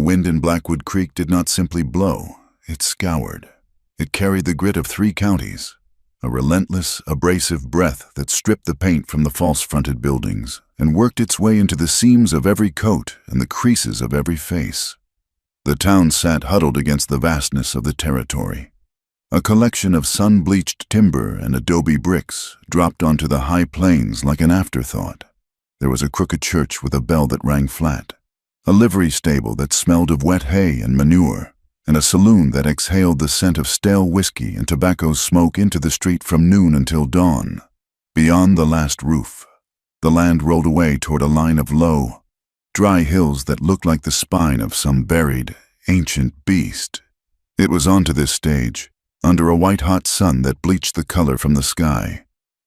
wind in Blackwood Creek did not simply blow, it scoured. It carried the grit of 3 counties, a relentless, abrasive breath that stripped the paint from the false-fronted buildings and worked its way into the seams of every coat and the creases of every face. The town sat huddled against the vastness of the territory. A collection of sun-bleached timber and adobe bricks dropped onto the high plains like an afterthought. There was a crooked church with a bell that rang flat, a livery stable that smelled of wet hay and manure, and a saloon that exhaled the scent of stale whiskey and tobacco smoke into the street from noon until dawn. Beyond the last roof, the land rolled away toward a line of low, dry hills that looked like the spine of some buried, ancient beast. It was onto this stage, under a white-hot sun that bleached the color from the sky,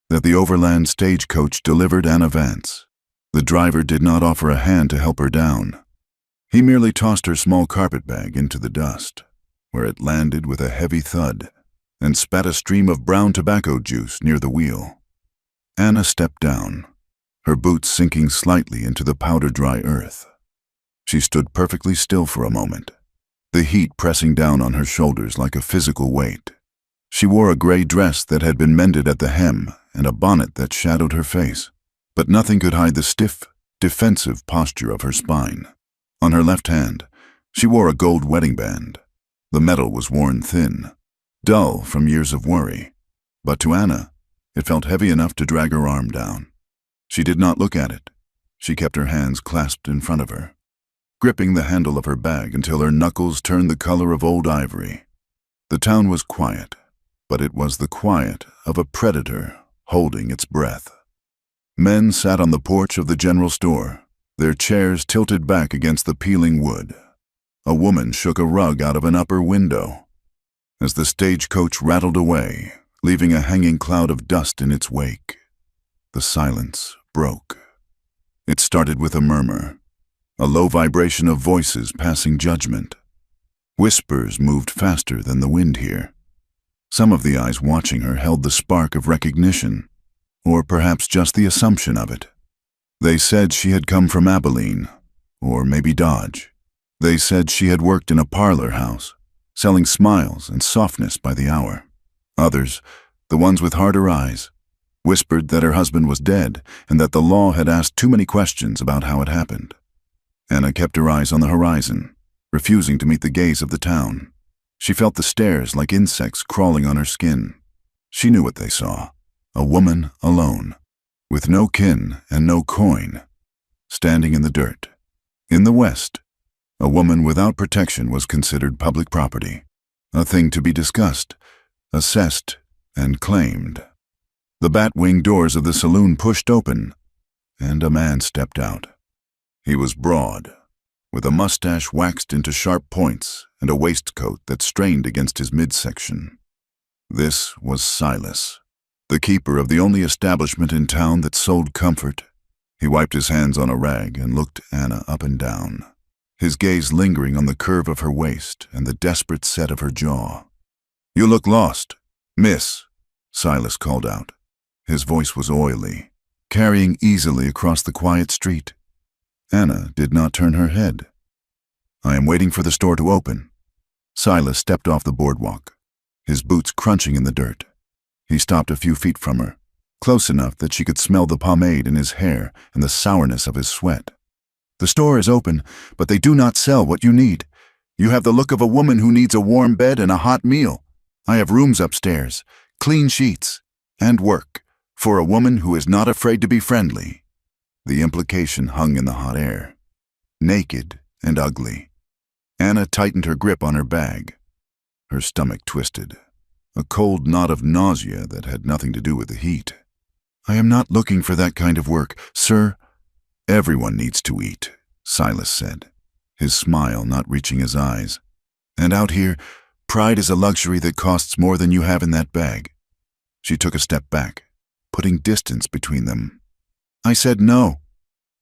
that the overland stagecoach delivered Anna Vance. The driver did not offer a hand to help her down. He merely tossed her small carpetbag into the dust, where it landed with a heavy thud, and spat a stream of brown tobacco juice near the wheel. Anna stepped down, her boots sinking slightly into the powder-dry earth. She stood perfectly still for a moment, the heat pressing down on her shoulders like a physical weight. She wore a gray dress that had been mended at the hem and a bonnet that shadowed her face, but nothing could hide the stiff, defensive posture of her spine. On her left hand, she wore a gold wedding band. The metal was worn thin, dull from years of worry, but to Anna, it felt heavy enough to drag her arm down. She did not look at it. She kept her hands clasped in front of her, gripping the handle of her bag until her knuckles turned the color of old ivory. The town was quiet, but it was the quiet of a predator holding its breath. Men sat on the porch of the general store, their chairs tilted back against the peeling wood. A woman shook a rug out of an upper window. As the stagecoach rattled away, leaving a hanging cloud of dust in its wake, the silence broke. It started with a murmur, a low vibration of voices passing judgment. Whispers moved faster than the wind here. Some of the eyes watching her held the spark of recognition, or perhaps just the assumption of it. They said she had come from Abilene, or maybe Dodge. They said she had worked in a parlor house, selling smiles and softness by the hour. Others, the ones with harder eyes, whispered that her husband was dead and that the law had asked too many questions about how it happened. Anna kept her eyes on the horizon, refusing to meet the gaze of the town. She felt the stares like insects crawling on her skin. She knew what they saw: a woman alone, with no kin and no coin, standing in the dirt. In the West, a woman without protection was considered public property, a thing to be discussed, assessed, and claimed. The bat-wing doors of the saloon pushed open, and a man stepped out. He was broad, with a mustache waxed into sharp points and a waistcoat that strained against his midsection. This was Silas, the keeper of the only establishment in town that sold comfort. He wiped his hands on a rag and looked Anna up and down, his gaze lingering on the curve of her waist and the desperate set of her jaw. "You look lost, miss," Silas called out. His voice was oily, carrying easily across the quiet street. Anna did not turn her head. "I am waiting for the store to open." Silas stepped off the boardwalk, his boots crunching in the dirt. He stopped a few feet from her, close enough that she could smell the pomade in his hair and the sourness of his sweat. "The store is open, but they do not sell what you need. You have the look of a woman who needs a warm bed and a hot meal. I have rooms upstairs, clean sheets, and work for a woman who is not afraid to be friendly." The implication hung in the hot air. Naked and ugly. Anna tightened her grip on her bag. Her stomach twisted, a cold knot of nausea that had nothing to do with the heat. "I am not looking for that kind of work, sir." "Everyone needs to eat," Silas said, his smile not reaching his eyes. "And out here, pride is a luxury that costs more than you have in that bag." She took a step back, putting distance between them. "I said no."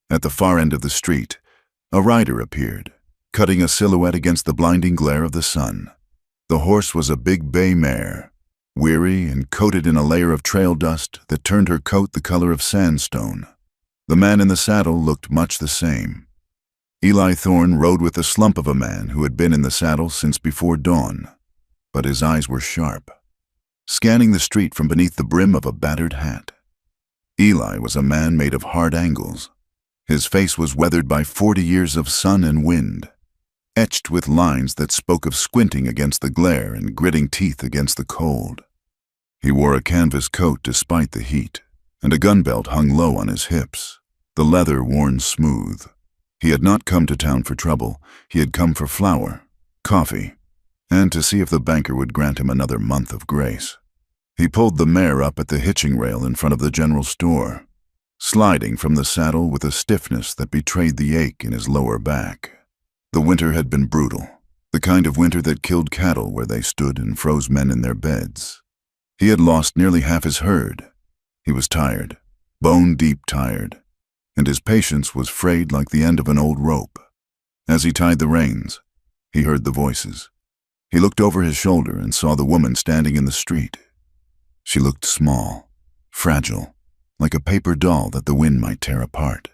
At the far end of the street, a rider appeared, cutting a silhouette against the blinding glare of the sun. The horse was a big bay mare, weary and coated in a layer of trail dust that turned her coat the color of sandstone. The man in the saddle looked much the same. Eli Thorne rode with the slump of a man who had been in the saddle since before dawn, but his eyes were sharp, scanning the street from beneath the brim of a battered hat. Eli was a man made of hard angles. His face was weathered by 40 years of sun and wind, etched with lines that spoke of squinting against the glare and gritting teeth against the cold. He wore a canvas coat despite the heat, and a gun belt hung low on his hips, the leather worn smooth. He had not come to town for trouble. He had come for flour, coffee, and to see if the banker would grant him another month of grace. He pulled the mare up at the hitching rail in front of the general store, sliding from the saddle with a stiffness that betrayed the ache in his lower back. The winter had been brutal, the kind of winter that killed cattle where they stood and froze men in their beds. He had lost nearly half his herd. He was tired, bone-deep tired, and his patience was frayed like the end of an old rope. As he tied the reins, he heard the voices. He looked over his shoulder and saw the woman standing in the street. She looked small, fragile, like a paper doll that the wind might tear apart.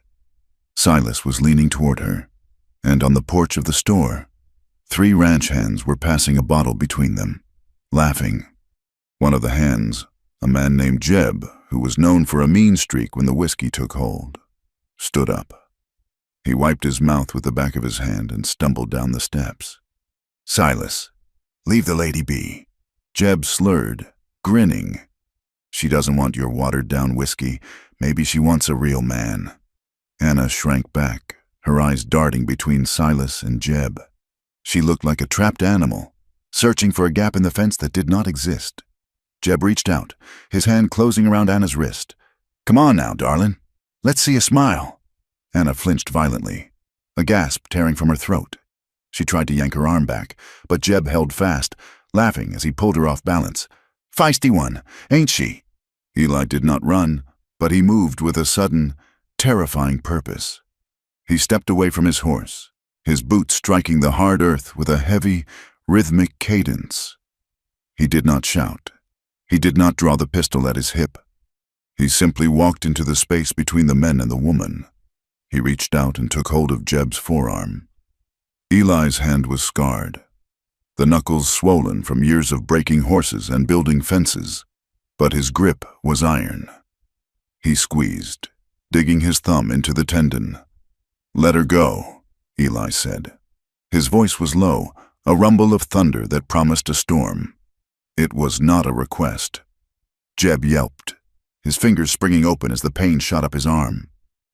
Silas was leaning toward her, and on the porch of the store, 3 ranch hands were passing a bottle between them, laughing. One of the hands, a man named Jeb, who was known for a mean streak when the whiskey took hold, stood up. He wiped his mouth with the back of his hand and stumbled down the steps. "Silas, leave the lady be." Jeb slurred, grinning. "She doesn't want your watered-down whiskey. Maybe she wants a real man." Anna shrank back, her eyes darting between Silas and Jeb. She looked like a trapped animal, searching for a gap in the fence that did not exist. Jeb reached out, his hand closing around Anna's wrist. "Come on now, darling. Let's see a smile." Anna flinched violently, a gasp tearing from her throat. She tried to yank her arm back, but Jeb held fast, laughing as he pulled her off balance. "Feisty one, ain't she?" Eli did not run, but he moved with a sudden, terrifying purpose. He stepped away from his horse, his boots striking the hard earth with a heavy, rhythmic cadence. He did not shout. He did not draw the pistol at his hip. He simply walked into the space between the men and the woman. He reached out and took hold of Jeb's forearm. Eli's hand was scarred, the knuckles swollen from years of breaking horses and building fences, but his grip was iron. He squeezed, digging his thumb into the tendon. "Let her go," Eli said. His voice was low, a rumble of thunder that promised a storm. It was not a request. Jeb yelped, his fingers springing open as the pain shot up his arm.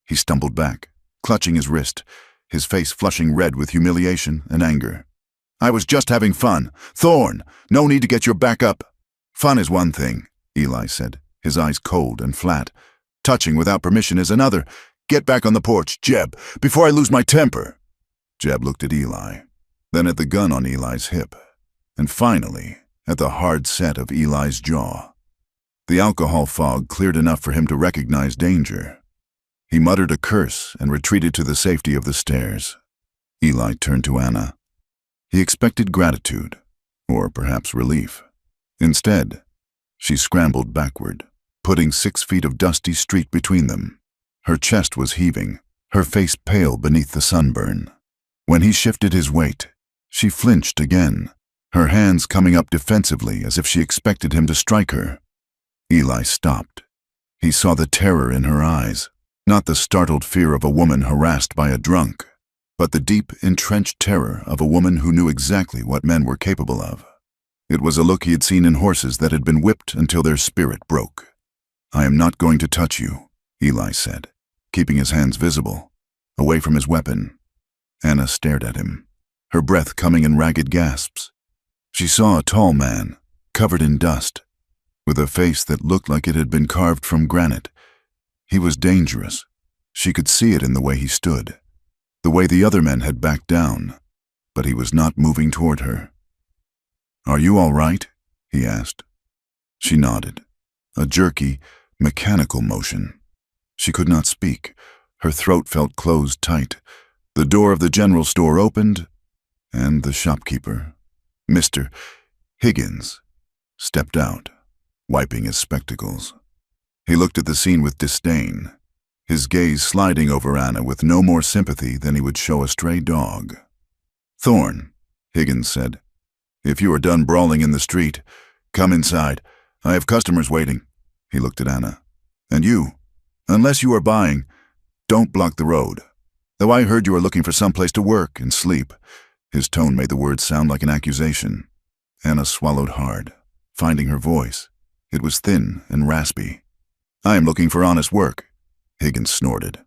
He stumbled back, clutching his wrist, his face flushing red with humiliation and anger. "I was just having fun. Thorne, no need to get your back up." "Fun is one thing," Eli said, his eyes cold and flat. "Touching without permission is another. Get back on the porch, Jeb, before I lose my temper." Jeb looked at Eli, then at the gun on Eli's hip, and finally at the hard set of Eli's jaw. The alcohol fog cleared enough for him to recognize danger. He muttered a curse and retreated to the safety of the stairs. Eli turned to Anna. He expected gratitude, or perhaps relief. Instead, she scrambled backward, putting 6 feet of dusty street between them. Her chest was heaving, her face pale beneath the sunburn. When he shifted his weight, she flinched again, her hands coming up defensively as if she expected him to strike her. Eli stopped. He saw the terror in her eyes, not the startled fear of a woman harassed by a drunk, but the deep, entrenched terror of a woman who knew exactly what men were capable of. It was a look he had seen in horses that had been whipped until their spirit broke. "I am not going to touch you," Eli said, keeping his hands visible, away from his weapon. Anna stared at him, her breath coming in ragged gasps. She saw a tall man, covered in dust, with a face that looked like it had been carved from granite. He was dangerous. She could see it in the way he stood, the way the other men had backed down, but he was not moving toward her. "Are you all right?" he asked. She nodded, a jerky, mechanical motion. She could not speak. Her throat felt closed tight. The door of the general store opened, and the shopkeeper, Mr. Higgins, stepped out, wiping his spectacles. He looked at the scene with disdain. his gaze sliding over Anna with no more sympathy than he would show a stray dog. "Thorne," Higgins said, "if you are done brawling in the street, come inside. I have customers waiting." He looked at Anna. "And you, unless you are buying, don't block the road. Though I heard you are looking for some place to work and sleep." His tone made the words sound like an accusation. Anna swallowed hard, finding her voice. It was thin and raspy. "I am looking for honest work," Higgins snorted.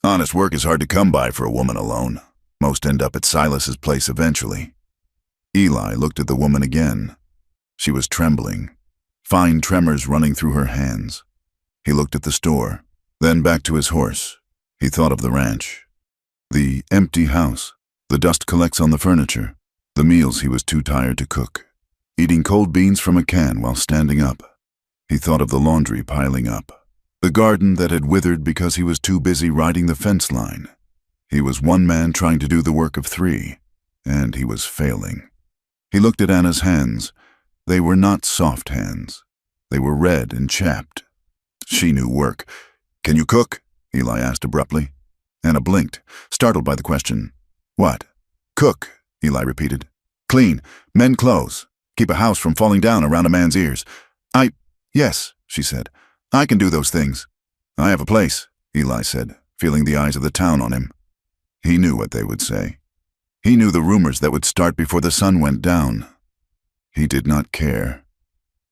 "Honest work is hard to come by for a woman alone. Most end up at Silas's place eventually." Eli looked at the woman again. She was trembling, fine tremors running through her hands. He looked at the store, then back to his horse. He thought of the ranch. The empty house. The dust collects on the furniture. The meals he was too tired to cook. Eating cold beans from a can while standing up. He thought of the laundry piling up. The garden that had withered because he was too busy riding the fence line. He was one man trying to do the work of three, and he was failing. He looked at Anna's hands. They were not soft hands. They were red and chapped. She knew work. "Can you cook?" Eli asked abruptly. Anna blinked, startled by the question. "What?" "Cook," Eli repeated. "Clean, mend clothes, keep a house from falling down around a man's ears." Yes," she said. "I can do those things." "I have a place," Eli said, feeling the eyes of the town on him. He knew what they would say. He knew the rumors that would start before the sun went down. He did not care.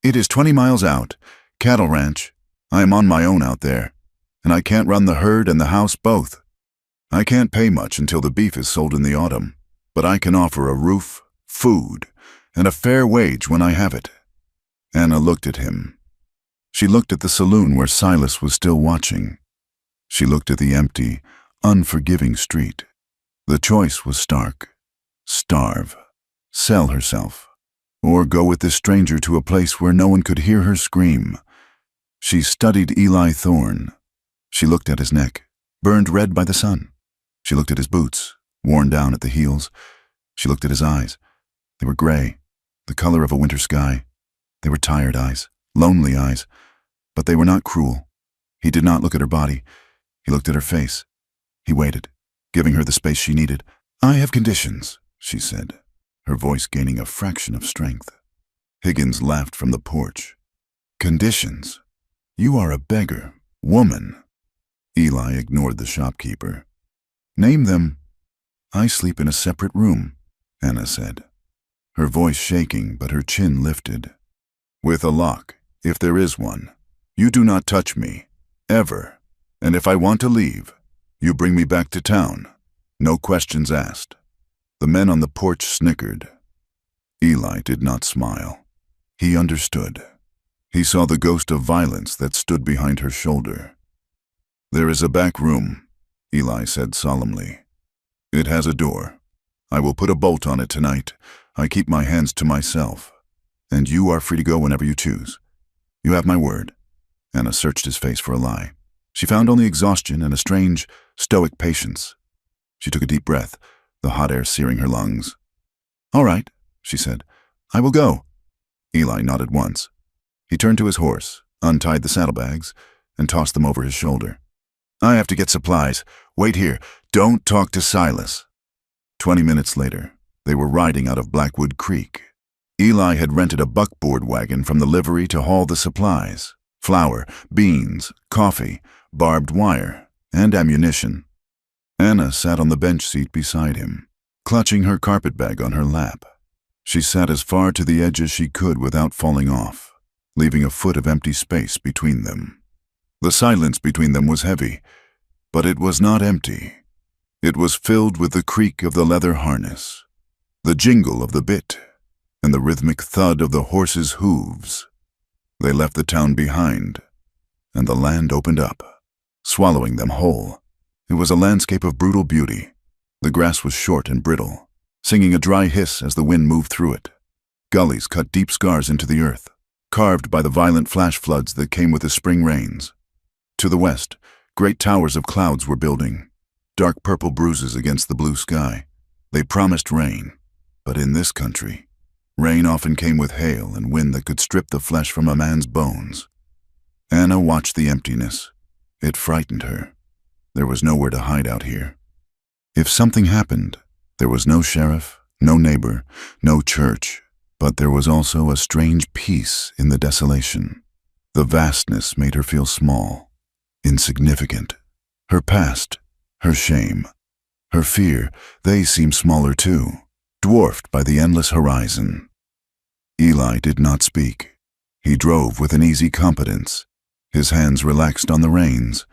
"It is 20 miles out, cattle ranch. I am on my own out there, and I can't run the herd and the house both. I can't pay much until the beef is sold in the autumn, but I can offer a roof, food, and a fair wage when I have it." Anna looked at him. She looked at the saloon where Silas was still watching. She looked at the empty, unforgiving street. The choice was stark. Starve, sell herself, or go with this stranger to a place where no one could hear her scream. She studied Eli Thorne. She looked at his neck, burned red by the sun. She looked at his boots, worn down at the heels. She looked at his eyes. They were gray, the color of a winter sky. They were tired eyes, lonely eyes, but they were not cruel. He did not look at her body. He looked at her face. He waited, giving her the space she needed. "I have conditions," she said, her voice gaining a fraction of strength. Higgins laughed from the porch. "Conditions? You are a beggar, woman." Eli ignored the shopkeeper. "Name them." "I sleep in a separate room," Anna said, her voice shaking but her chin lifted. "With a lock, if there is one. You do not touch me, ever, and if I want to leave, you bring me back to town. No questions asked." The men on the porch snickered. Eli did not smile. He understood. He saw the ghost of violence that stood behind her shoulder. "There is a back room," Eli said solemnly. "It has a door. I will put a bolt on it tonight. I keep my hands to myself. And you are free to go whenever you choose. You have my word." Anna searched his face for a lie. She found only exhaustion and a strange, stoic patience. She took a deep breath, the hot air searing her lungs. "All right," she said. "I will go." Eli nodded once. He turned to his horse, untied the saddlebags, and tossed them over his shoulder. "I have to get supplies. Wait here. Don't talk to Silas." 20 minutes later, they were riding out of Blackwood Creek. Eli had rented a buckboard wagon from the livery to haul the supplies: flour, beans, coffee, barbed wire, and ammunition. Anna sat on the bench seat beside him, clutching her carpetbag on her lap. She sat as far to the edge as she could without falling off, leaving a foot of empty space between them. The silence between them was heavy, but it was not empty. It was filled with the creak of the leather harness, the jingle of the bit, and the rhythmic thud of the horses' hooves. They left the town behind, and the land opened up, swallowing them whole. It was a landscape of brutal beauty. The grass was short and brittle, singing a dry hiss as the wind moved through it. Gullies cut deep scars into the earth, carved by the violent flash floods that came with the spring rains. To the west, great towers of clouds were building, dark purple bruises against the blue sky. They promised rain, but in this country, rain often came with hail and wind that could strip the flesh from a man's bones. Anna watched the emptiness. It frightened her. There was nowhere to hide out here. If something happened, there was no sheriff, no neighbor, no church, but there was also a strange peace in the desolation. The vastness made her feel small, insignificant. Her past, her shame, her fear, they seemed smaller too, dwarfed by the endless horizon. Eli did not speak. He drove with an easy competence. His hands relaxed on the reins.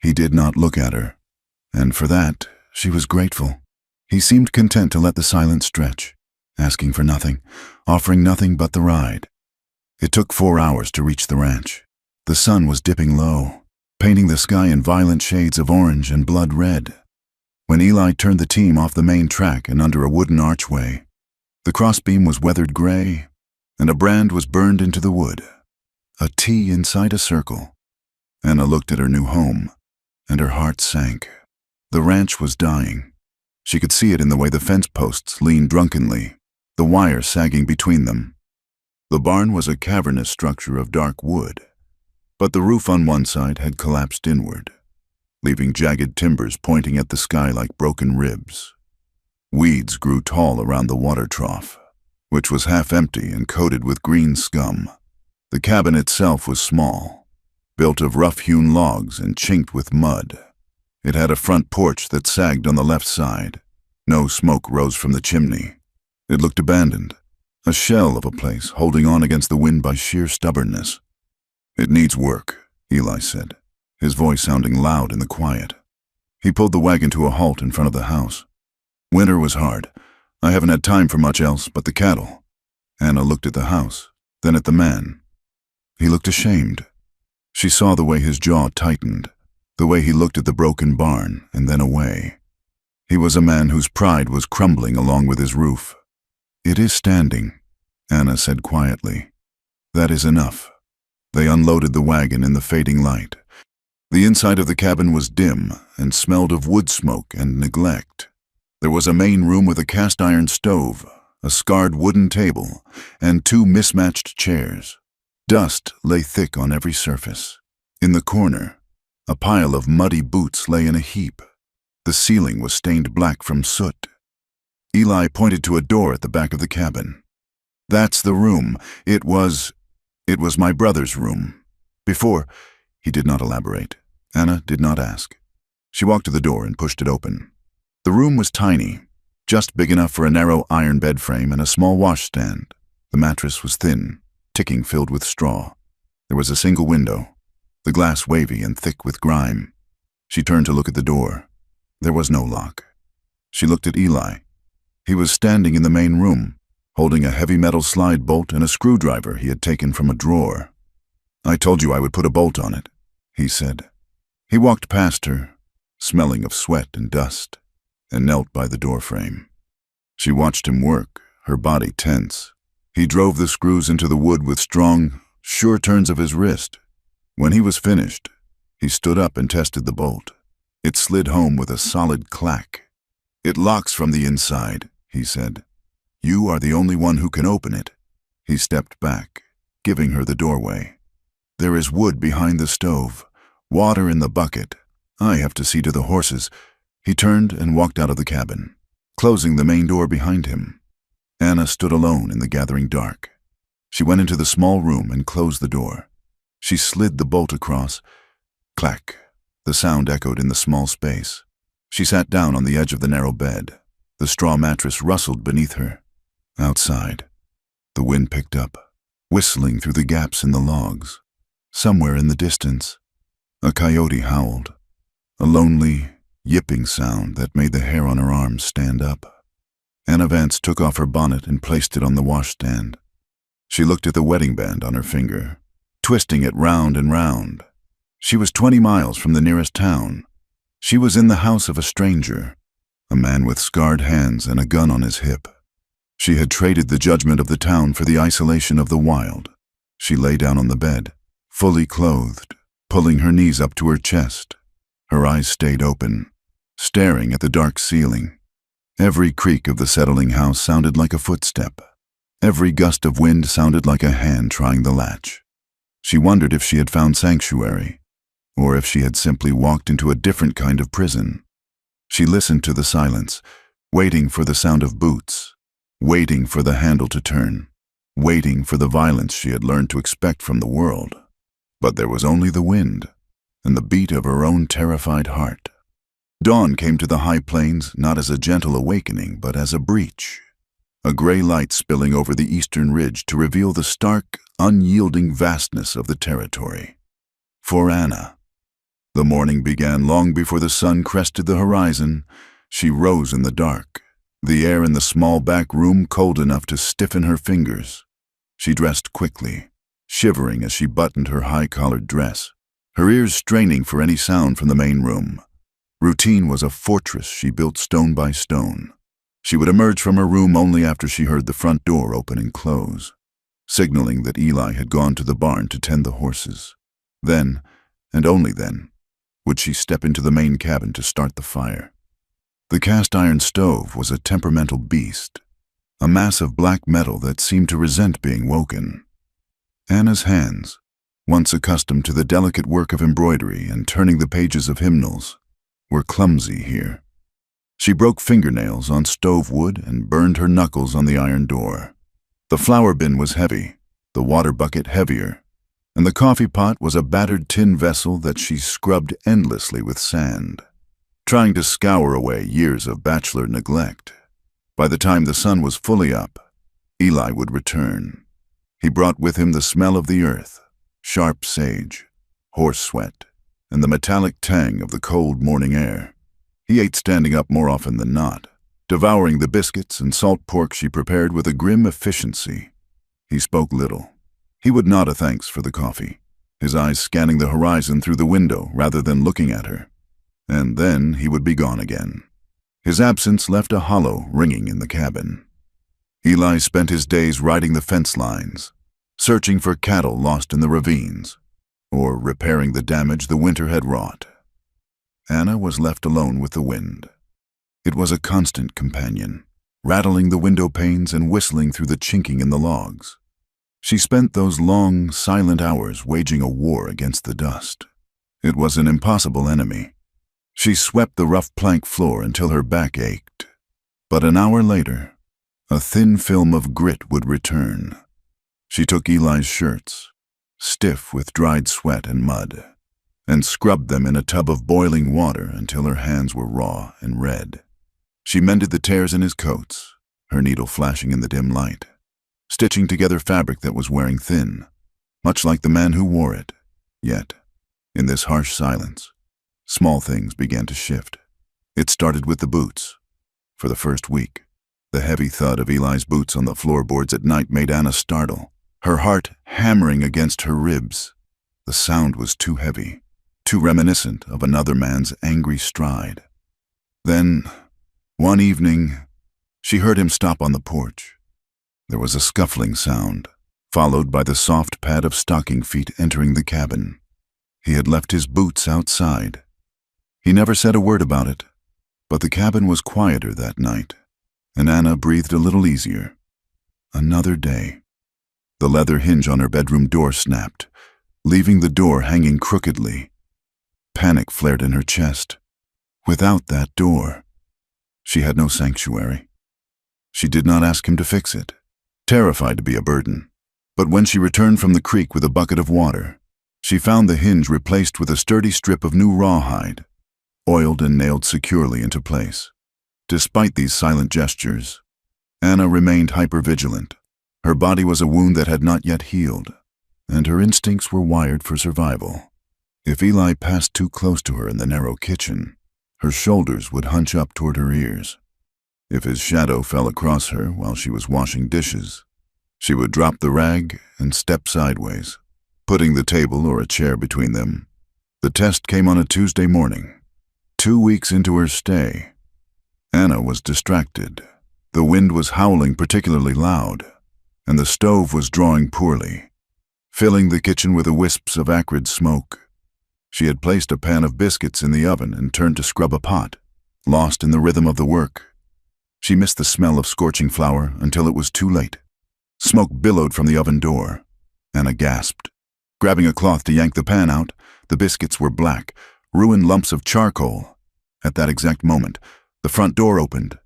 He did not look at her, and for that, she was grateful. He seemed content to let the silence stretch, asking for nothing, offering nothing but the ride. It took 4 hours to reach the ranch. The sun was dipping low, painting the sky in violent shades of orange and blood red. When Eli turned the team off the main track and under a wooden archway, the crossbeam was weathered gray, and a brand was burned into the wood. A T inside a circle. Anna looked at her new home, and her heart sank. The ranch was dying. She could see it in the way the fence posts leaned drunkenly, the wire sagging between them. The barn was a cavernous structure of dark wood, but the roof on one side had collapsed inward, leaving jagged timbers pointing at the sky like broken ribs. Weeds grew tall around the water trough, which was half empty and coated with green scum. The cabin itself was small, built of rough-hewn logs and chinked with mud. It had a front porch that sagged on the left side. No smoke rose from the chimney. It looked abandoned, a shell of a place holding on against the wind by sheer stubbornness. "It needs work," Eli said, his voice sounding loud in the quiet. He pulled the wagon to a halt in front of the house. "Winter was hard. I haven't had time for much else but the cattle." Anna looked at the house, then at the man. He looked ashamed. She saw the way his jaw tightened, the way he looked at the broken barn and then away. He was a man whose pride was crumbling along with his roof. "It is standing," Anna said quietly. "That is enough." They unloaded the wagon in the fading light. The inside of the cabin was dim and smelled of wood smoke and neglect. There was a main room with a cast-iron stove, a scarred wooden table, and 2 mismatched chairs. Dust lay thick on every surface. In the corner, a pile of muddy boots lay in a heap. The ceiling was stained black from soot. Eli pointed to a door at the back of the cabin. "That's the room. It was my brother's room. Before," he did not elaborate. Anna did not ask. She walked to the door and pushed it open. The room was tiny, just big enough for a narrow iron bed frame and a small washstand. The mattress was thin, ticking filled with straw. There was a single window, the glass wavy and thick with grime. She turned to look at the door. There was no lock. She looked at Eli. He was standing in the main room, holding a heavy metal slide bolt and a screwdriver he had taken from a drawer. "I told you I would put a bolt on it," he said. He walked past her, smelling of sweat and dust, and knelt by the doorframe. She watched him work, her body tense. He drove the screws into the wood with strong, sure turns of his wrist. When he was finished, he stood up and tested the bolt. It slid home with a solid clack. "It locks from the inside," he said. "You are the only one who can open it." He stepped back, giving her the doorway. "There is wood behind the stove, water in the bucket. I have to see to the horses." He turned and walked out of the cabin, closing the main door behind him. Anna stood alone in the gathering dark. She went into the small room and closed the door. She slid the bolt across. Clack. The sound echoed in the small space. She sat down on the edge of the narrow bed. The straw mattress rustled beneath her. Outside, the wind picked up, whistling through the gaps in the logs. Somewhere in the distance, a coyote howled, a lonely, yipping sound that made the hair on her arms stand up. Anna Vance took off her bonnet and placed it on the washstand. She looked at the wedding band on her finger, twisting it round and round. She was 20 miles from the nearest town. She was in the house of a stranger, a man with scarred hands and a gun on his hip. She had traded the judgment of the town for the isolation of the wild. She lay down on the bed, fully clothed, pulling her knees up to her chest. Her eyes stayed open, staring at the dark ceiling. Every creak of the settling house sounded like a footstep. Every gust of wind sounded like a hand trying the latch. She wondered if she had found sanctuary, or if she had simply walked into a different kind of prison. She listened to the silence, waiting for the sound of boots, waiting for the handle to turn, waiting for the violence she had learned to expect from the world. But there was only the wind and the beat of her own terrified heart. Dawn came to the high plains not as a gentle awakening, but as a breach, a gray light spilling over the eastern ridge to reveal the stark, unyielding vastness of the territory. For Anna, the morning began long before the sun crested the horizon. She rose in the dark, the air in the small back room cold enough to stiffen her fingers. She dressed quickly, shivering as she buttoned her high-collared dress, her ears straining for any sound from the main room. Routine was a fortress she built stone by stone. She would emerge from her room only after she heard the front door open and close, signaling that Eli had gone to the barn to tend the horses. Then, and only then, would she step into the main cabin to start the fire. The cast-iron stove was a temperamental beast, a mass of black metal that seemed to resent being woken. Anna's hands, once accustomed to the delicate work of embroidery and turning the pages of hymnals, were clumsy here. She broke fingernails on stove wood and burned her knuckles on the iron door. The flour bin was heavy, the water bucket heavier, and the coffee pot was a battered tin vessel that she scrubbed endlessly with sand, trying to scour away years of bachelor neglect. By the time the sun was fully up, Eli would return. He brought with him the smell of the earth, sharp sage, horse sweat, and the metallic tang of the cold morning air. He ate standing up more often than not, devouring the biscuits and salt pork she prepared with a grim efficiency. He spoke little. He would nod a thanks for the coffee, his eyes scanning the horizon through the window rather than looking at her. And then he would be gone again. His absence left a hollow ringing in the cabin. Eli spent his days riding the fence lines, searching for cattle lost in the ravines, or repairing the damage the winter had wrought. Anna was left alone with the wind. It was a constant companion, rattling the window panes and whistling through the chinking in the logs. She spent those long, silent hours waging a war against the dust. It was an impossible enemy. She swept the rough plank floor until her back ached. But an hour later, a thin film of grit would return. She took Eli's shirts, stiff with dried sweat and mud, and scrubbed them in a tub of boiling water until her hands were raw and red. She mended the tears in his coats, her needle flashing in the dim light, stitching together fabric that was wearing thin, much like the man who wore it. Yet, in this harsh silence, small things began to shift. It started with the boots. For the first week, the heavy thud of Eli's boots on the floorboards at night made Anna startle, her heart hammering against her ribs. The sound was too heavy, too reminiscent of another man's angry stride. Then, one evening, she heard him stop on the porch. There was a scuffling sound, followed by the soft pad of stocking feet entering the cabin. He had left his boots outside. He never said a word about it, but the cabin was quieter that night, and Anna breathed a little easier. Another day. The leather hinge on her bedroom door snapped, leaving the door hanging crookedly. Panic flared in her chest. Without that door, she had no sanctuary. She did not ask him to fix it, terrified to be a burden. But when she returned from the creek with a bucket of water, she found the hinge replaced with a sturdy strip of new rawhide, oiled and nailed securely into place. Despite these silent gestures, Anna remained hypervigilant. Her body was a wound that had not yet healed, and her instincts were wired for survival. If Eli passed too close to her in the narrow kitchen, her shoulders would hunch up toward her ears. If his shadow fell across her while she was washing dishes, she would drop the rag and step sideways, putting the table or a chair between them. The test came on a Tuesday morning. 2 weeks into her stay, Anna was distracted. The wind was howling particularly loud, and the stove was drawing poorly, filling the kitchen with wisps of acrid smoke. She had placed a pan of biscuits in the oven and turned to scrub a pot, lost in the rhythm of the work. She missed the smell of scorching flour until it was too late. Smoke billowed from the oven door. Anna gasped. Grabbing a cloth to yank the pan out, The biscuits were black, ruined lumps of charcoal. At that exact moment, the front door opened.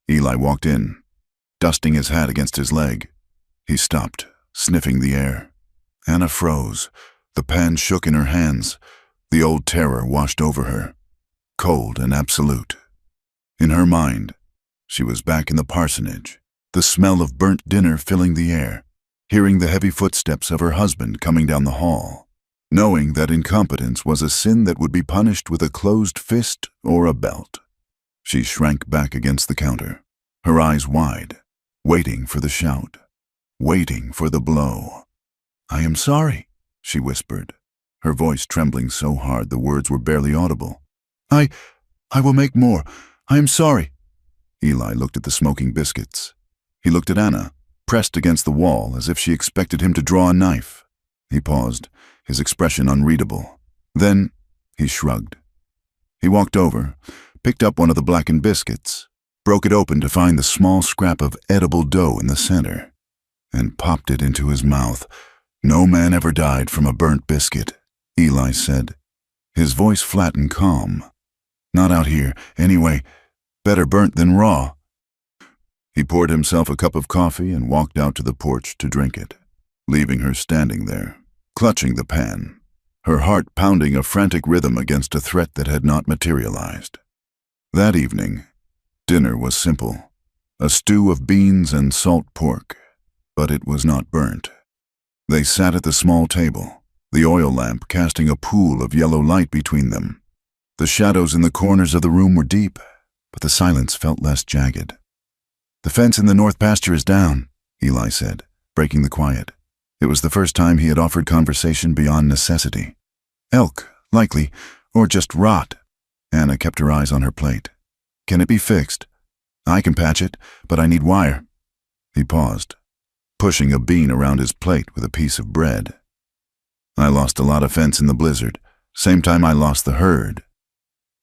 Eli walked in, dusting his hat against his leg. He stopped, sniffing the air. Anna froze. The pan shook in her hands. The old terror washed over her, cold and absolute. In her mind, she was back in the parsonage, the smell of burnt dinner filling the air, hearing the heavy footsteps of her husband coming down the hall, knowing that incompetence was a sin that would be punished with a closed fist or a belt. She shrank back against the counter, her eyes wide, waiting for the shout, waiting for the blow. "I am sorry," she whispered, her voice trembling so hard the words were barely audible. I will make more. I am sorry." Eli looked at the smoking biscuits. He looked at Anna, pressed against the wall as if she expected him to draw a knife. He paused, his expression unreadable. Then he shrugged. He walked over, picked up one of the blackened biscuits, broke it open to find the small scrap of edible dough in the center, and popped it into his mouth. "No man ever died from a burnt biscuit," Eli said, his voice flat and calm. "Not out here, anyway. Better burnt than raw." He poured himself a cup of coffee and walked out to the porch to drink it, leaving her standing there, clutching the pan, her heart pounding a frantic rhythm against a threat that had not materialized. That evening, dinner was simple, a stew of beans and salt pork, but it was not burnt. They sat at the small table, the oil lamp casting a pool of yellow light between them. The shadows in the corners of the room were deep, but the silence felt less jagged. "The fence in the north pasture is down," Eli said, breaking the quiet. It was the first time he had offered conversation beyond necessity. "Elk, likely, or just rot." Anna kept her eyes on her plate. "Can it be fixed?" "I can patch it, but I need wire." He paused, pushing a bean around his plate with a piece of bread. "I lost a lot of fence in the blizzard, same time I lost the herd."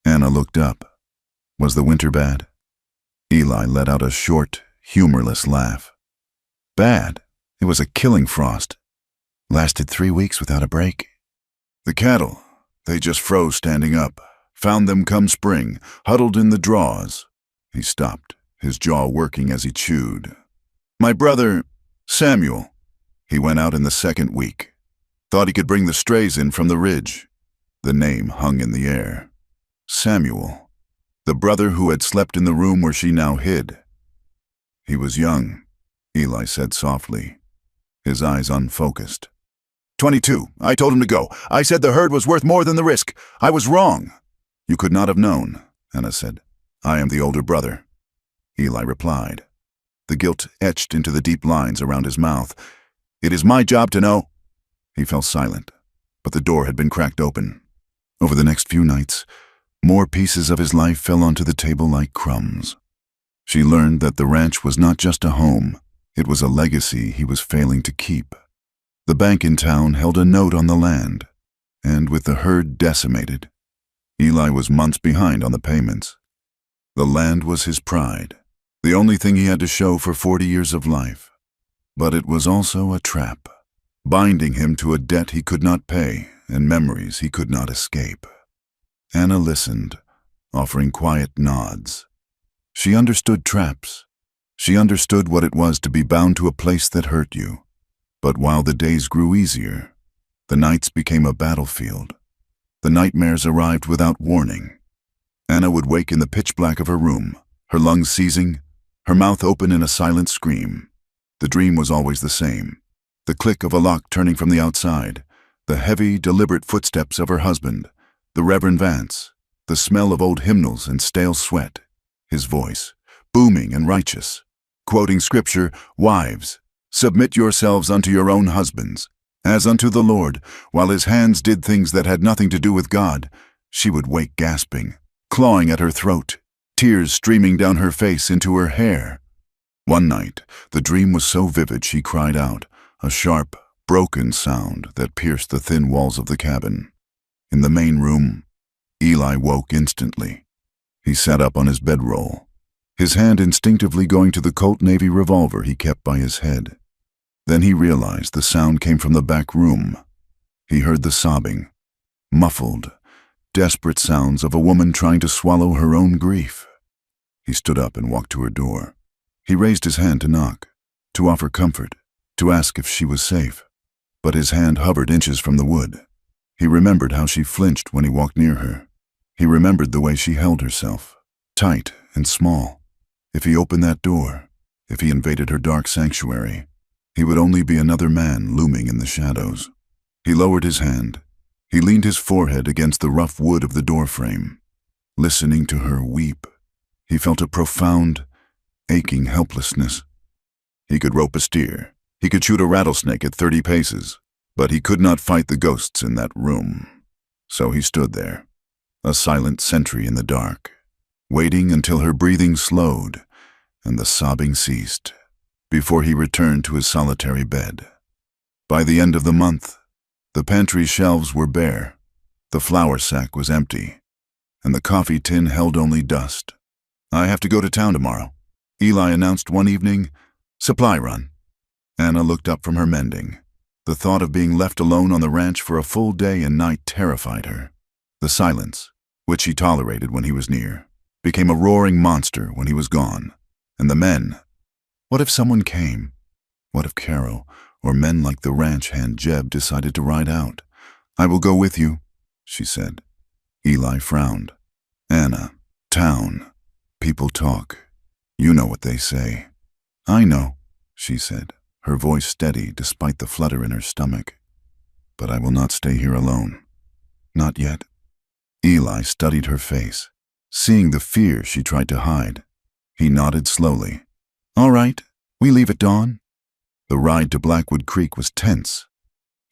Anna looked up. Was the winter bad? Eli let out a short, humorless laugh. "Bad? It was a killing frost. Lasted 3 weeks without a break." "The cattle, they just froze standing up. Found them come spring, huddled in the draws." He stopped, his jaw working as he chewed. "My brother, Samuel, he went out in the second week. Thought he could bring the strays in from the ridge." The name hung in the air. Samuel, the brother who had slept in the room where she now hid. "He was young," Eli said softly, his eyes unfocused. 22. I told him to go. I said the herd was worth more than the risk. I was wrong." "You could not have known," Anna said. "I am the older brother." Eli replied, the guilt etched into the deep lines around his mouth. "It is my job to know." He fell silent, but the door had been cracked open. Over the next few nights, more pieces of his life fell onto the table like crumbs. She learned that the ranch was not just a home, it was a legacy he was failing to keep. The bank in town held a note on the land, and with the herd decimated, Eli was months behind on the payments. The land was his pride, the only thing he had to show for 40 years of life. But it was also a trap, binding him to a debt he could not pay and memories he could not escape. Anna listened, offering quiet nods. She understood traps. She understood what it was to be bound to a place that hurt you. But while the days grew easier, the nights became a battlefield. The nightmares arrived without warning. Anna would wake in the pitch black of her room, her lungs seizing, her mouth open in a silent scream. The dream was always the same. The click of a lock turning from the outside, the heavy, deliberate footsteps of her husband, the Reverend Vance, the smell of old hymnals and stale sweat, his voice, booming and righteous, quoting scripture, "Wives, submit yourselves unto your own husbands, as unto the Lord," while his hands did things that had nothing to do with God. She would wake gasping, clawing at her throat, tears streaming down her face into her hair. One night, the dream was so vivid she cried out, a sharp, broken sound that pierced the thin walls of the cabin. In the main room, Eli woke instantly. He sat up on his bedroll, his hand instinctively going to the Colt Navy revolver he kept by his head. Then he realized the sound came from the back room. He heard the sobbing, muffled, desperate sounds of a woman trying to swallow her own grief. He stood up and walked to her door. He raised his hand to knock, to offer comfort, to ask if she was safe. But his hand hovered inches from the wood. He remembered how she flinched when he walked near her. He remembered the way she held herself, tight and small. If he opened that door, if he invaded her dark sanctuary, he would only be another man looming in the shadows. He lowered his hand. He leaned his forehead against the rough wood of the doorframe. Listening to her weep, he felt a profound, aching helplessness. He could rope a steer. He could shoot a rattlesnake at 30 paces, but he could not fight the ghosts in that room. So he stood there, a silent sentry in the dark, waiting until her breathing slowed and the sobbing ceased, before he returned to his solitary bed. By the end of the month, the pantry shelves were bare, the flour sack was empty, and the coffee tin held only dust. "I have to go to town tomorrow," Eli announced one evening. "Supply run." Anna looked up from her mending. The thought of being left alone on the ranch for a full day and night terrified her. The silence, which she tolerated when he was near, became a roaring monster when he was gone. And the men. What if someone came? What if Carol, or men like the ranch hand Jeb, decided to ride out? "I will go with you," she said. Eli frowned. "Anna, town, people talk. You know what they say." "I know," she said, her voice steady despite the flutter in her stomach. "But I will not stay here alone. Not yet." Eli studied her face, seeing the fear she tried to hide. He nodded slowly. "All right, we leave at dawn." The ride to Blackwood Creek was tense.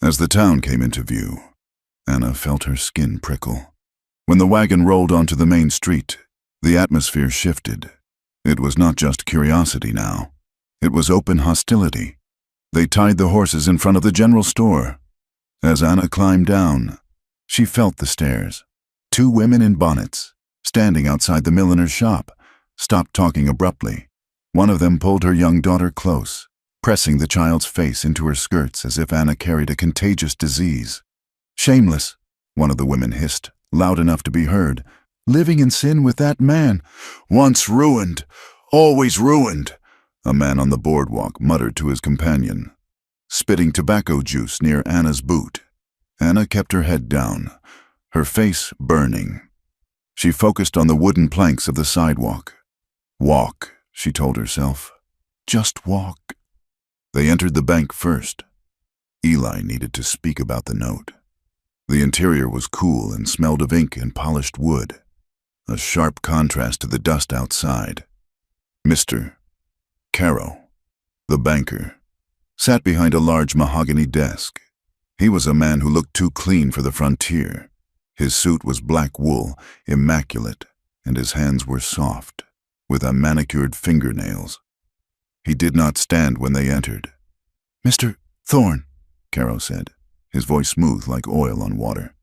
As the town came into view, Anna felt her skin prickle. When the wagon rolled onto the main street, the atmosphere shifted. It was not just curiosity now. It was open hostility. They tied the horses in front of the general store. As Anna climbed down, she felt the stares. 2 women in bonnets, standing outside the milliner's shop, stopped talking abruptly. One of them pulled her young daughter close, pressing the child's face into her skirts as if Anna carried a contagious disease. "Shameless," one of the women hissed, loud enough to be heard. "Living in sin with that man. Once ruined, always ruined," a man on the boardwalk muttered to his companion, spitting tobacco juice near Anna's boot. Anna kept her head down, her face burning. She focused on the wooden planks of the sidewalk. "Walk," she told herself. "Just walk." They entered the bank first. Eli needed to speak about the note. The interior was cool and smelled of ink and polished wood, a sharp contrast to the dust outside. Mr. Caro, the banker, sat behind a large mahogany desk. He was a man who looked too clean for the frontier. His suit was black wool, immaculate, and his hands were soft, with manicured fingernails. He did not stand when they entered. "Mr. Thorne," Caro said, his voice smooth like oil on water.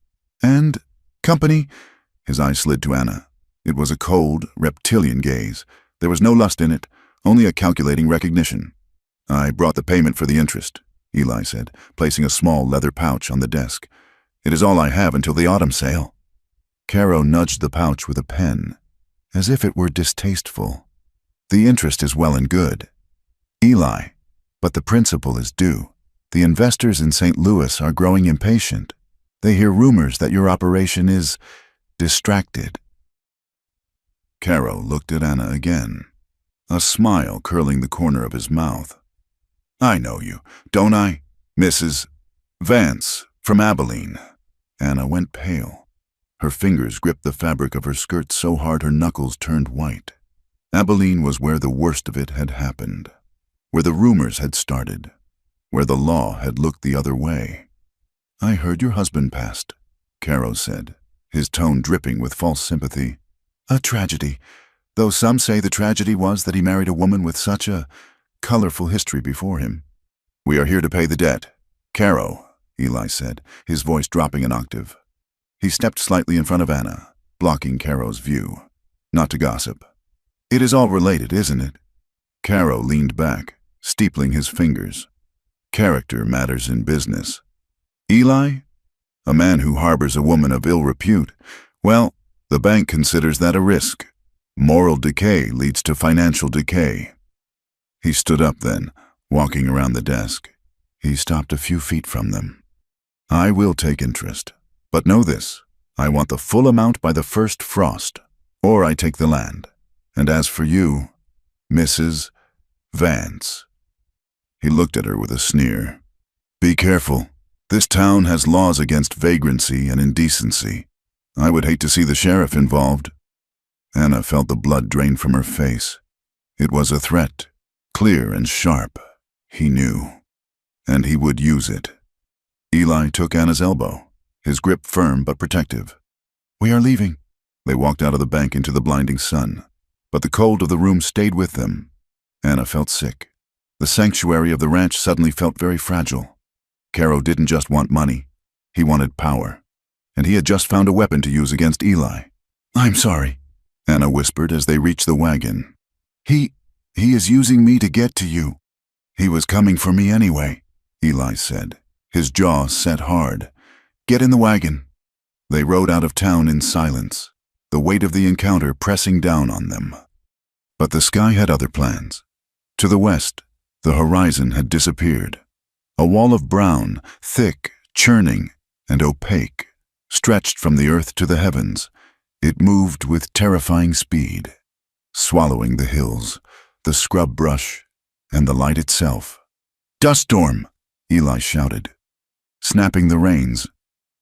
"And company?" His eyes slid to Anna. It was a cold, reptilian gaze. There was no lust in it, only a calculating recognition. "I brought the payment for the interest," Eli said, placing a small leather pouch on the desk. "It is all I have until the autumn sale." Caro nudged the pouch with a pen, as if it were distasteful. "The interest is well and good, Eli, but the principal is due. The investors in St. Louis are growing impatient. They hear rumors that your operation is distracted." Caro looked at Anna again, a smile curling the corner of his mouth. "I know you, don't I? Mrs. Vance, from Abilene." Anna went pale. Her fingers gripped the fabric of her skirt so hard her knuckles turned white. Abilene was where the worst of it had happened, where the rumors had started, where the law had looked the other way. "I heard your husband passed," Caro said, his tone dripping with false sympathy. "A tragedy, though some say the tragedy was that he married a woman with such a colorful history before him." "We are here to pay the debt, Caro," Eli said, his voice dropping an octave. He stepped slightly in front of Anna, blocking Caro's view. "Not to gossip. It is all related, isn't it?" Caro leaned back, steepling his fingers. "Character matters in business. Eli, A man who harbors a woman of ill repute, well, the bank considers that a risk. Moral decay leads to financial decay. He stood up then, walking around the desk. He stopped a few feet from them. I will take interest, but know this, I want the full amount by the first frost, or I take the land. And as for you, Mrs. Vance. He looked at her with a sneer. Be careful. This town has laws against vagrancy and indecency. I would hate to see the sheriff involved. Anna felt the blood drain from her face. It was a threat, clear and sharp. He knew. And he would use it. Eli took Anna's elbow, his grip firm but protective. We are leaving. They walked out of the bank into the blinding sun, but the cold of the room stayed with them. Anna felt sick. The sanctuary of the ranch suddenly felt very fragile. Caro didn't just want money. He wanted power. And he had just found a weapon to use against Eli. I'm sorry, Anna whispered as they reached the wagon. He is using me to get to you. He was coming for me anyway, Eli said, his jaw set hard. Get in the wagon. They rode out of town in silence, the weight of the encounter pressing down on them. But the sky had other plans. To the west, the horizon had disappeared. A wall of brown, thick, churning, and opaque, stretched from the earth to the heavens. It moved with terrifying speed, swallowing the hills, the scrub brush, and the light itself. Dust storm, Eli shouted, snapping the reins.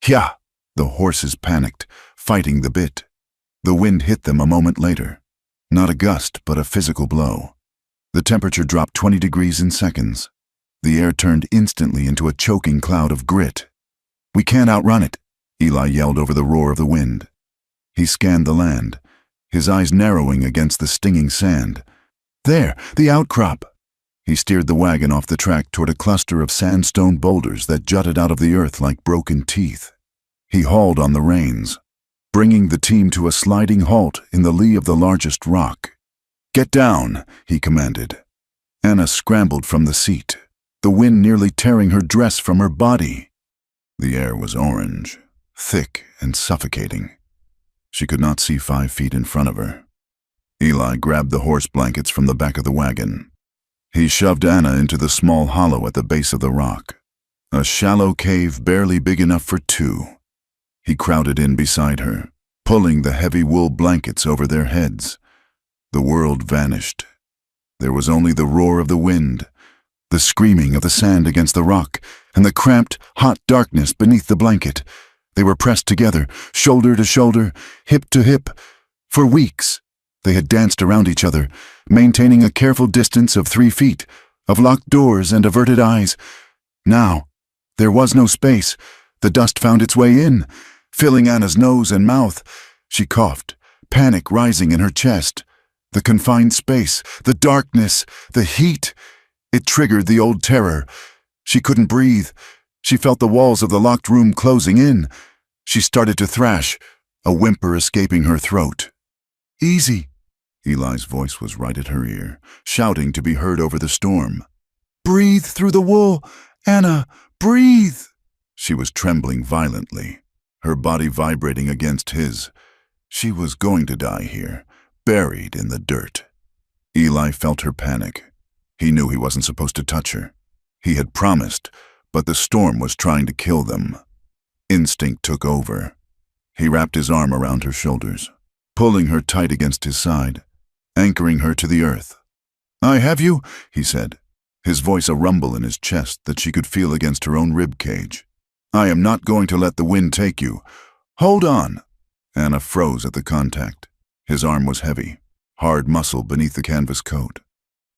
Yeah! The horses panicked, fighting the bit. The wind hit them a moment later. Not a gust, but a physical blow. The temperature dropped 20 degrees in seconds. The air turned instantly into a choking cloud of grit. We can't outrun it, Eli yelled over the roar of the wind. He scanned the land, his eyes narrowing against the stinging sand. There, the outcrop! He steered the wagon off the track toward a cluster of sandstone boulders that jutted out of the earth like broken teeth. He hauled on the reins, bringing the team to a sliding halt in the lee of the largest rock. Get down, he commanded. Anna scrambled from the seat, the wind nearly tearing her dress from her body. The air was orange, thick and suffocating. She could not see 5 feet in front of her. Eli grabbed the horse blankets from the back of the wagon. He shoved Anna into the small hollow at the base of the rock, a shallow cave barely big enough for two. He crowded in beside her, pulling the heavy wool blankets over their heads. The world vanished. There was only the roar of the wind, the screaming of the sand against the rock, and the cramped, hot darkness beneath the blanket. They were pressed together, shoulder to shoulder, hip to hip. For weeks, they had danced around each other, maintaining a careful distance of 3 feet, of locked doors and averted eyes. Now, there was no space. The dust found its way in, filling Anna's nose and mouth. She coughed, panic rising in her chest. The confined space, the darkness, the heat. It triggered the old terror. She couldn't breathe. She felt the walls of the locked room closing in. She started to thrash, a whimper escaping her throat. Easy. Eli's voice was right at her ear, shouting to be heard over the storm. Breathe through the wool. Anna, breathe. She was trembling violently, her body vibrating against his. She was going to die here, buried in the dirt. Eli felt her panic. He knew he wasn't supposed to touch her. He had promised, but the storm was trying to kill them. Instinct took over. He wrapped his arm around her shoulders, pulling her tight against his side, anchoring her to the earth. I have you, he said, his voice a rumble in his chest that she could feel against her own rib cage. I am not going to let the wind take you. Hold on. Anna froze at the contact. His arm was heavy, hard muscle beneath the canvas coat.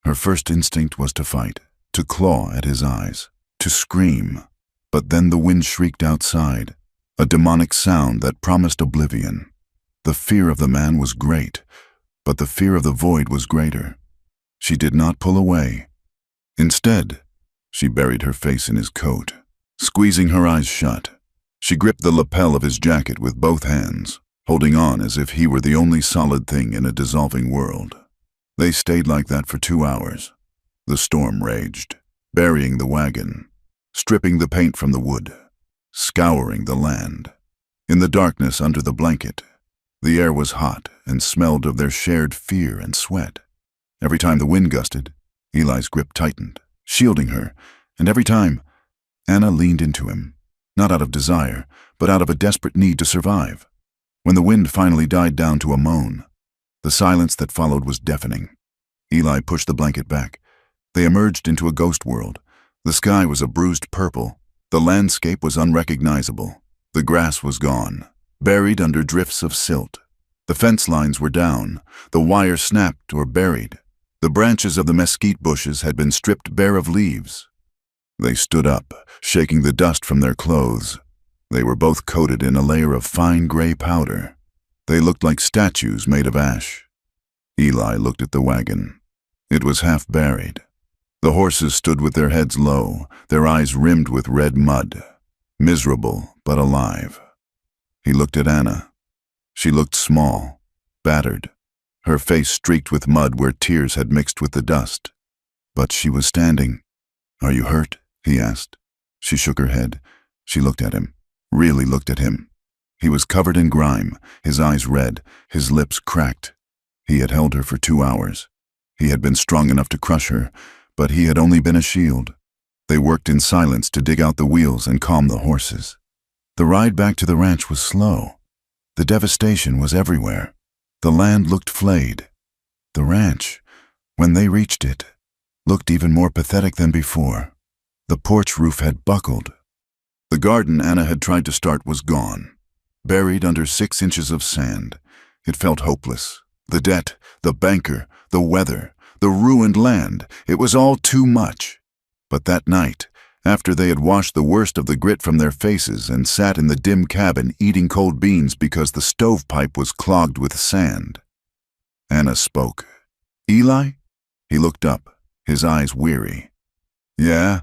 Her first instinct was to fight, to claw at his eyes, to scream. But then the wind shrieked outside, a demonic sound that promised oblivion. The fear of the man was great, but the fear of the void was greater. She did not pull away. Instead, she buried her face in his coat, squeezing her eyes shut. She gripped the lapel of his jacket with both hands, holding on as if he were the only solid thing in a dissolving world. They stayed like that for 2 hours. The storm raged, burying the wagon, stripping the paint from the wood. scouring the land. In the darkness under the blanket, the air was hot and smelled of their shared fear and sweat. Every time the wind gusted, Eli's grip tightened, shielding her, and every time, Anna leaned into him, not out of desire, but out of a desperate need to survive. When the wind finally died down to a moan, the silence that followed was deafening. Eli pushed the blanket back. They emerged into a ghost world. The sky was a bruised purple. The landscape was unrecognizable. The grass was gone, buried under drifts of silt. The fence lines were down. The wire snapped or buried. The branches of the mesquite bushes had been stripped bare of leaves. They stood up, shaking the dust from their clothes. They were both coated in a layer of fine gray powder. They looked like statues made of ash. Eli looked at the wagon. It was half buried. The horses stood with their heads low, their eyes rimmed with red mud, miserable but alive. He looked at Anna. She looked small, battered, her face streaked with mud where tears had mixed with the dust. But she was standing. "Are you hurt?" he asked. She shook her head. She looked at him, really looked at him. He was covered in grime, his eyes red, his lips cracked. He had held her for 2 hours. He had been strong enough to crush her, but he had only been a shield. They worked in silence to dig out the wheels and calm the horses. The ride back to the ranch was slow. The devastation was everywhere. The land looked flayed. The ranch, when they reached it, looked even more pathetic than before. The porch roof had buckled. The garden Anna had tried to start was gone, buried under 6 inches of sand. It felt hopeless. The debt, the banker, the weather, the ruined land, it was all too much. But that night, after they had washed the worst of the grit from their faces and sat in the dim cabin eating cold beans because the stovepipe was clogged with sand, Anna spoke. "Eli?" He looked up, his eyes weary. "Yeah?"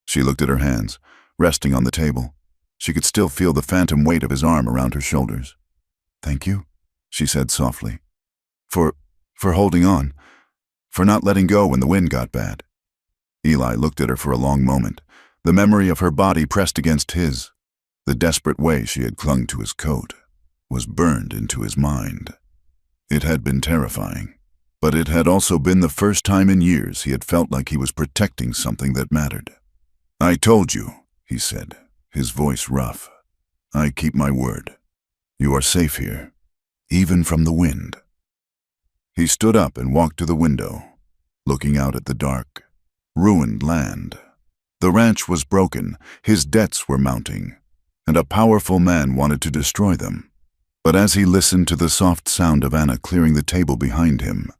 She looked at her hands, resting on the table. She could still feel the phantom weight of his arm around her shoulders. "Thank you," she said softly. For holding on. For not letting go when the wind got bad." Eli looked at her for a long moment, the memory of her body pressed against his. The desperate way she had clung to his coat was burned into his mind. It had been terrifying, but it had also been the first time in years he had felt like he was protecting something that mattered. "I told you," he said, his voice rough. "I keep my word. You are safe here, even from the wind." He stood up and walked to the window, looking out at the dark, ruined land. The ranch was broken, his debts were mounting, and a powerful man wanted to destroy them. But as he listened to the soft sound of Anna clearing the table behind him,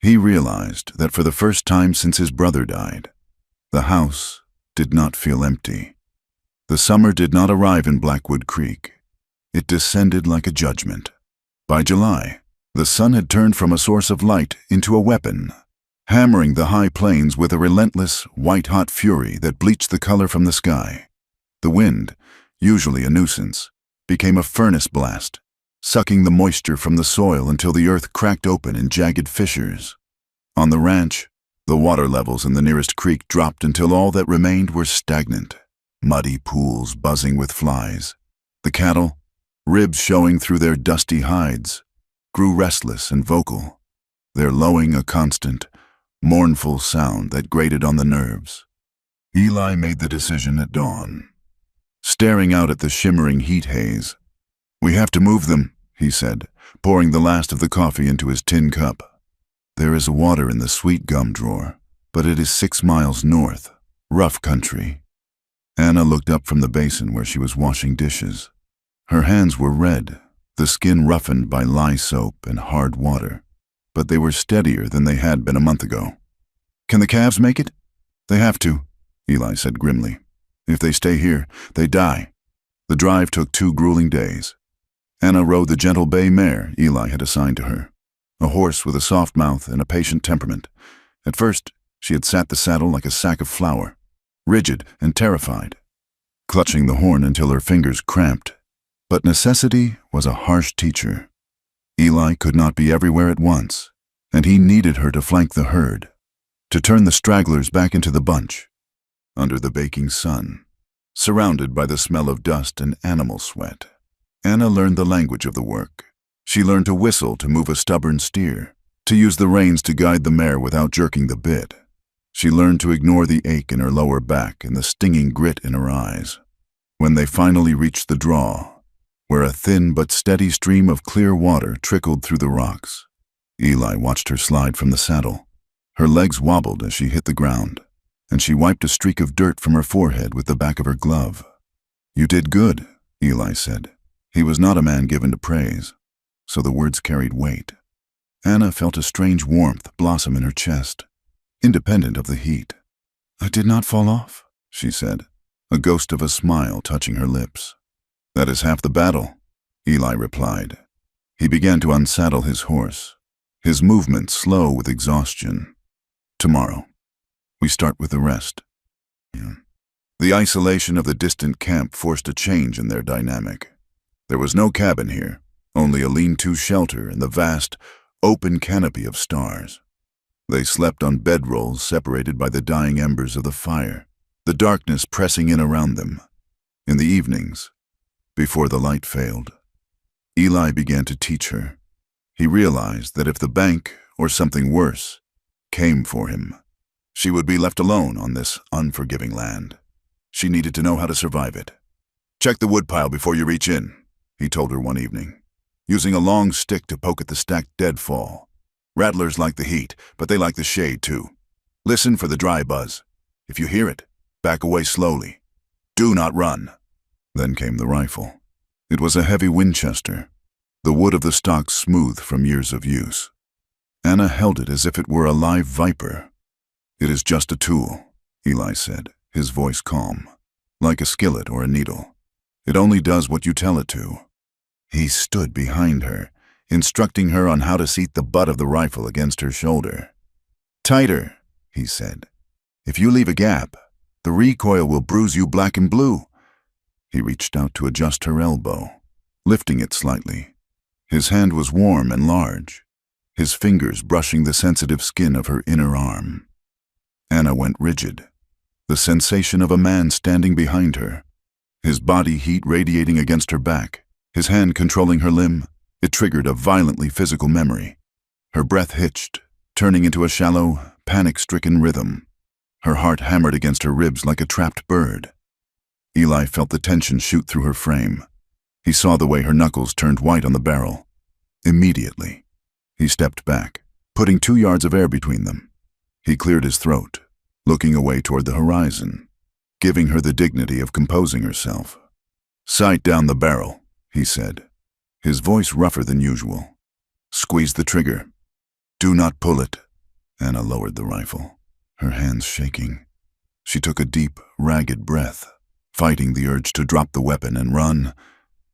he realized that for the first time since his brother died, the house did not feel empty. The summer did not arrive in Blackwood Creek. It descended like a judgment. By July, the sun had turned from a source of light into a weapon, hammering the high plains with a relentless, white-hot fury that bleached the color from the sky. The wind, usually a nuisance, became a furnace blast, sucking the moisture from the soil until the earth cracked open in jagged fissures. On the ranch, the water levels in the nearest creek dropped until all that remained were stagnant, muddy pools buzzing with flies. The cattle, ribs showing through their dusty hides, grew restless and vocal, their lowing a constant, mournful sound that grated on the nerves. Eli made the decision at dawn. Staring out at the shimmering heat haze, "We have to move them," he said, pouring the last of the coffee into his tin cup. "There is water in the sweet gum drawer, but it is 6 miles north, rough country." Anna looked up from the basin where she was washing dishes. Her hands were red, the skin roughened by lye soap and hard water, but they were steadier than they had been a month ago. "Can the calves make it?" "They have to," Eli said grimly. "If they stay here, they die." The drive took 2 grueling days. Anna rode the gentle bay mare Eli had assigned to her, a horse with a soft mouth and a patient temperament. At first, she had sat the saddle like a sack of flour, rigid and terrified, clutching the horn until her fingers cramped. But necessity was a harsh teacher. Eli could not be everywhere at once, and he needed her to flank the herd, to turn the stragglers back into the bunch. Under the baking sun, surrounded by the smell of dust and animal sweat. Anna learned the language of the work. She learned to whistle to move a stubborn steer, to use the reins to guide the mare without jerking the bit. She learned to ignore the ache in her lower back and the stinging grit in her eyes. When they finally reached the draw, where a thin but steady stream of clear water trickled through the rocks, Eli watched her slide from the saddle. Her legs wobbled as she hit the ground, and she wiped a streak of dirt from her forehead with the back of her glove. "You did good," Eli said. He was not a man given to praise, so the words carried weight. Anna felt a strange warmth blossom in her chest, independent of the heat. "I did not fall off," she said, a ghost of a smile touching her lips. "That is half the battle," Eli replied. He began to unsaddle his horse, his movements slow with exhaustion. "Tomorrow, we start with the rest." The isolation of the distant camp forced a change in their dynamic. There was no cabin here, only a lean-to shelter in the vast, open canopy of stars. They slept on bedrolls separated by the dying embers of the fire, the darkness pressing in around them. In the evenings, before the light failed, Eli began to teach her. He realized that if the bank, or something worse, came for him, she would be left alone on this unforgiving land. She needed to know how to survive it. "Check the woodpile before you reach in," he told her one evening, using a long stick to poke at the stacked deadfall. "Rattlers like the heat, but they like the shade too. Listen for the dry buzz. If you hear it, back away slowly. Do not run." Then came the rifle. It was a heavy Winchester, the wood of the stock smooth from years of use. Anna held it as if it were a live viper. "It is just a tool," Eli said, his voice calm, like a skillet or a needle. "It only does what you tell it to." He stood behind her, instructing her on how to seat the butt of the rifle against her shoulder. "Tighter," he said. "If you leave a gap, the recoil will bruise you black and blue." He reached out to adjust her elbow, lifting it slightly. His hand was warm and large, his fingers brushing the sensitive skin of her inner arm. Anna went rigid, the sensation of a man standing behind her, his body heat radiating against her back, his hand controlling her limb. It triggered a violently physical memory. Her breath hitched, turning into a shallow, panic-stricken rhythm. Her heart hammered against her ribs like a trapped bird. Eli felt the tension shoot through her frame. He saw the way her knuckles turned white on the barrel. Immediately, he stepped back, putting 2 yards of air between them. He cleared his throat, looking away toward the horizon, giving her the dignity of composing herself. "Sight down the barrel," he said, his voice rougher than usual. "Squeeze the trigger. Do not pull it." Anna lowered the rifle, her hands shaking. She took a deep, ragged breath, fighting the urge to drop the weapon and run.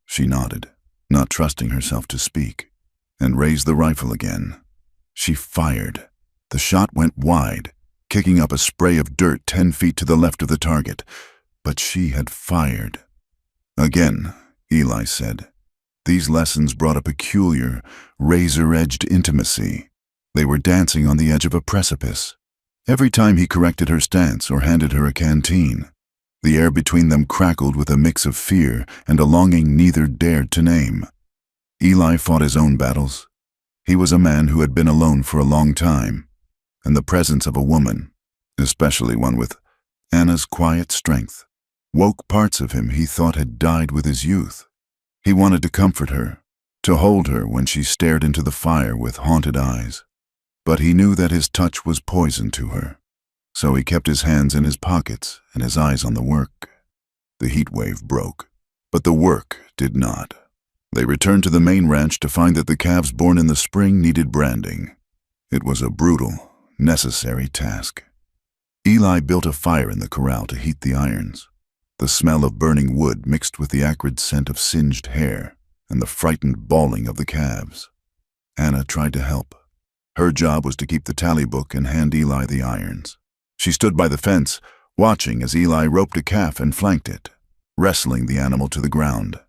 She nodded, not trusting herself to speak, and raised the rifle again. She fired. The shot went wide, kicking up a spray of dirt 10 feet to the left of the target. But she had fired. Again, Eli said. These lessons brought a peculiar, razor-edged intimacy. They were dancing on the edge of a precipice. Every time he corrected her stance or handed her a canteen, the air between them crackled with a mix of fear and a longing neither dared to name. Eli fought his own battles. He was a man who had been alone for a long time, and the presence of a woman, especially one with Anna's quiet strength, woke parts of him he thought had died with his youth. He wanted to comfort her, to hold her when she stared into the fire with haunted eyes. But he knew that his touch was poison to her, so he kept his hands in his pockets and his eyes on the work. The heat wave broke, but the work did not. They returned to the main ranch to find that the calves born in the spring needed branding. It was a brutal, necessary task. Eli built a fire in the corral to heat the irons. The smell of burning wood mixed with the acrid scent of singed hair and the frightened bawling of the calves. Anna tried to help. Her job was to keep the tally book and hand Eli the irons. She stood by the fence, watching as Eli roped a calf and flanked it, wrestling the animal to the ground.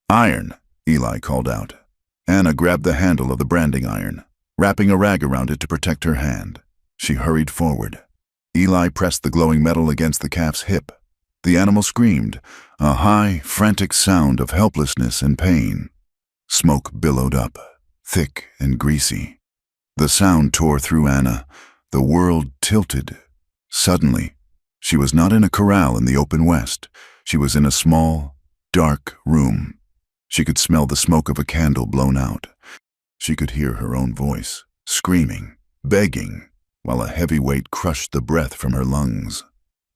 "Iron," Eli called out. Anna grabbed the handle of the branding iron, wrapping a rag around it to protect her hand. She hurried forward. Eli pressed the glowing metal against the calf's hip. The animal screamed, a high, frantic sound of helplessness and pain. Smoke billowed up, thick and greasy. The sound tore through Anna. The world tilted. Suddenly, she was not in a corral in the open west. She was in a small, dark room. She could smell the smoke of a candle blown out. She could hear her own voice, screaming, begging, while a heavy weight crushed the breath from her lungs.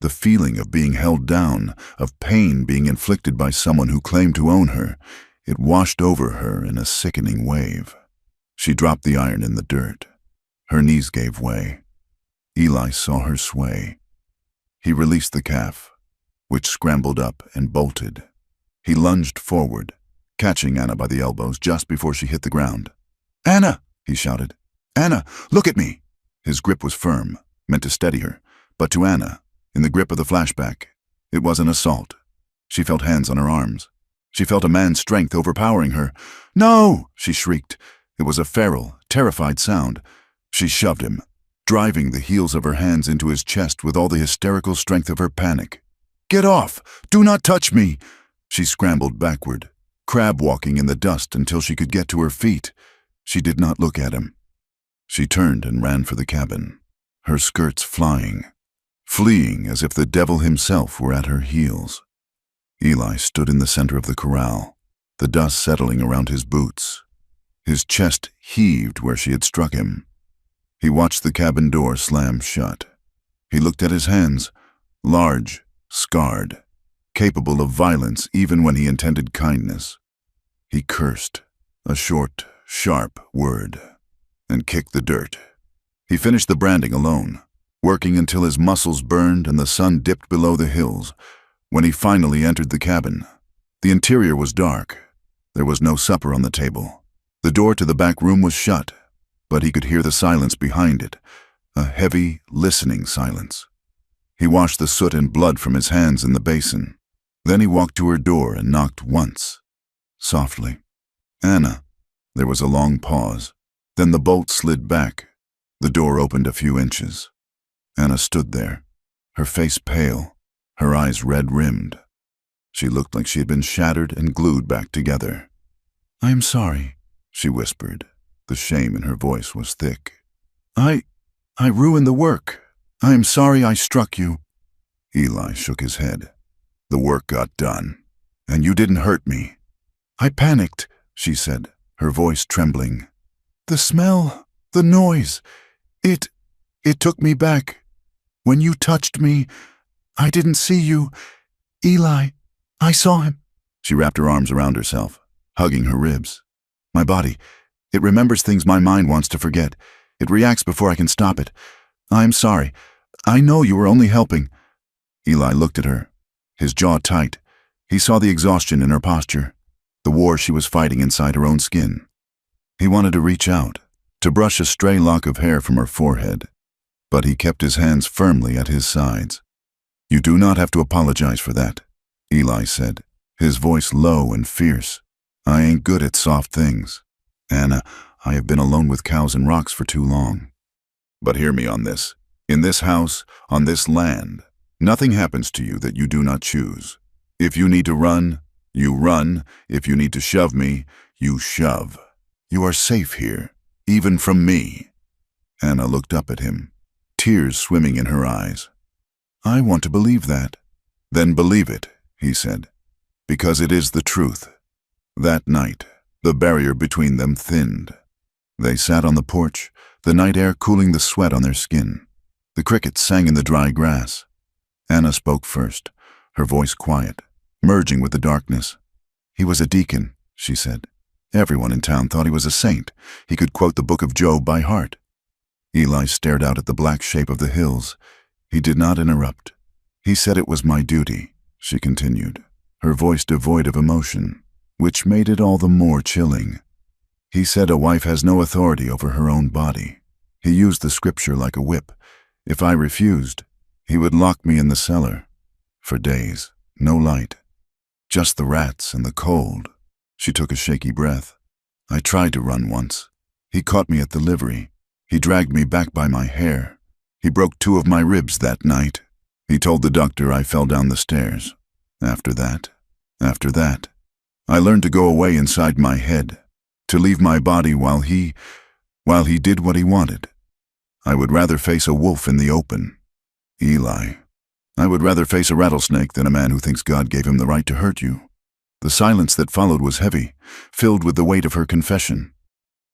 The feeling of being held down, of pain being inflicted by someone who claimed to own her, it washed over her in a sickening wave. She dropped the iron in the dirt. Her knees gave way. Eli saw her sway. He released the calf, which scrambled up and bolted. He lunged forward, catching Anna by the elbows just before she hit the ground. "Anna!" he shouted. "Anna, look at me!" His grip was firm, meant to steady her, but to Anna, in the grip of the flashback, it was an assault. She felt hands on her arms. She felt a man's strength overpowering her. "No!" she shrieked. It was a feral, terrified sound. She shoved him, driving the heels of her hands into his chest with all the hysterical strength of her panic. "Get off! Do not touch me!" She scrambled backward, crab-walking in the dust until she could get to her feet. She did not look at him. She turned and ran for the cabin, her skirts flying, fleeing as if the devil himself were at her heels. Eli stood in the center of the corral, the dust settling around his boots. His chest heaved where she had struck him. He watched the cabin door slam shut. He looked at his hands, large, scarred, capable of violence even when he intended kindness. He cursed, a short, sharp word, and kicked the dirt. He finished the branding alone, working until his muscles burned and the sun dipped below the hills. When he finally entered the cabin, the interior was dark. There was no supper on the table. The door to the back room was shut, but he could hear the silence behind it, a heavy, listening silence. He washed the soot and blood from his hands in the basin. Then he walked to her door and knocked once, softly. "Anna." There was a long pause. Then the bolt slid back. The door opened a few inches. Anna stood there, her face pale, her eyes red-rimmed. She looked like she had been shattered and glued back together. "I am sorry," she whispered. The shame in her voice was thick. I ruined the work. I am sorry I struck you." Eli shook his head. "The work got done, and you didn't hurt me." "I panicked," she said, her voice trembling. "The smell, the noise, it took me back. When you touched me, I didn't see you. Eli, I saw him." She wrapped her arms around herself, hugging her ribs. "My body, it remembers things my mind wants to forget. It reacts before I can stop it. I'm sorry. I know you were only helping." Eli looked at her, his jaw tight. He saw the exhaustion in her posture, the war she was fighting inside her own skin. He wanted to reach out, to brush a stray lock of hair from her forehead, but he kept his hands firmly at his sides. "You do not have to apologize for that," Eli said, his voice low and fierce. "I ain't good at soft things. Anna, I have been alone with cows and rocks for too long. But hear me on this. In this house, on this land, nothing happens to you that you do not choose. If you need to run, you run. If you need to shove me, you shove. You are safe here, even from me." Anna looked up at him, tears swimming in her eyes. "I want to believe that." "Then believe it," he said, "because it is the truth." That night, the barrier between them thinned. They sat on the porch, the night air cooling the sweat on their skin. The crickets sang in the dry grass. Anna spoke first, her voice quiet, merging with the darkness. "He was a deacon," she said. "Everyone in town thought he was a saint. He could quote the book of Job by heart." Eli stared out at the black shape of the hills. He did not interrupt. "He said it was my duty," she continued, her voice devoid of emotion, which made it all the more chilling. "He said a wife has no authority over her own body. He used the scripture like a whip. If I refused, he would lock me in the cellar. For days, no light. Just the rats and the cold." She took a shaky breath. "I tried to run once. He caught me at the livery. He dragged me back by my hair. He broke 2 of my ribs that night." He told the doctor I fell down the stairs. After that, I learned to go away inside my head, to leave my body while he did what he wanted. I would rather face a wolf in the open. Eli, I would rather face a rattlesnake than a man who thinks God gave him the right to hurt you. The silence that followed was heavy, filled with the weight of her confession.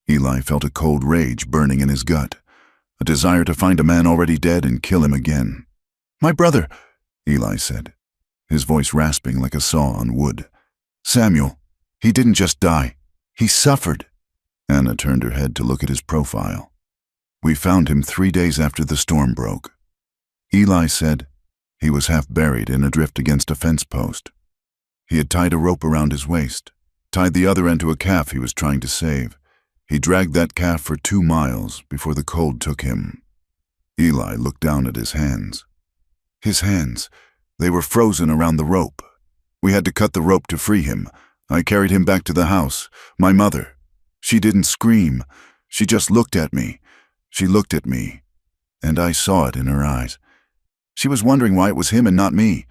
Eli felt a cold rage burning in his gut, a desire to find a man already dead and kill him again. "My brother," Eli said, his voice rasping like a saw on wood. "Samuel, he didn't just die. He suffered." Anna turned her head to look at his profile. "We found him 3 days after the storm broke." Eli said he was half buried in a drift against a fence post. He had tied a rope around his waist, tied the other end to a calf he was trying to save. He dragged that calf for 2 miles before the cold took him. Eli looked down at his hands. His hands, they were frozen around the rope. We had to cut the rope to free him. I carried him back to the house. My mother, she didn't scream. She just looked at me. She looked at me, and I saw it in her eyes. She was wondering why it was him and not me.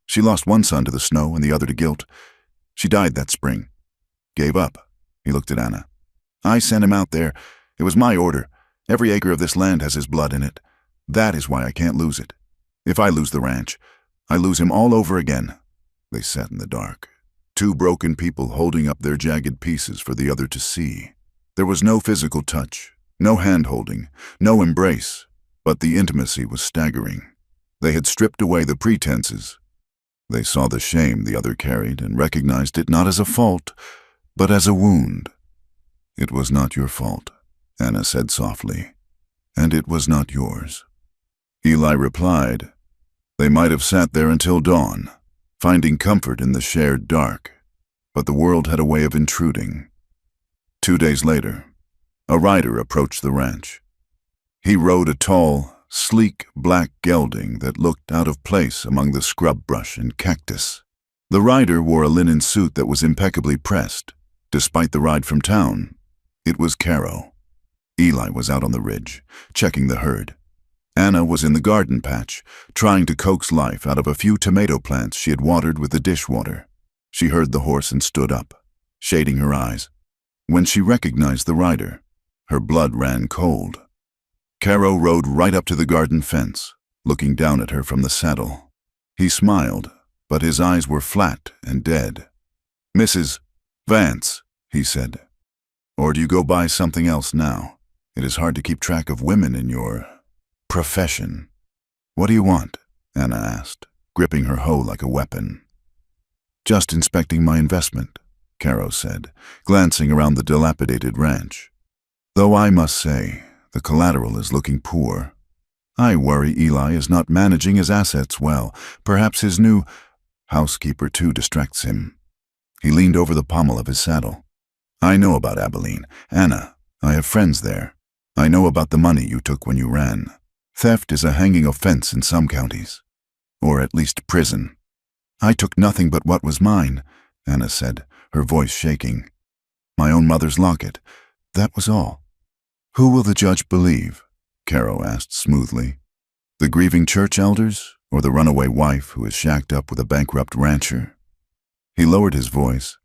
She lost one son to the snow and the other to guilt. She died that spring. Gave up. He looked at Anna. I sent him out there. It was my order. Every acre of this land has his blood in it. That is why I can't lose it. If I lose the ranch, I lose him all over again. They sat in the dark, 2 broken people holding up their jagged pieces for the other to see. There was no physical touch, no hand-holding, no embrace, but the intimacy was staggering. They had stripped away the pretenses. They saw the shame the other carried and recognized it not as a fault, but as a wound. "It was not your fault," Anna said softly, "and it was not yours." Eli replied, "They might have sat there until dawn, finding comfort in the shared dark, but the world had a way of intruding." 2 days later, a rider approached the ranch. He rode a tall, sleek black gelding that looked out of place among the scrub brush and cactus. The rider wore a linen suit that was impeccably pressed, despite the ride from town. It was Caro. Eli was out on the ridge, checking the herd. Anna was in the garden patch, trying to coax life out of a few tomato plants she had watered with the dishwater. She heard the horse and stood up, shading her eyes. When she recognized the rider, her blood ran cold. Caro rode right up to the garden fence, looking down at her from the saddle. He smiled, but his eyes were flat and dead. "Mrs. Vance," he said. "Or do you go by something else now? It is hard to keep track of women in your profession." "What do you want?" Anna asked, gripping her hoe like a weapon. "Just inspecting my investment," Caro said, glancing around the dilapidated ranch. "Though I must say, the collateral is looking poor. I worry Eli is not managing his assets well. Perhaps his new housekeeper too distracts him." He leaned over the pommel of his saddle. "I know about Abilene. Anna, I have friends there. I know about the money you took when you ran. Theft is a hanging offense in some counties. Or at least prison." "I took nothing but what was mine," Anna said, her voice shaking. "My own mother's locket. That was all." "Who will the judge believe?" Caro asked smoothly. "The grieving church elders, or the runaway wife who is shacked up with a bankrupt rancher?" He lowered his voice.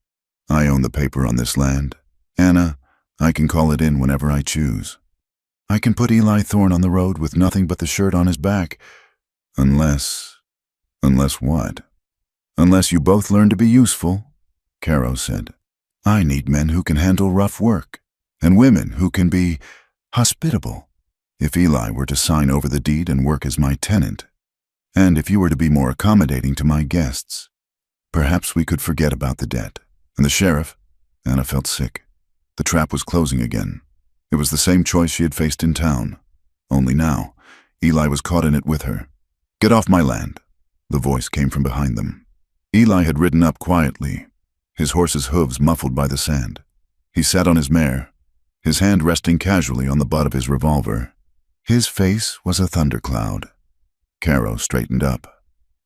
"I own the paper on this land. Anna, I can call it in whenever I choose. I can put Eli Thorne on the road with nothing but the shirt on his back. Unless what? Unless you both learn to be useful," Caro said. "I need men who can handle rough work, and women who can be hospitable. If Eli were to sign over the deed and work as my tenant, and if you were to be more accommodating to my guests, perhaps we could forget about the debt." And the sheriff? Anna felt sick. The trap was closing again. It was the same choice she had faced in town. Only now, Eli was caught in it with her. "Get off my land," the voice came from behind them. Eli had ridden up quietly, his horse's hooves muffled by the sand. He sat on his mare, his hand resting casually on the butt of his revolver. His face was a thundercloud. Caro straightened up,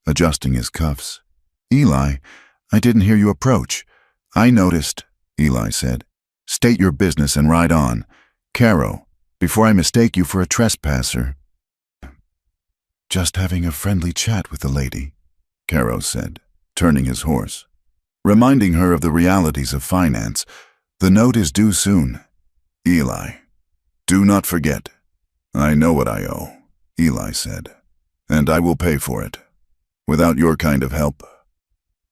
adjusting his cuffs. "Eli, I didn't hear you approach." "I noticed," Eli said. "State your business and ride on. Caro, before I mistake you for a trespasser." "Just having a friendly chat with the lady," Caro said, turning his horse. Reminding her of the realities of finance, "The note is due soon." "Eli, do not forget." "I know what I owe," Eli said, "and I will pay for it. Without your kind of help."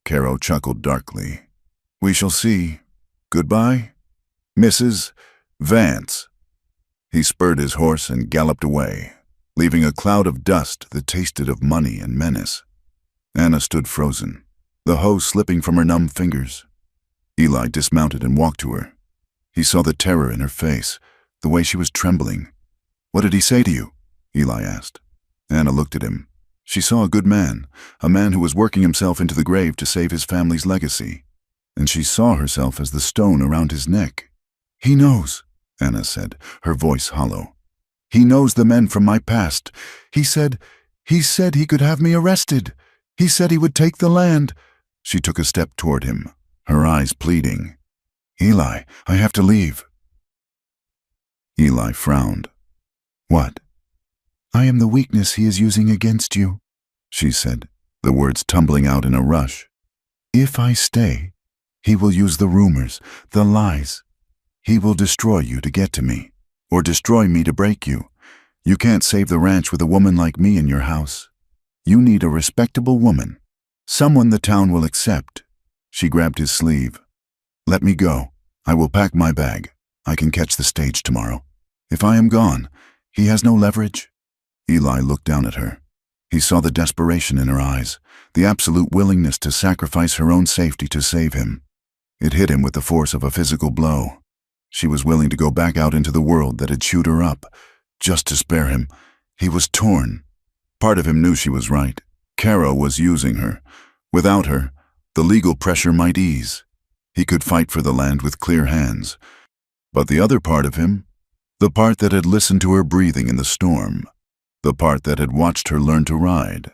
Caro chuckled darkly. "We shall see. Goodbye, Mrs. Vance." He spurred his horse and galloped away, leaving a cloud of dust that tasted of money and menace. Anna stood frozen, the hoe slipping from her numb fingers. Eli dismounted and walked to her. He saw the terror in her face, the way she was trembling. "What did he say to you?" Eli asked. Anna looked at him. She saw a good man, a man who was working himself into the grave to save his family's legacy. And she saw herself as the stone around his neck. "He knows," Anna said, her voice hollow. "He knows the men from my past. He said he could have me arrested. He said he would take the land." She took a step toward him, her eyes pleading. "Eli, I have to leave." Eli frowned. "What?" "I am the weakness he is using against you," she said, the words tumbling out in a rush. "If I stay, he will use the rumors, the lies. He will destroy you to get to me, or destroy me to break you. You can't save the ranch with a woman like me in your house. You need a respectable woman, someone the town will accept." She grabbed his sleeve. "Let me go. I will pack my bag. I can catch the stage tomorrow. If I am gone, he has no leverage." Eli looked down at her. He saw the desperation in her eyes, the absolute willingness to sacrifice her own safety to save him. It hit him with the force of a physical blow. She was willing to go back out into the world that had chewed her up, just to spare him. He was torn. Part of him knew she was right. Caro was using her. Without her, the legal pressure might ease. He could fight for the land with clear hands. But the other part of him, the part that had listened to her breathing in the storm, the part that had watched her learn to ride,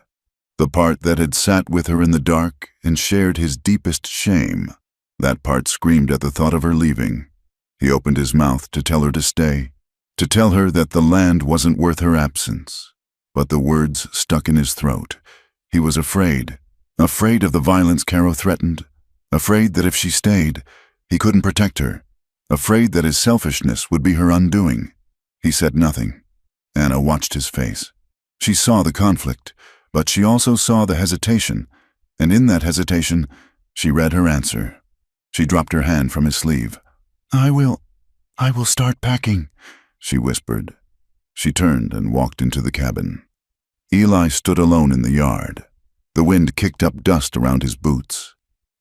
the part that had sat with her in the dark and shared his deepest shame, that part screamed at the thought of her leaving. He opened his mouth to tell her to stay, to tell her that the land wasn't worth her absence. But the words stuck in his throat. He was afraid of the violence Caro threatened, afraid that if she stayed, he couldn't protect her, afraid that his selfishness would be her undoing. He said nothing. Anna watched his face. She saw the conflict, but she also saw the hesitation, and in that hesitation, she read her answer. She dropped her hand from his sleeve. I will start packing," she whispered. She turned and walked into the cabin. Eli stood alone in the yard. The wind kicked up dust around his boots.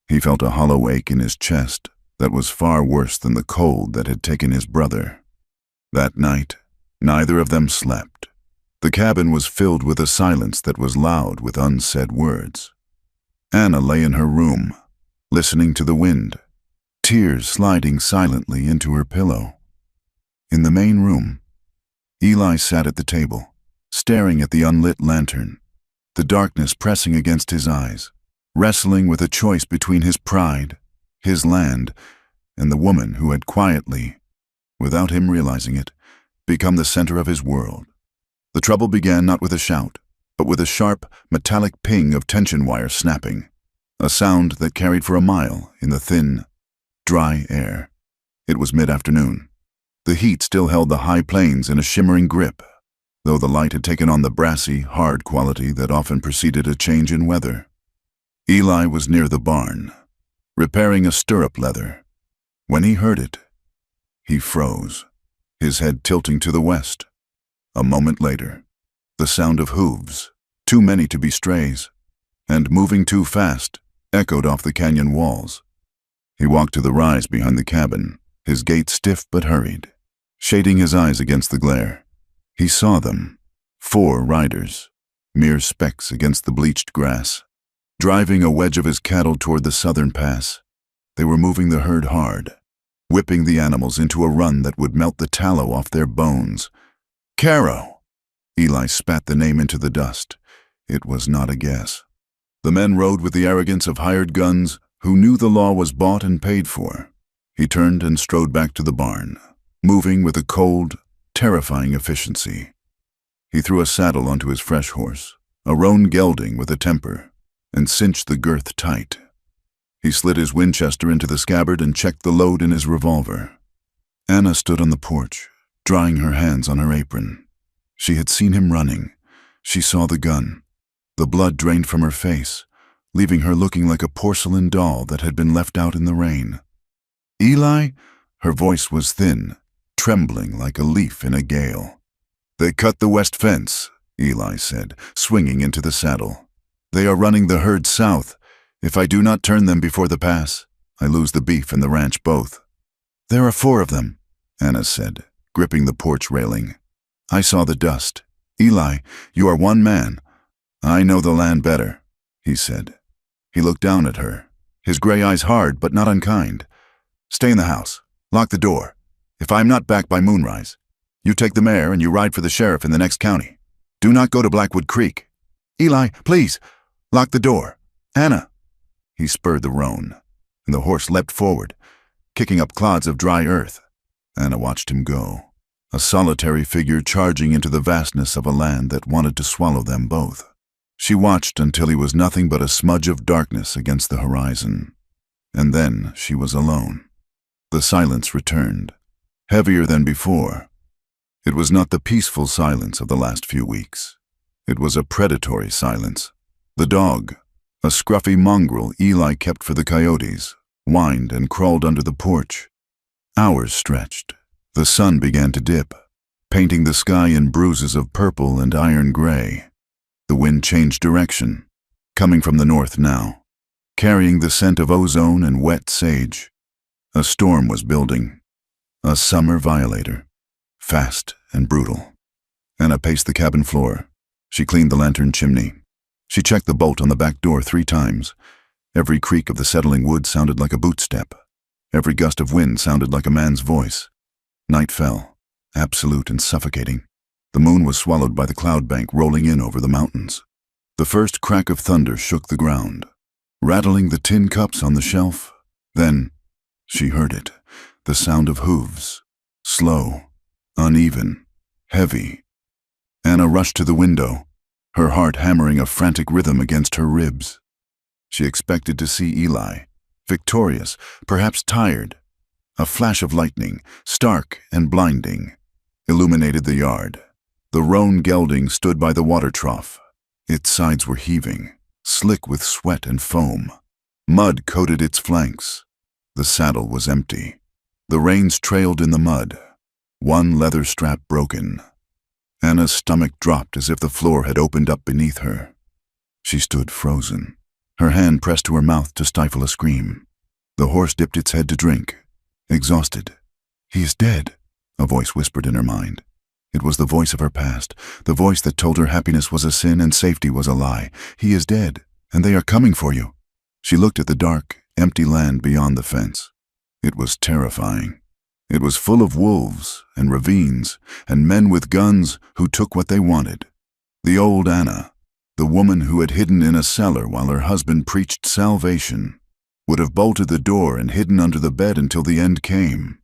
He felt a hollow ache in his chest that was far worse than the cold that had taken his brother. That night, neither of them slept. The cabin was filled with a silence that was loud with unsaid words. Anna lay in her room, listening to the wind, tears sliding silently into her pillow. In the main room, Eli sat at the table, staring at the unlit lantern, the darkness pressing against his eyes, wrestling with a choice between his pride, his land, and the woman who had quietly, without him realizing it, become the center of his world. The trouble began not with a shout, but with a sharp, metallic ping of tension wire snapping, a sound that carried for a mile in the thin, dry air. It was mid-afternoon. The heat still held the high plains in a shimmering grip, though the light had taken on the brassy, hard quality that often preceded a change in weather. Eli was near the barn, repairing a stirrup leather. When he heard it, he froze, his head tilting to the west. A moment later, the sound of hooves, too many to be strays, and moving too fast, echoed off the canyon walls. He walked to the rise behind the cabin, his gait stiff but hurried. Shading his eyes against the glare, he saw them, 4 riders, mere specks against the bleached grass, driving a wedge of his cattle toward the southern pass. They were moving the herd hard, whipping the animals into a run that would melt the tallow off their bones. Caro! Eli spat the name into the dust. It was not a guess. The men rode with the arrogance of hired guns who knew the law was bought and paid for. He turned and strode back to the barn, moving with a cold, terrifying efficiency. He threw a saddle onto his fresh horse, a roan gelding with a temper, and cinched the girth tight. He slid his Winchester into the scabbard and checked the load in his revolver. Anna stood on the porch, drying her hands on her apron. She had seen him running. She saw the gun. The blood drained from her face, leaving her looking like a porcelain doll that had been left out in the rain. "Eli?" Her voice was thin, trembling like a leaf in a gale. "They cut the west fence," Eli said, swinging into the saddle. "They are running the herd south. If I do not turn them before the pass, I lose the beef and the ranch both." "There are 4 of them," Anna said, gripping the porch railing. "I saw the dust. Eli, you are one man." "I know the land better," he said. He looked down at her, his gray eyes hard but not unkind. "Stay in the house. Lock the door. If I am not back by moonrise, you take the mare and you ride for the sheriff in the next county. Do not go to Blackwood Creek. Eli, please, lock the door. Anna." He spurred the roan, and the horse leapt forward, kicking up clods of dry earth. Anna watched him go, a solitary figure charging into the vastness of a land that wanted to swallow them both. She watched until he was nothing but a smudge of darkness against the horizon. And then she was alone. The silence returned, heavier than before. It was not the peaceful silence of the last few weeks. It was a predatory silence. The dog, a scruffy mongrel Eli kept for the coyotes, whined and crawled under the porch. Hours stretched. The sun began to dip, painting the sky in bruises of purple and iron gray. The wind changed direction, coming from the north now, carrying the scent of ozone and wet sage. A storm was building, a summer violator, fast and brutal. Anna paced the cabin floor. She cleaned the lantern chimney. She checked the bolt on the back door 3 times. Every creak of the settling wood sounded like a boot step. Every gust of wind sounded like a man's voice. Night fell, absolute and suffocating. The moon was swallowed by the cloud bank rolling in over the mountains. The first crack of thunder shook the ground, rattling the tin cups on the shelf. Then she heard it, the sound of hooves, slow, uneven, heavy. Anna rushed to the window, her heart hammering a frantic rhythm against her ribs. She expected to see Eli, victorious, perhaps tired. A flash of lightning, stark and blinding, illuminated the yard. The roan gelding stood by the water trough. Its sides were heaving, slick with sweat and foam. Mud coated its flanks. The saddle was empty. The reins trailed in the mud, one leather strap broken. Anna's stomach dropped as if the floor had opened up beneath her. She stood frozen, her hand pressed to her mouth to stifle a scream. The horse dipped its head to drink, exhausted. "He is dead," a voice whispered in her mind. It was the voice of her past, the voice that told her happiness was a sin and safety was a lie. "He is dead, and they are coming for you." She looked at the dark, empty land beyond the fence. It was terrifying. It was full of wolves and ravines and men with guns who took what they wanted. The old Anna, the woman who had hidden in a cellar while her husband preached salvation, would have bolted the door and hidden under the bed until the end came.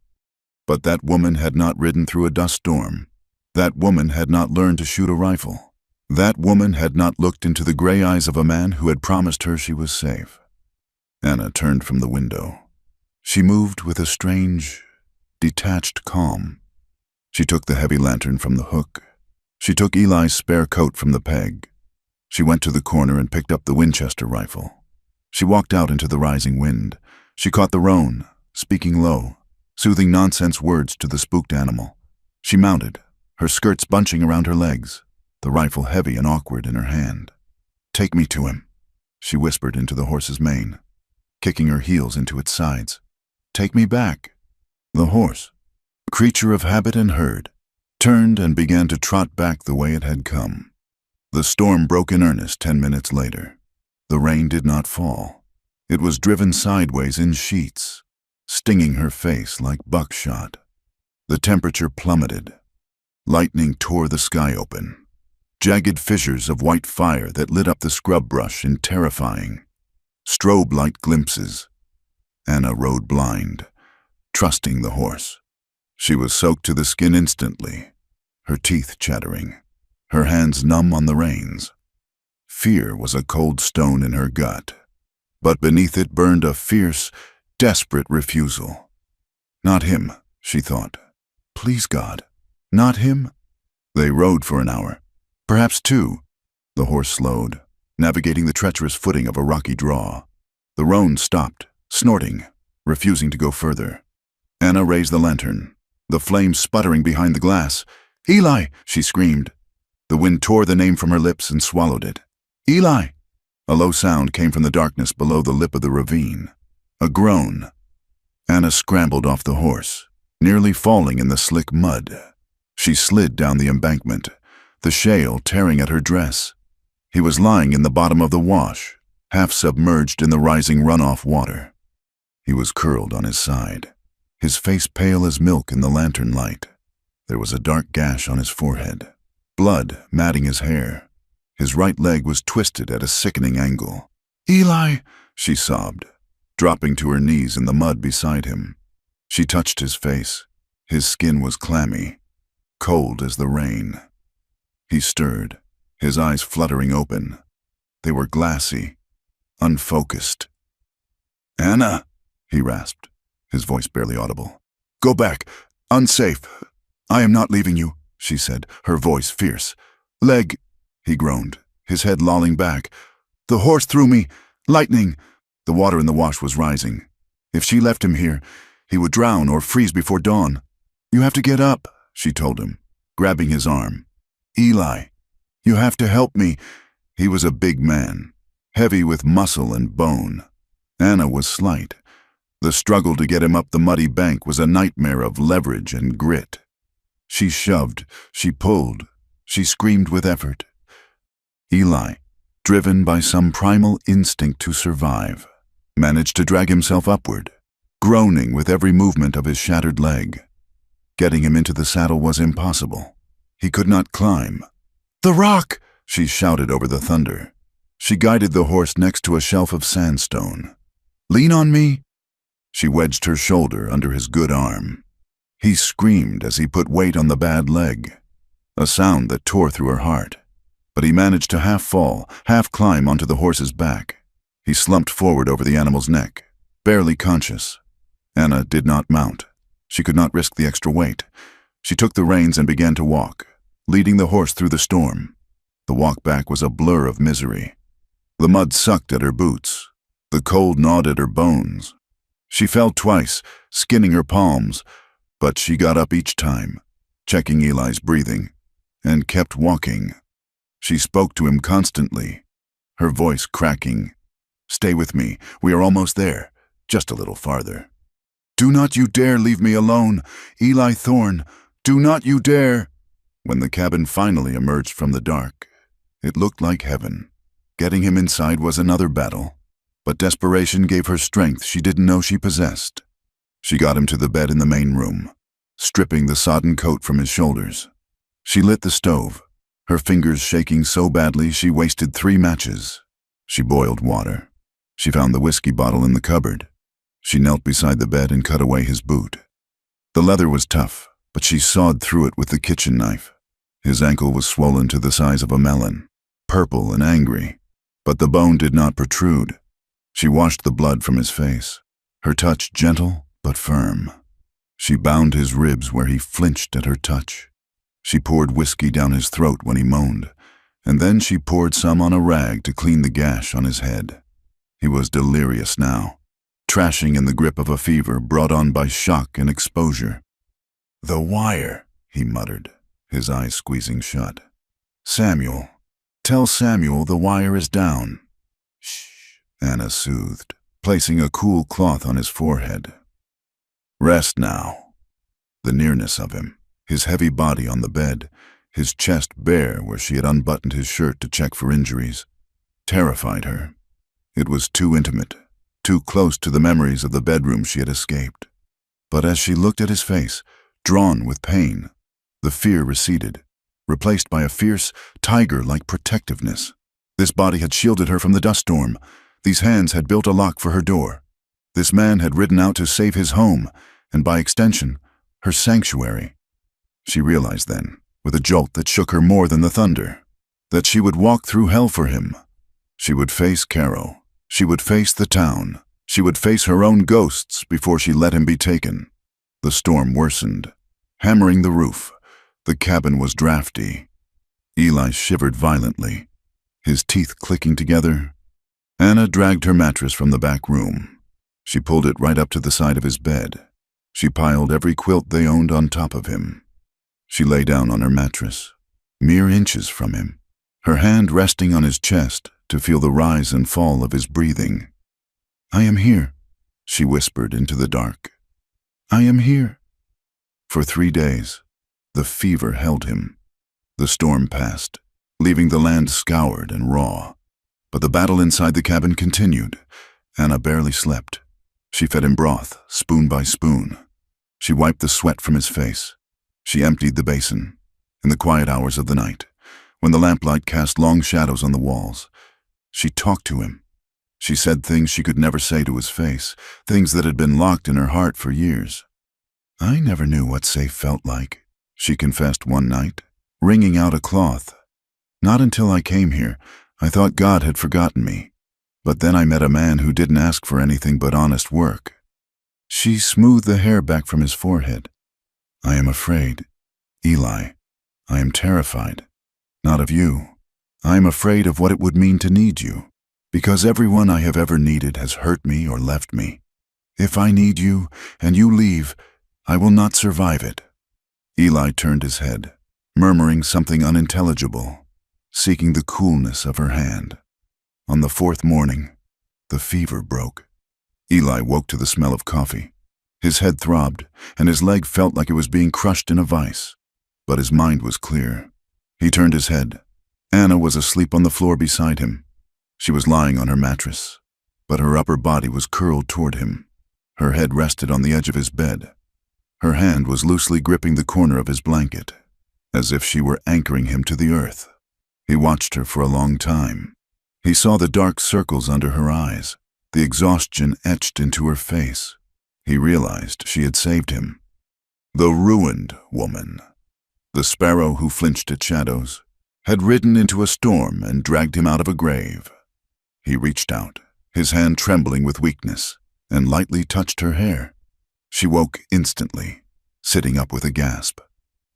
But that woman had not ridden through a dust storm. That woman had not learned to shoot a rifle. That woman had not looked into the gray eyes of a man who had promised her she was safe. Anna turned from the window. She moved with a strange, detached calm. She took the heavy lantern from the hook. She took Eli's spare coat from the peg. She went to the corner and picked up the Winchester rifle. She walked out into the rising wind. She caught the roan, speaking low, soothing nonsense words to the spooked animal. She mounted, her skirts bunching around her legs, the rifle heavy and awkward in her hand. "Take me to him," she whispered into the horse's mane, kicking her heels into its sides. "Take me back." The horse, creature of habit and herd, turned and began to trot back the way it had come. The storm broke in earnest 10 minutes later. The rain did not fall. It was driven sideways in sheets, stinging her face like buckshot. The temperature plummeted. Lightning tore the sky open, jagged fissures of white fire that lit up the scrub brush in terrifying, strobe light glimpses. Anna rode blind, trusting the horse. She was soaked to the skin instantly, her teeth chattering, her hands numb on the reins. Fear was a cold stone in her gut, but beneath it burned a fierce, desperate refusal. Not him, she thought. Please, God, not him. They rode for an hour, perhaps two. The horse slowed, navigating the treacherous footing of a rocky draw. The roan stopped, snorting, refusing to go further. Anna raised the lantern, the flame sputtering behind the glass. "Eli!" she screamed. The wind tore the name from her lips and swallowed it. "Eli!" A low sound came from the darkness below the lip of the ravine. A groan. Anna scrambled off the horse, nearly falling in the slick mud. She slid down the embankment, the shale tearing at her dress. He was lying in the bottom of the wash, half submerged in the rising runoff water. He was curled on his side, his face pale as milk in the lantern light. There was a dark gash on his forehead, blood matting his hair. His right leg was twisted at a sickening angle. "Eli!" she sobbed, dropping to her knees in the mud beside him. She touched his face. His skin was clammy, cold as the rain. He stirred, his eyes fluttering open. They were glassy, unfocused. "Anna," he rasped, his voice barely audible. "Go back. Unsafe. I am not leaving you," she said, her voice fierce. "Leg," he groaned, his head lolling back. "The horse threw me. Lightning." The water in the wash was rising. If she left him here, he would drown or freeze before dawn. "You have to get up," she told him, grabbing his arm. "Eli, you have to help me." He was a big man, heavy with muscle and bone. Anna was slight. The struggle to get him up the muddy bank was a nightmare of leverage and grit. She shoved, she pulled, she screamed with effort. Eli, driven by some primal instinct to survive, managed to drag himself upward, groaning with every movement of his shattered leg. Getting him into the saddle was impossible. He could not climb. "The rock!" she shouted over the thunder. She guided the horse next to a shelf of sandstone. "Lean on me." She wedged her shoulder under his good arm. He screamed as he put weight on the bad leg, a sound that tore through her heart. But he managed to half fall, half climb onto the horse's back. He slumped forward over the animal's neck, barely conscious. Anna did not mount. She could not risk the extra weight. She took the reins and began to walk, leading the horse through the storm. The walk back was a blur of misery. The mud sucked at her boots. The cold gnawed at her bones. She fell twice, skinning her palms, but she got up each time, checking Eli's breathing, and kept walking. She spoke to him constantly, her voice cracking. "Stay with me. We are almost there. Just a little farther." "Do not you dare leave me alone. Eli Thorne, do not you dare." When the cabin finally emerged from the dark, it looked like heaven. Getting him inside was another battle, but desperation gave her strength she didn't know she possessed. She got him to the bed in the main room, stripping the sodden coat from his shoulders. She lit the stove, her fingers shaking so badly she wasted 3 matches. She boiled water. She found the whiskey bottle in the cupboard. She knelt beside the bed and cut away his boot. The leather was tough, but she sawed through it with the kitchen knife. His ankle was swollen to the size of a melon, purple and angry, but the bone did not protrude. She washed the blood from his face, her touch gentle but firm. She bound his ribs where he flinched at her touch. She poured whiskey down his throat when he moaned, and then she poured some on a rag to clean the gash on his head. He was delirious now, trashing in the grip of a fever brought on by shock and exposure. "The wire," he muttered, his eyes squeezing shut. "Samuel, tell Samuel the wire is down." "Shh," Anna soothed, placing a cool cloth on his forehead. "Rest now." The nearness of him, his heavy body on the bed, his chest bare where she had unbuttoned his shirt to check for injuries, terrified her. It was too intimate, too close to the memories of the bedroom she had escaped. But as she looked at his face, drawn with pain, the fear receded, replaced by a fierce, tiger-like protectiveness. This body had shielded her from the dust storm. These hands had built a lock for her door. This man had ridden out to save his home, and by extension, her sanctuary. She realized then, with a jolt that shook her more than the thunder. That she would walk through hell for him. She would face Caro. She would face the town. She would face her own ghosts before she let him be taken. The storm worsened, hammering the roof. The cabin was drafty. Eli shivered violently, his teeth clicking together. Anna dragged her mattress from the back room. She pulled it right up to the side of his bed. She piled every quilt they owned on top of him. She lay down on her mattress, mere inches from him, her hand resting on his chest to feel the rise and fall of his breathing. "I am here," she whispered into the dark. "I am here." For 3 days, the fever held him. The storm passed, leaving the land scoured and raw. But the battle inside the cabin continued. Anna barely slept. She fed him broth, spoon by spoon. She wiped the sweat from his face. She emptied the basin. In the quiet hours of the night, when the lamplight cast long shadows on the walls, she talked to him. She said things she could never say to his face, things that had been locked in her heart for years. "I never knew what safe felt like," she confessed one night, wringing out a cloth. "Not until I came here. I thought God had forgotten me. But then I met a man who didn't ask for anything but honest work." She smoothed the hair back from his forehead. "I am afraid, Eli. I am terrified. Not of you. I am afraid of what it would mean to need you. Because everyone I have ever needed has hurt me or left me. If I need you and you leave, I will not survive it." Eli turned his head, murmuring something unintelligible, seeking the coolness of her hand. On the 4th morning, the fever broke. Eli woke to the smell of coffee. His head throbbed, and his leg felt like it was being crushed in a vice. But his mind was clear. He turned his head. Anna was asleep on the floor beside him. She was lying on her mattress, but her upper body was curled toward him. Her head rested on the edge of his bed. Her hand was loosely gripping the corner of his blanket, as if she were anchoring him to the earth. He watched her for a long time. He saw the dark circles under her eyes, the exhaustion etched into her face. He realized she had saved him. The ruined woman, the sparrow who flinched at shadows, had ridden into a storm and dragged him out of a grave. He reached out, his hand trembling with weakness, and lightly touched her hair. She woke instantly, sitting up with a gasp.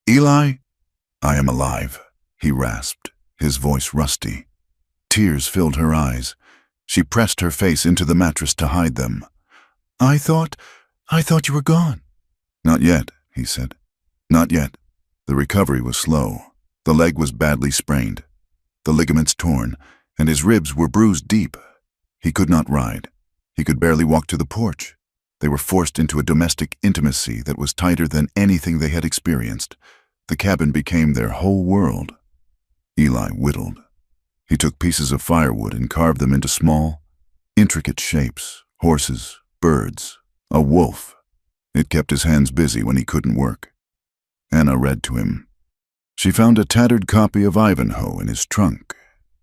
"Eli?" "I am alive," he rasped, his voice rusty. Tears filled her eyes. She pressed her face into the mattress to hide them. I thought you were gone." "Not yet," he said. "Not yet." The recovery was slow. The leg was badly sprained, the ligaments torn, and his ribs were bruised deep. He could not ride. He could barely walk to the porch. They were forced into a domestic intimacy that was tighter than anything they had experienced. The cabin became their whole world. Eli whittled. He took pieces of firewood and carved them into small, intricate shapes: horses, birds, a wolf. It kept his hands busy when he couldn't work. Anna read to him. She found a tattered copy of Ivanhoe in his trunk,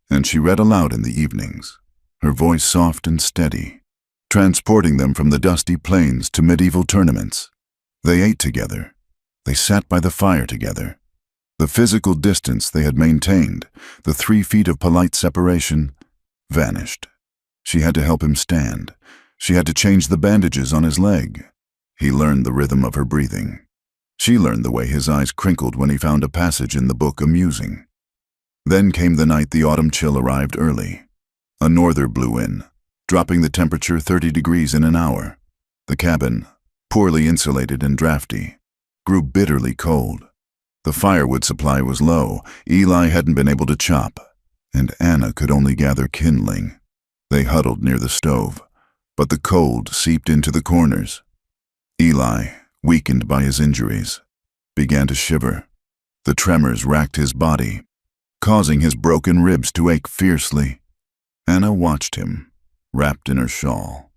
and she read aloud in the evenings, her voice soft and steady, transporting them from the dusty plains to medieval tournaments. They ate together. They sat by the fire together. The physical distance they had maintained, the 3 feet of polite separation, vanished. She had to help him stand. She had to change the bandages on his leg. He learned the rhythm of her breathing. She learned the way his eyes crinkled when he found a passage in the book amusing. Then came the night the autumn chill arrived early. A norther blew in, dropping the temperature 30 degrees in an hour. The cabin, poorly insulated and drafty, grew bitterly cold. The firewood supply was low. Eli hadn't been able to chop, and Anna could only gather kindling. They huddled near the stove, but the cold seeped into the corners. Eli, weakened by his injuries, began to shiver. The tremors racked his body, causing his broken ribs to ache fiercely. Anna watched him, wrapped in her shawl.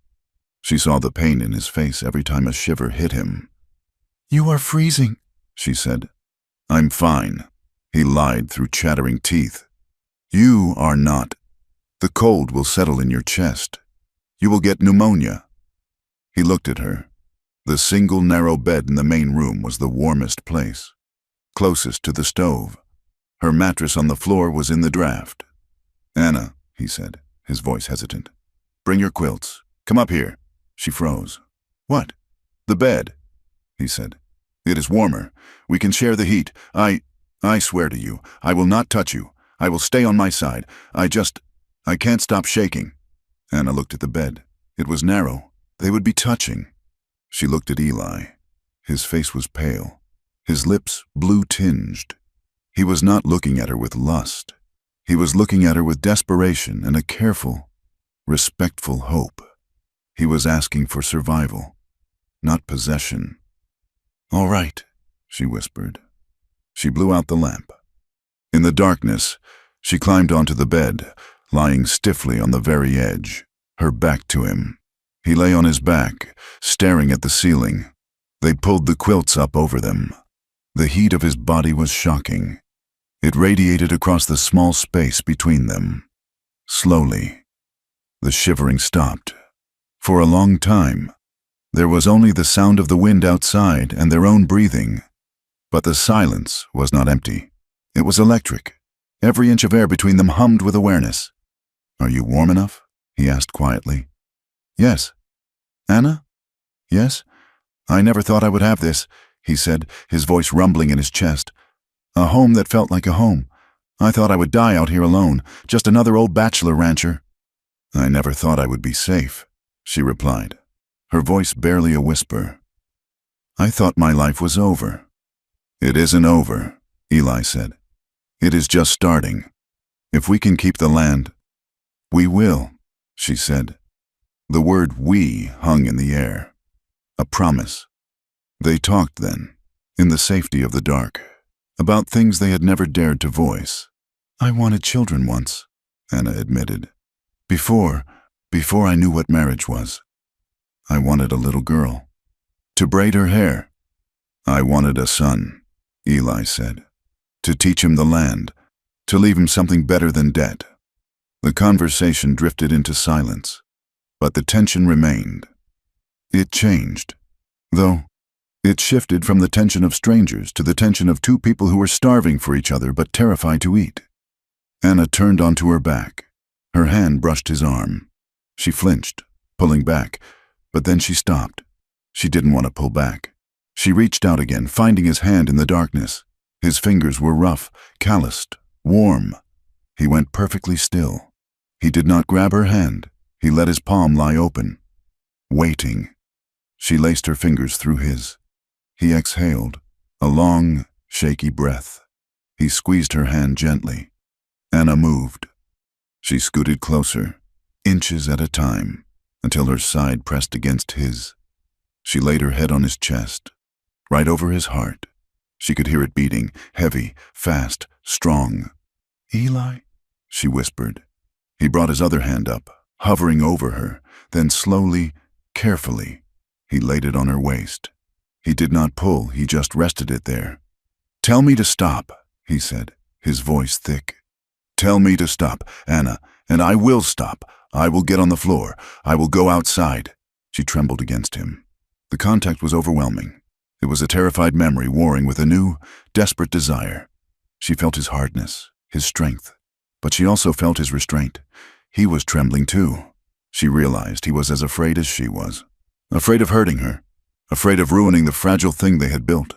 She saw the pain in his face every time a shiver hit him. "You are freezing," she said. "I'm fine," he lied through chattering teeth. "You are not. The cold will settle in your chest. You will get pneumonia." He looked at her. The single narrow bed in the main room was the warmest place. closest to the stove. Her mattress on the floor was in the draft. "Anna," he said, his voice hesitant. "Bring your quilts. Come up here." She froze. "What?" "The bed," he said. "It is warmer. We can share the heat. I swear to you, I will not touch you. I will stay on my side. I can't stop shaking." Anna looked at the bed. It was narrow. They would be touching. She looked at Eli. His face was pale, his lips blue-tinged. He was not looking at her with lust. He was looking at her with desperation and a careful, respectful hope. He was asking for survival, not possession. "All right," she whispered. She blew out the lamp. In the darkness, she climbed onto the bed, lying stiffly on the very edge, her back to him. He lay on his back, staring at the ceiling. They pulled the quilts up over them. The heat of his body was shocking. It radiated across the small space between them. Slowly, the shivering stopped. For a long time, there was only the sound of the wind outside and their own breathing. But the silence was not empty. It was electric. Every inch of air between them hummed with awareness. "Are you warm enough?" he asked quietly. "Yes." "Anna?" "Yes? I never thought I would have this," he said, his voice rumbling in his chest. "A home that felt like a home. I thought I would die out here alone, just another old bachelor rancher." "I never thought I would be safe," she replied, her voice barely a whisper. "I thought my life was over." "It isn't over," Eli said. "It is just starting. If we can keep the land—" "We will," she said. The word "we" hung in the air. A promise. They talked then, in the safety of the dark, about things they had never dared to voice. "I wanted children once," Anna admitted. Before I knew what marriage was. I wanted a little girl. To braid her hair. I wanted a son," Eli said. "To teach him the land. To leave him something better than debt." The conversation drifted into silence, but the tension remained. It changed, though. It shifted from the tension of strangers to the tension of two people who were starving for each other but terrified to eat. Anna turned onto her back. Her hand brushed his arm. She flinched, pulling back, but then she stopped. She didn't want to pull back. She reached out again, finding his hand in the darkness. His fingers were rough, calloused, warm. He went perfectly still. He did not grab her hand. He let his palm lie open, waiting. She laced her fingers through his. He exhaled, a long, shaky breath. He squeezed her hand gently. Anna moved. She scooted closer, inches at a time, until her side pressed against his. She laid her head on his chest, right over his heart. She could hear it beating, heavy, fast, strong. "Eli?" she whispered. He brought his other hand up, hovering over her, then slowly, carefully, he laid it on her waist. He did not pull, he just rested it there. "Tell me to stop," he said, his voice thick. "Tell me to stop, Anna, and I will stop. I will get on the floor. I will go outside." She trembled against him. The contact was overwhelming. It was a terrified memory warring with a new, desperate desire. She felt his hardness, his strength, but she also felt his restraint. He was trembling too. She realized he was as afraid as she was. Afraid of hurting her, afraid of ruining the fragile thing they had built.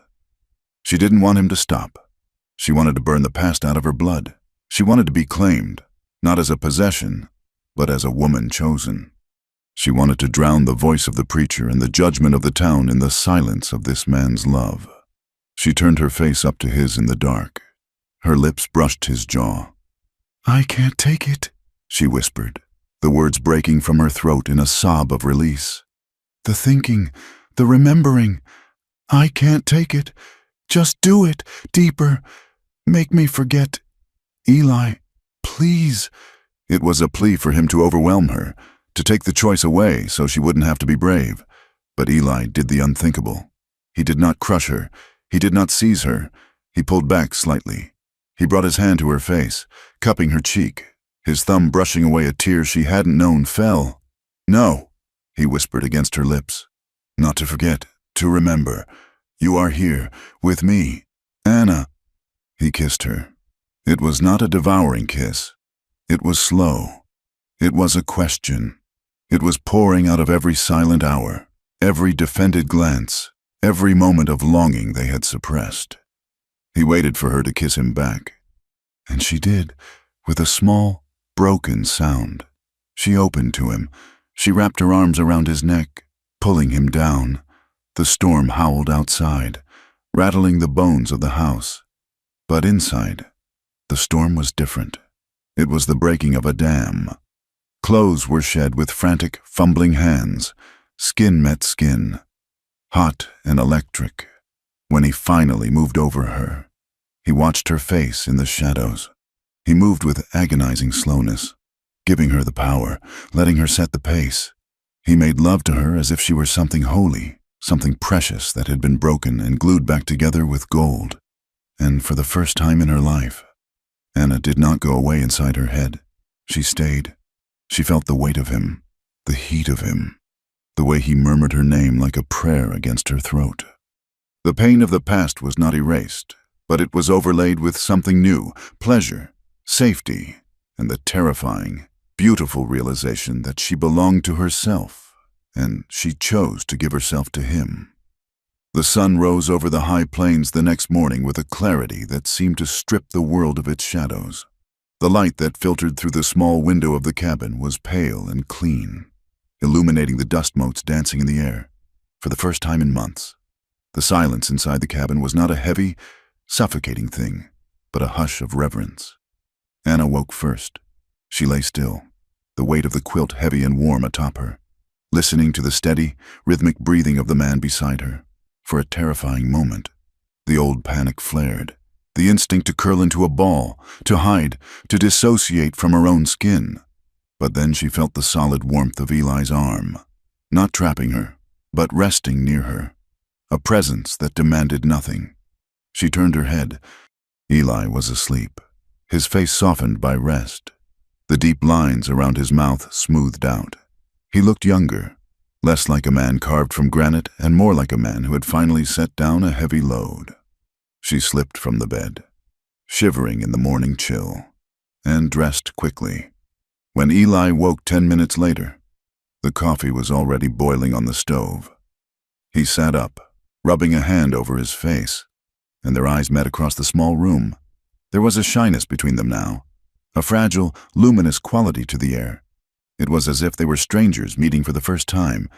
She didn't want him to stop. She wanted to burn the past out of her blood. She wanted to be claimed, not as a possession, but as a woman chosen. She wanted to drown the voice of the preacher and the judgment of the town in the silence of this man's love. She turned her face up to his in the dark. Her lips brushed his jaw. "I can't take it," she whispered, the words breaking from her throat in a sob of release. "The thinking, the remembering. I can't take it. Just do it, deeper. Make me forget. Eli, please." It was a plea for him to overwhelm her, to take the choice away so she wouldn't have to be brave. But Eli did the unthinkable. He did not crush her. He did not seize her. He pulled back slightly. He brought his hand to her face, cupping her cheek. His thumb brushing away a tear she hadn't known fell. "No," he whispered against her lips. "Not to forget, to remember. You are here, with me. "Anna." He kissed her. It was not a devouring kiss. It was slow. It was a question. It was pouring out of every silent hour, every defended glance, every moment of longing they had suppressed. He waited for her to kiss him back. And she did, with a small, broken sound. She opened to him. She wrapped her arms around his neck, pulling him down. The storm howled outside, rattling the bones of the house. But inside, the storm was different. It was the breaking of a dam. Clothes were shed with frantic, fumbling hands. Skin met skin, hot and electric. When he finally moved over her, he watched her face in the shadows. He moved with agonizing slowness, giving her the power, letting her set the pace. He made love to her as if she were something holy, something precious that had been broken and glued back together with gold. And for the first time in her life, Anna did not go away inside her head. She stayed. She felt the weight of him, the heat of him, the way he murmured her name like a prayer against her throat. The pain of the past was not erased, but it was overlaid with something new, pleasure, safety, and the terrifying, beautiful realization that she belonged to herself, and she chose to give herself to him. The sun rose over the high plains the next morning with a clarity that seemed to strip the world of its shadows. The light that filtered through the small window of the cabin was pale and clean, illuminating the dust motes dancing in the air. For the first time in months, the silence inside the cabin was not a heavy, suffocating thing, but a hush of reverence. Anna woke first. She lay still, the weight of the quilt heavy and warm atop her, listening to the steady, rhythmic breathing of the man beside her. For a terrifying moment, the old panic flared, the instinct to curl into a ball, to hide, to dissociate from her own skin. But then she felt the solid warmth of Eli's arm, not trapping her, but resting near her, a presence that demanded nothing. She turned her head. Eli was asleep, his face softened by rest, the deep lines around his mouth smoothed out. He looked younger, less like a man carved from granite and more like a man who had finally set down a heavy load. She slipped from the bed, shivering in the morning chill, and dressed quickly. When Eli woke 10 minutes later, the coffee was already boiling on the stove. He sat up, rubbing a hand over his face, and their eyes met across the small room. There was a shyness between them now, a fragile, luminous quality to the air. It was as if they were strangers meeting for the first time,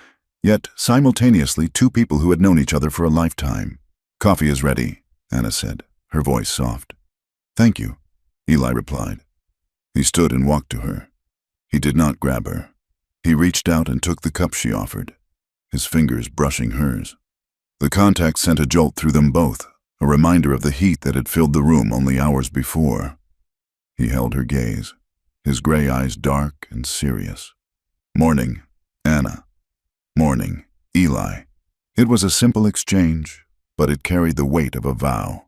yet simultaneously two people who had known each other for a lifetime. "Coffee is ready," Anna said, her voice soft. "Thank you," Eli replied. He stood and walked to her. He did not grab her. He reached out and took the cup she offered, his fingers brushing hers. The contact sent a jolt through them both, a reminder of the heat that had filled the room only hours before. He held her gaze, his gray eyes dark and serious. "Morning, Anna." "Morning, Eli." It was a simple exchange, but it carried the weight of a vow.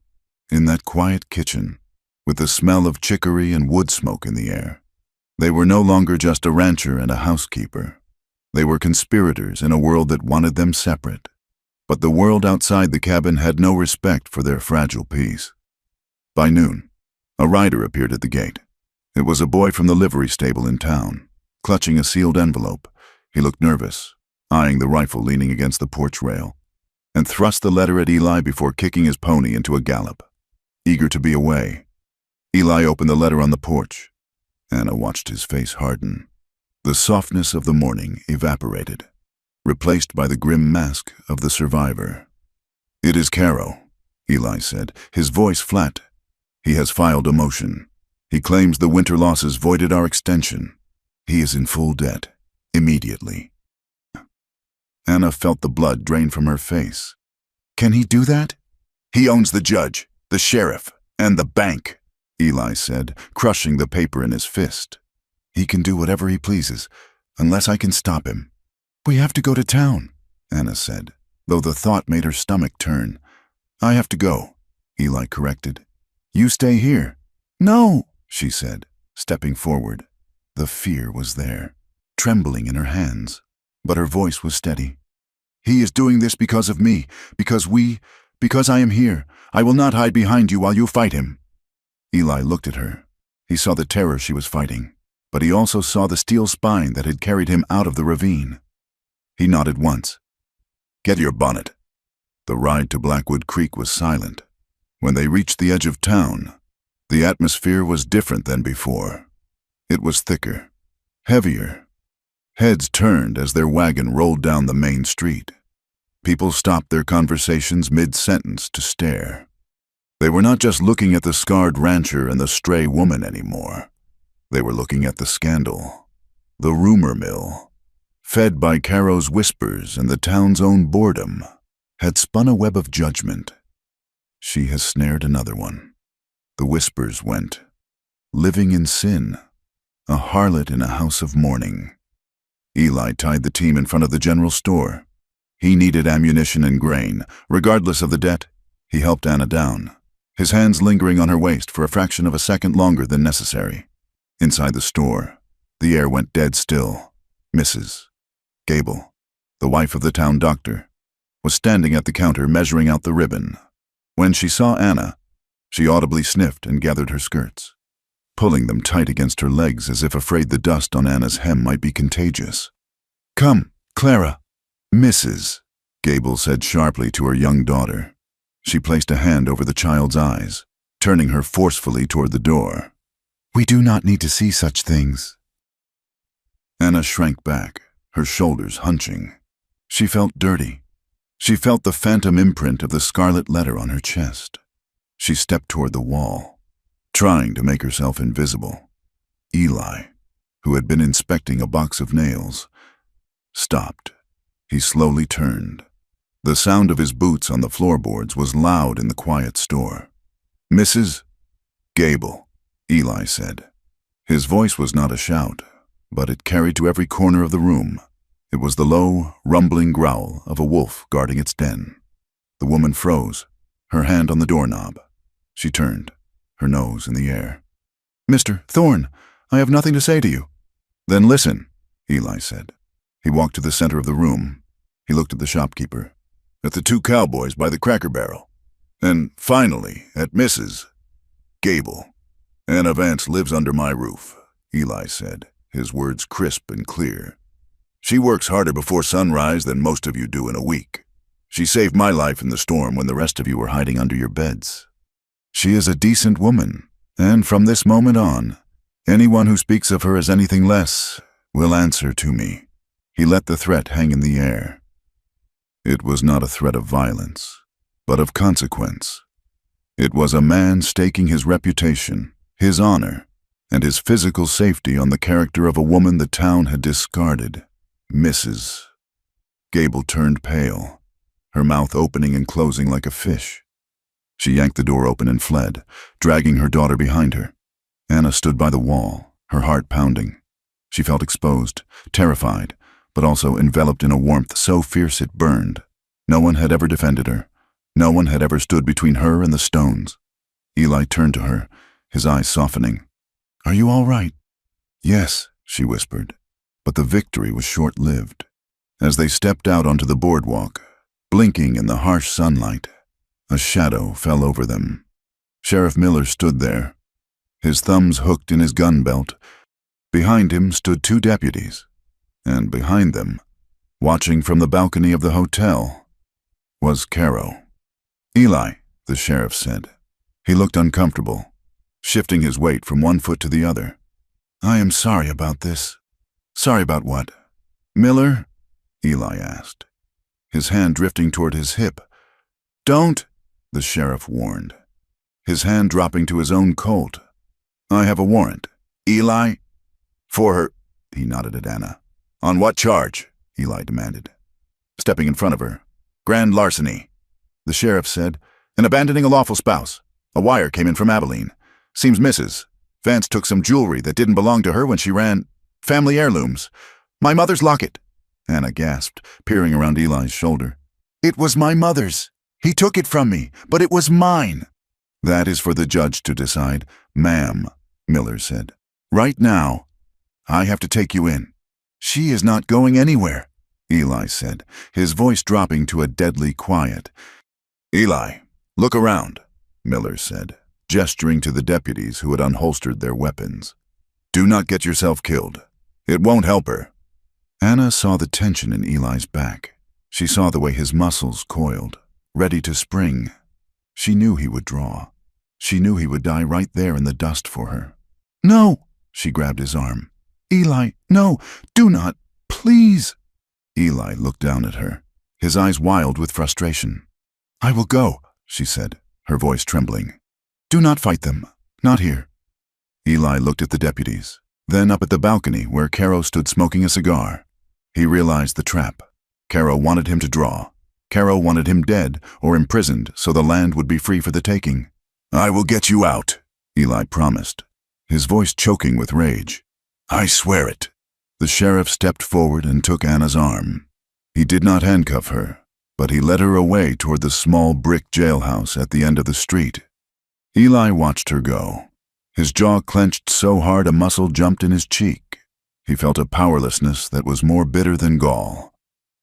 In that quiet kitchen, with the smell of chicory and wood smoke in the air, they were no longer just a rancher and a housekeeper. They were conspirators in a world that wanted them separate. But the world outside the cabin had no respect for their fragile peace. By noon, a rider appeared at the gate. It was a boy from the livery stable in town, clutching a sealed envelope. He looked nervous, eyeing the rifle leaning against the porch rail, and thrust the letter at Eli before kicking his pony into a gallop. Eager to be away, Eli opened the letter on the porch. Anna watched his face harden. The softness of the morning evaporated, replaced by the grim mask of the survivor. "It is Caro," Eli said, his voice flat. "He has filed a motion. He claims the winter losses voided our extension. He is in full debt, immediately." Anna felt the blood drain from her face. "Can he do that?" "He owns the judge, the sheriff, and the bank," Eli said, crushing the paper in his fist. "He can do whatever he pleases, unless I can stop him." "We have to go to town," Anna said, though the thought made her stomach turn. "I have to go," Eli corrected. "You stay here." "No," she said, stepping forward. The fear was there, trembling in her hands, but her voice was steady. "He is doing this because of me, because Because I am here, I will not hide behind you while you fight him." Eli looked at her. He saw the terror she was fighting, but he also saw the steel spine that had carried him out of the ravine. He nodded once. "Get your bonnet." The ride to Blackwood Creek was silent. When they reached the edge of town, the atmosphere was different than before. It was thicker, heavier. Heads turned as their wagon rolled down the main street. People stopped their conversations mid-sentence to stare. They were not just looking at the scarred rancher and the stray woman anymore. They were looking at the scandal, the rumor mill, fed by Caro's whispers and the town's own boredom, had spun a web of judgment. She has snared another one. The whispers went. Living in sin, a harlot in a house of mourning. Eli tied the team in front of the general store. He needed ammunition and grain. Regardless of the debt, he helped Anna down, his hands lingering on her waist for a fraction of a second longer than necessary. Inside the store, the air went dead still. Mrs. Gable, the wife of the town doctor, was standing at the counter measuring out the ribbon. When she saw Anna, she audibly sniffed and gathered her skirts, pulling them tight against her legs as if afraid the dust on Anna's hem might be contagious. "Come, Clara." "Mrs." Gable said sharply to her young daughter. She placed a hand over the child's eyes, turning her forcefully toward the door. "We do not need to see such things." Anna shrank back, her shoulders hunching. She felt dirty. She felt the phantom imprint of the scarlet letter on her chest. She stepped toward the wall, trying to make herself invisible. Eli, who had been inspecting a box of nails, stopped. He slowly turned. The sound of his boots on the floorboards was loud in the quiet store. "Mrs. Gable," Eli said. His voice was not a shout, but it carried to every corner of the room. It was the low, rumbling growl of a wolf guarding its den. The woman froze, her hand on the doorknob. She turned, her nose in the air. "Mr. Thorne, I have nothing to say to you." "Then listen," Eli said. He walked to the center of the room. He looked at the shopkeeper, at the two cowboys by the Cracker Barrel, and finally at Mrs. Gable. "Anna Vance lives under my roof," Eli said, his words crisp and clear. "She works harder before sunrise than most of you do in a week. She saved my life in the storm when the rest of you were hiding under your beds. She is a decent woman, and from this moment on, anyone who speaks of her as anything less will answer to me." He let the threat hang in the air. It was not a threat of violence, but of consequence. It was a man staking his reputation, his honor, and his physical safety on the character of a woman the town had discarded. Mrs. Gable turned pale, her mouth opening and closing like a fish. She yanked the door open and fled, dragging her daughter behind her. Anna stood by the wall, her heart pounding. She felt exposed, terrified, but also enveloped in a warmth so fierce it burned. No one had ever defended her. No one had ever stood between her and the stones. Eli turned to her, his eyes softening. "Are you all right?" "Yes," she whispered, but the victory was short-lived. As they stepped out onto the boardwalk, blinking in the harsh sunlight, a shadow fell over them. Sheriff Miller stood there, his thumbs hooked in his gun belt. Behind him stood two deputies, and behind them, watching from the balcony of the hotel, was Caro. "Eli," the sheriff said. He looked uncomfortable, shifting his weight from one foot to the other. "I am sorry about this." "Sorry about what?" "Miller?" Eli asked, his hand drifting toward his hip. "Don't," the sheriff warned, his hand dropping to his own Colt. "I have a warrant." "Eli?" "For her," he nodded at Anna. "On what charge?" Eli demanded, stepping in front of her. "Grand larceny," the sheriff said, "and abandoning a lawful spouse. A wire came in from Abilene. Seems Mrs. Vance took some jewelry that didn't belong to her when she ran family heirlooms. My mother's locket." Anna gasped, peering around Eli's shoulder. "It was my mother's. He took it from me, but it was mine." "That is for the judge to decide, ma'am," Miller said. "Right now, I have to take you in." "She is not going anywhere," Eli said, his voice dropping to a deadly quiet. Eli, look around, Miller said, gesturing to the deputies who had unholstered their weapons. Do not get yourself killed. It won't help her. Anna saw the tension in Eli's back. She saw the way his muscles coiled, ready to spring. She knew he would draw. She knew he would die right there in the dust for her. No, she grabbed his arm. Eli, no, do not, please. Eli looked down at her, his eyes wild with frustration. I will go, she said, her voice trembling. Do not fight them, not here. Eli looked at the deputies, then up at the balcony where Caro stood smoking a cigar. He realized the trap. Caro wanted him to draw. Caro wanted him dead or imprisoned so the land would be free for the taking. I will get you out, Eli promised, his voice choking with rage. I swear it. The sheriff stepped forward and took Anna's arm. He did not handcuff her, but he led her away toward the small brick jailhouse at the end of the street. Eli watched her go. His jaw clenched so hard a muscle jumped in his cheek. He felt a powerlessness that was more bitter than gall.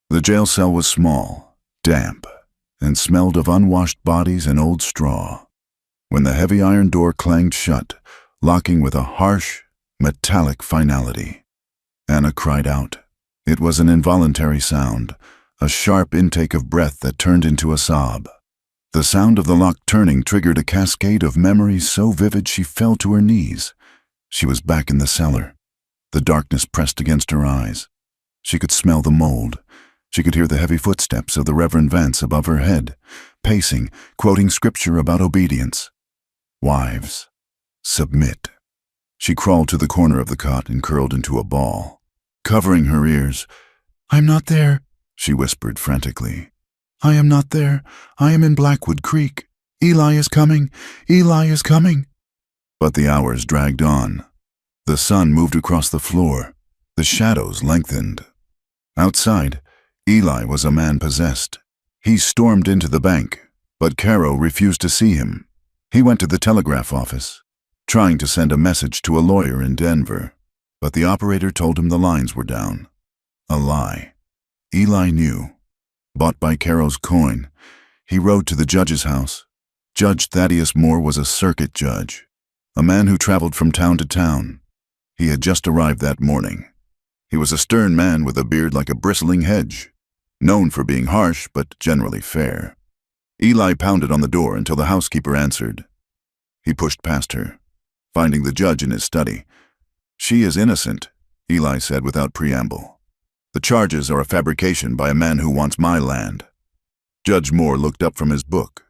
The jail cell was small, damp, and smelled of unwashed bodies and old straw. When the heavy iron door clanged shut, locking with a harsh, metallic finality, Anna cried out. It was an involuntary sound, a sharp intake of breath that turned into a sob. The sound of the lock turning triggered a cascade of memories so vivid she fell to her knees. She was back in the cellar. The darkness pressed against her eyes. She could smell the mold. She could hear the heavy footsteps of the Reverend Vance above her head, pacing, quoting scripture about obedience. Wives, submit. She crawled to the corner of the cot and curled into a ball. Covering her ears, I'm not there, she whispered frantically. I am not there. I am in Blackwood Creek. Eli is coming. Eli is coming. But the hours dragged on. The sun moved across the floor. The shadows lengthened. Outside, Eli was a man possessed. He stormed into the bank, but Caro refused to see him. He went to the telegraph office, trying to send a message to a lawyer in Denver, but the operator told him the lines were down. A lie. Eli knew. Bought by Caro's coin, he rode to the judge's house. Judge Thaddeus Moore was a circuit judge, a man who traveled from town to town. He had just arrived that morning. He was a stern man with a beard like a bristling hedge, known for being harsh but generally fair. Eli pounded on the door until the housekeeper answered. He pushed past her, finding the judge in his study. She is innocent, Eli said without preamble. The charges are a fabrication by a man who wants my land. Judge Moore looked up from his book,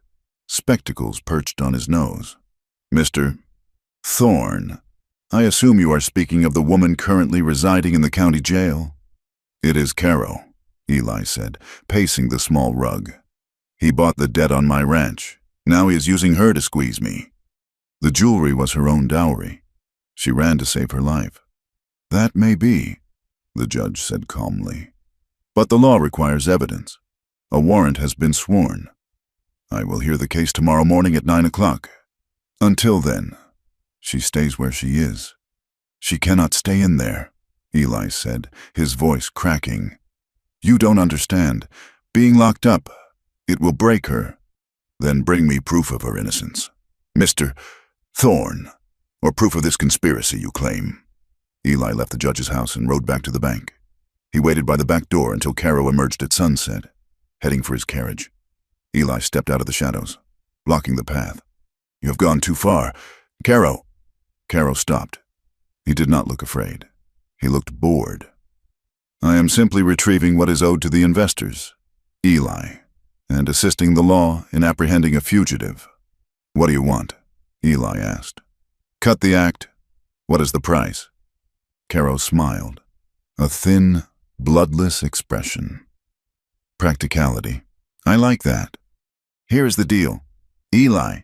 spectacles perched on his nose. Mr. Thorne, I assume you are speaking of the woman currently residing in the county jail? It is Caro, Eli said, pacing the small rug. He bought the debt on my ranch. Now he is using her to squeeze me. The jewelry was her own dowry. She ran to save her life. That may be, the judge said calmly. But the law requires evidence. A warrant has been sworn. I will hear the case tomorrow morning at 9 o'clock. Until then, she stays where she is. She cannot stay in there, Eli said, his voice cracking. You don't understand. Being locked up, it will break her. Then bring me proof of her innocence. Mr. Thorne, or proof of this conspiracy you claim. Eli left the judge's house and rode back to the bank. He waited by the back door until Caro emerged at sunset, heading for his carriage. Eli stepped out of the shadows, blocking the path. You have gone too far. Caro. Caro stopped. He did not look afraid. He looked bored. I am simply retrieving what is owed to the investors, Eli, and assisting the law in apprehending a fugitive. What do you want? Eli asked. Cut the act. What is the price? Caro smiled, a thin, bloodless expression. Practicality. I like that. Here is the deal. Eli,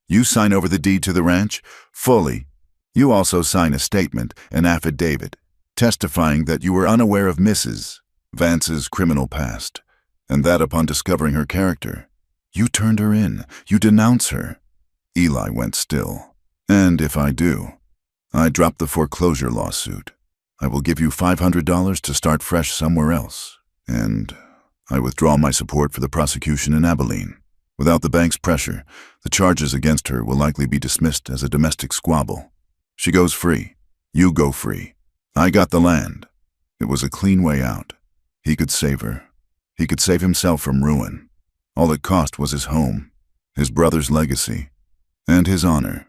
you sign over the deed to the ranch, fully. You also sign a statement, an affidavit, testifying that you were unaware of Mrs. Vance's criminal past, and that upon discovering her character, you turned her in, you denounce her. Eli went still. And if I do, I drop the foreclosure lawsuit. I will give you $500 to start fresh somewhere else, and I withdraw my support for the prosecution in Abilene. Without the bank's pressure, the charges against her will likely be dismissed as a domestic squabble. She goes free. You go free. I got the land. It was a clean way out. He could save her. He could save himself from ruin. All it cost was his home, his brother's legacy, and his honor.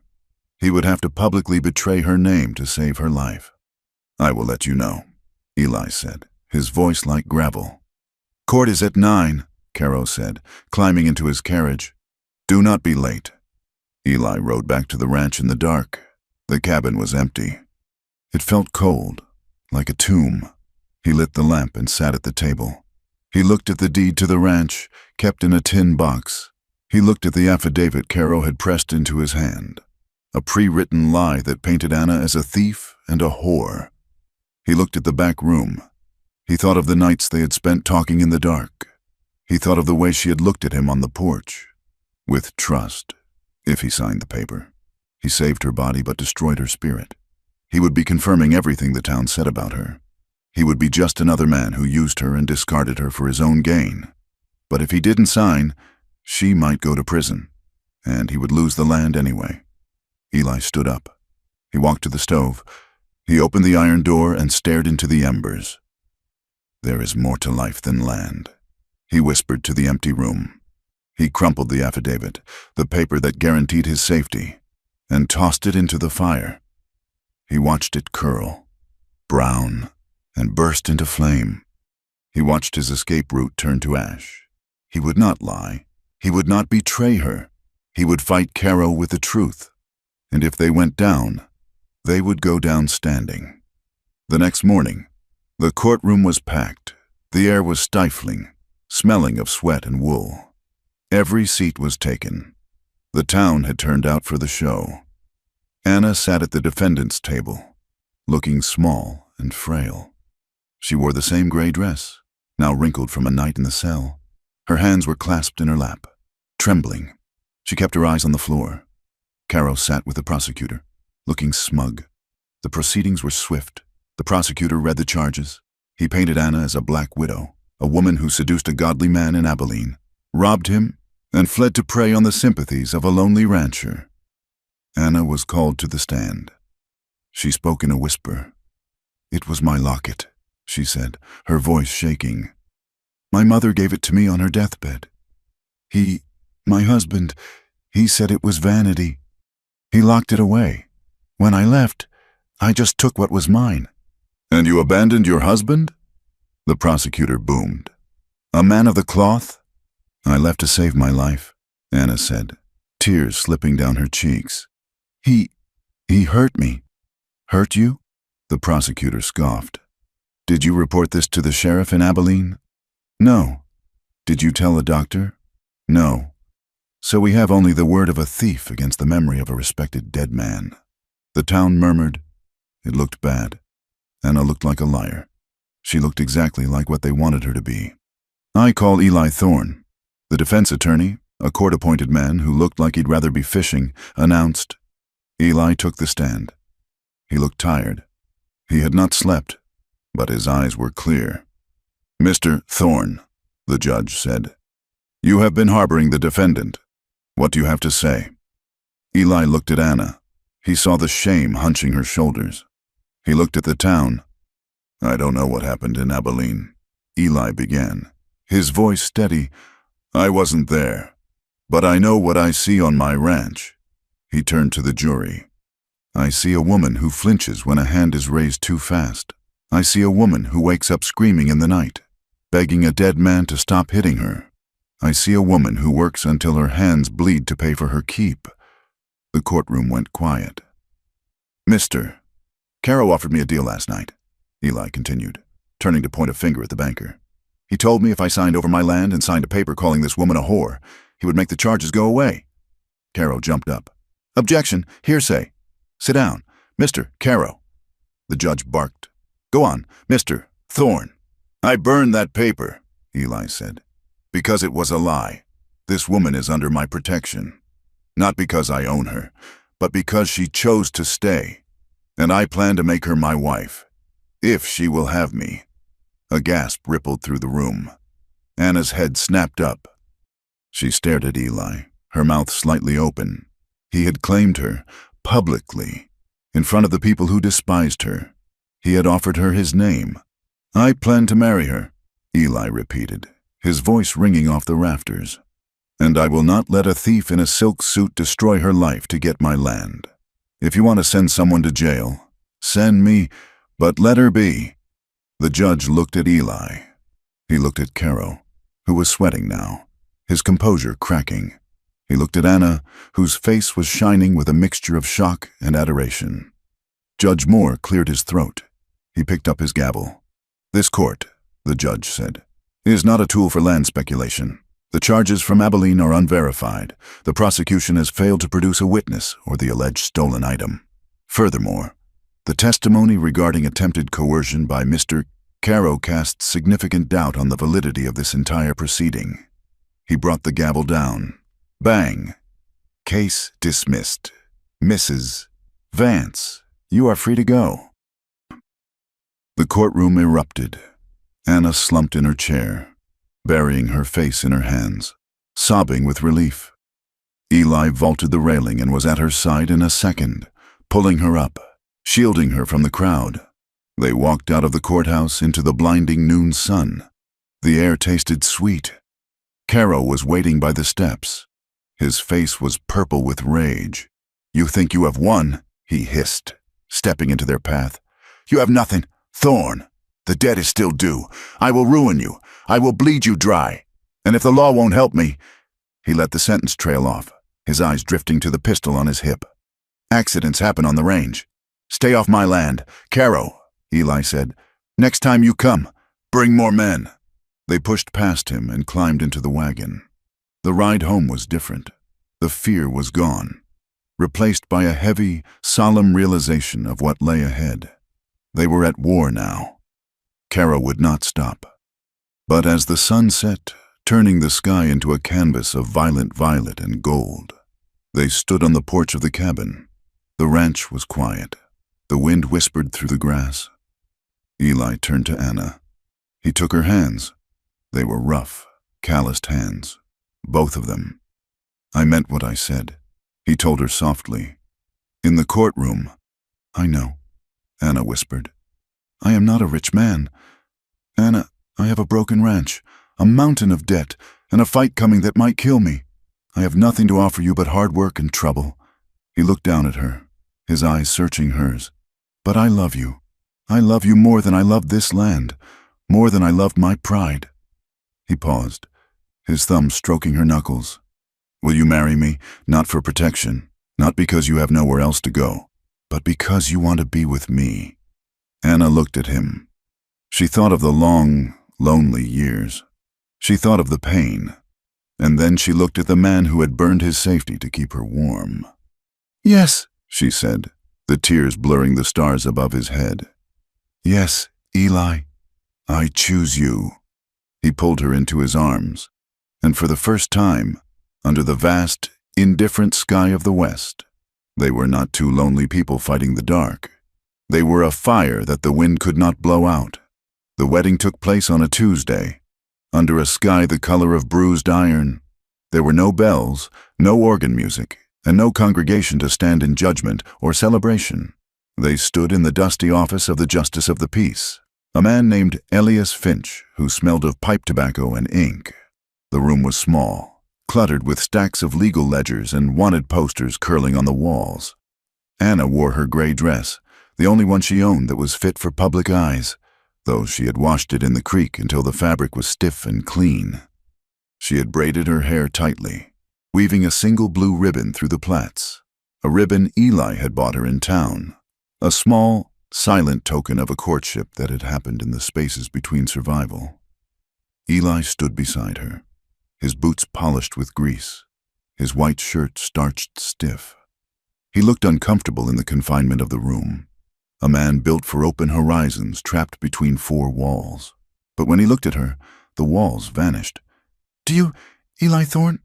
He would have to publicly betray her name to save her life. I will let you know, Eli said, his voice like gravel. Court is at 9, Caro said, climbing into his carriage. Do not be late. Eli rode back to the ranch in the dark. The cabin was empty. It felt cold, like a tomb. He lit the lamp and sat at the table. He looked at the deed to the ranch, kept in a tin box. He looked at the affidavit Caro had pressed into his hand, a pre-written lie that painted Anna as a thief and a whore. He looked at the back room. He thought of the nights they had spent talking in the dark. He thought of the way she had looked at him on the porch, with trust. If he signed the paper, he saved her body but destroyed her spirit. He would be confirming everything the town said about her. He would be just another man who used her and discarded her for his own gain. But if he didn't sign, she might go to prison, and he would lose the land anyway. Eli stood up. He walked to the stove. He opened the iron door and stared into the embers. There is more to life than land, he whispered to the empty room. He crumpled the affidavit, the paper that guaranteed his safety, and tossed it into the fire. He watched it curl, brown, and burst into flame. He watched his escape route turn to ash. He would not lie. He would not betray her. He would fight Caro with the truth. And if they went down, they would go down standing. The next morning, the courtroom was packed. The air was stifling, smelling of sweat and wool. Every seat was taken. The town had turned out for the show. Anna sat at the defendant's table, looking small and frail. She wore the same gray dress, now wrinkled from a night in the cell. Her hands were clasped in her lap, trembling. She kept her eyes on the floor. Caro sat with the prosecutor, looking smug. The proceedings were swift. The prosecutor read the charges. He painted Anna as a black widow, a woman who seduced a godly man in Abilene, robbed him, and fled to prey on the sympathies of a lonely rancher. Anna was called to the stand. She spoke in a whisper. It was my locket, she said, her voice shaking. My mother gave it to me on her deathbed. My husband, he said it was vanity. He locked it away. When I left, I just took what was mine. And you abandoned your husband? The prosecutor boomed. A man of the cloth? I left to save my life, Anna said, tears slipping down her cheeks. He hurt me. Hurt you? The prosecutor scoffed. Did you report this to the sheriff in Abilene? No. Did you tell the doctor? No. So we have only the word of a thief against the memory of a respected dead man. The town murmured. It looked bad. Anna looked like a liar. She looked exactly like what they wanted her to be. I call Eli Thorne. The defense attorney, a court-appointed man who looked like he'd rather be fishing, announced. Eli took the stand. He looked tired. He had not slept, but his eyes were clear. Mr. Thorne, the judge said, you have been harboring the defendant. What do you have to say? Eli looked at Anna. He saw the shame hunching her shoulders. He looked at the town. I don't know what happened in Abilene. Eli began, his voice steady. I wasn't there, but I know what I see on my ranch. He turned to the jury. I see a woman who flinches when a hand is raised too fast. I see a woman who wakes up screaming in the night, begging a dead man to stop hitting her. I see a woman who works until her hands bleed to pay for her keep. The courtroom went quiet. Mr. Caro offered me a deal last night, Eli continued, turning to point a finger at the banker. He told me if I signed over my land and signed a paper calling this woman a whore, he would make the charges go away. Caro jumped up. Objection, hearsay. Sit down, Mr. Caro. The judge barked. Go on, Mr. Thorne. I burned that paper, Eli said, because it was a lie. This woman is under my protection. Not because I own her, but because she chose to stay. And I plan to make her my wife, if she will have me. A gasp rippled through the room. Anna's head snapped up. She stared at Eli, her mouth slightly open. He had claimed her, publicly, in front of the people who despised her. He had offered her his name. "I plan to marry her," Eli repeated, his voice ringing off the rafters. "And I will not let a thief in a silk suit destroy her life to get my land. If you want to send someone to jail, send me, but let her be." The judge looked at Eli. He looked at Caro, who was sweating now, his composure cracking. He looked at Anna, whose face was shining with a mixture of shock and adoration. Judge Moore cleared his throat. He picked up his gavel. "This court," the judge said, "is not a tool for land speculation. The charges from Abilene are unverified. The prosecution has failed to produce a witness or the alleged stolen item. Furthermore, the testimony regarding attempted coercion by Mr. Caro casts significant doubt on the validity of this entire proceeding." He brought the gavel down. Bang! "Case dismissed. Mrs. Vance, you are free to go." The courtroom erupted. Anna slumped in her chair, burying her face in her hands, sobbing with relief. Eli vaulted the railing and was at her side in a second, pulling her up, shielding her from the crowd. They walked out of the courthouse into the blinding noon sun. The air tasted sweet. Caro was waiting by the steps. His face was purple with rage. "You think you have won?" he hissed, stepping into their path. "You have nothing, Thorne. The debt is still due. I will ruin you. I will bleed you dry. And if the law won't help me—" He let the sentence trail off, his eyes drifting to the pistol on his hip. "Accidents happen on the range. Stay off my land. Caro," Eli said, "next time you come, bring more men." They pushed past him and climbed into the wagon. The ride home was different. The fear was gone, replaced by a heavy, solemn realization of what lay ahead. They were at war now. Caro would not stop. But as the sun set, turning the sky into a canvas of violent violet and gold, they stood on the porch of the cabin. The ranch was quiet. The wind whispered through the grass. Eli turned to Anna. He took her hands. They were rough, calloused hands, both of them. "I meant what I said," he told her softly. In the courtroom, "I know," Anna whispered. "I am not a rich man. Anna, I have a broken ranch, a mountain of debt, and a fight coming that might kill me. I have nothing to offer you but hard work and trouble." He looked down at her, his eyes searching hers. "But I love you. I love you more than I love this land, more than I loved my pride." He paused, his thumb stroking her knuckles. "Will you marry me, not for protection, not because you have nowhere else to go, but because you want to be with me?" Anna looked at him. She thought of the long, lonely years. She thought of the pain. And then she looked at the man who had burned his safety to keep her warm. "Yes," she said, the tears blurring the stars above his head. "Yes, Eli, I choose you." He pulled her into his arms, and for the first time, under the vast, indifferent sky of the West, they were not two lonely people fighting the dark. They were a fire that the wind could not blow out. The wedding took place on a Tuesday, under a sky the color of bruised iron. There were no bells, no organ music, and no congregation to stand in judgment or celebration. They stood in the dusty office of the Justice of the Peace, a man named Elias Finch, who smelled of pipe tobacco and ink. The room was small, cluttered with stacks of legal ledgers and wanted posters curling on the walls. Anna wore her gray dress, the only one she owned that was fit for public eyes, though she had washed it in the creek until the fabric was stiff and clean. She had braided her hair tightly, weaving a single blue ribbon through the plaits, a ribbon Eli had bought her in town, a small, silent token of a courtship that had happened in the spaces between survival. Eli stood beside her, his boots polished with grease, his white shirt starched stiff. He looked uncomfortable in the confinement of the room, a man built for open horizons trapped between four walls. But when he looked at her, the walls vanished. "Do you, Eli Thorne,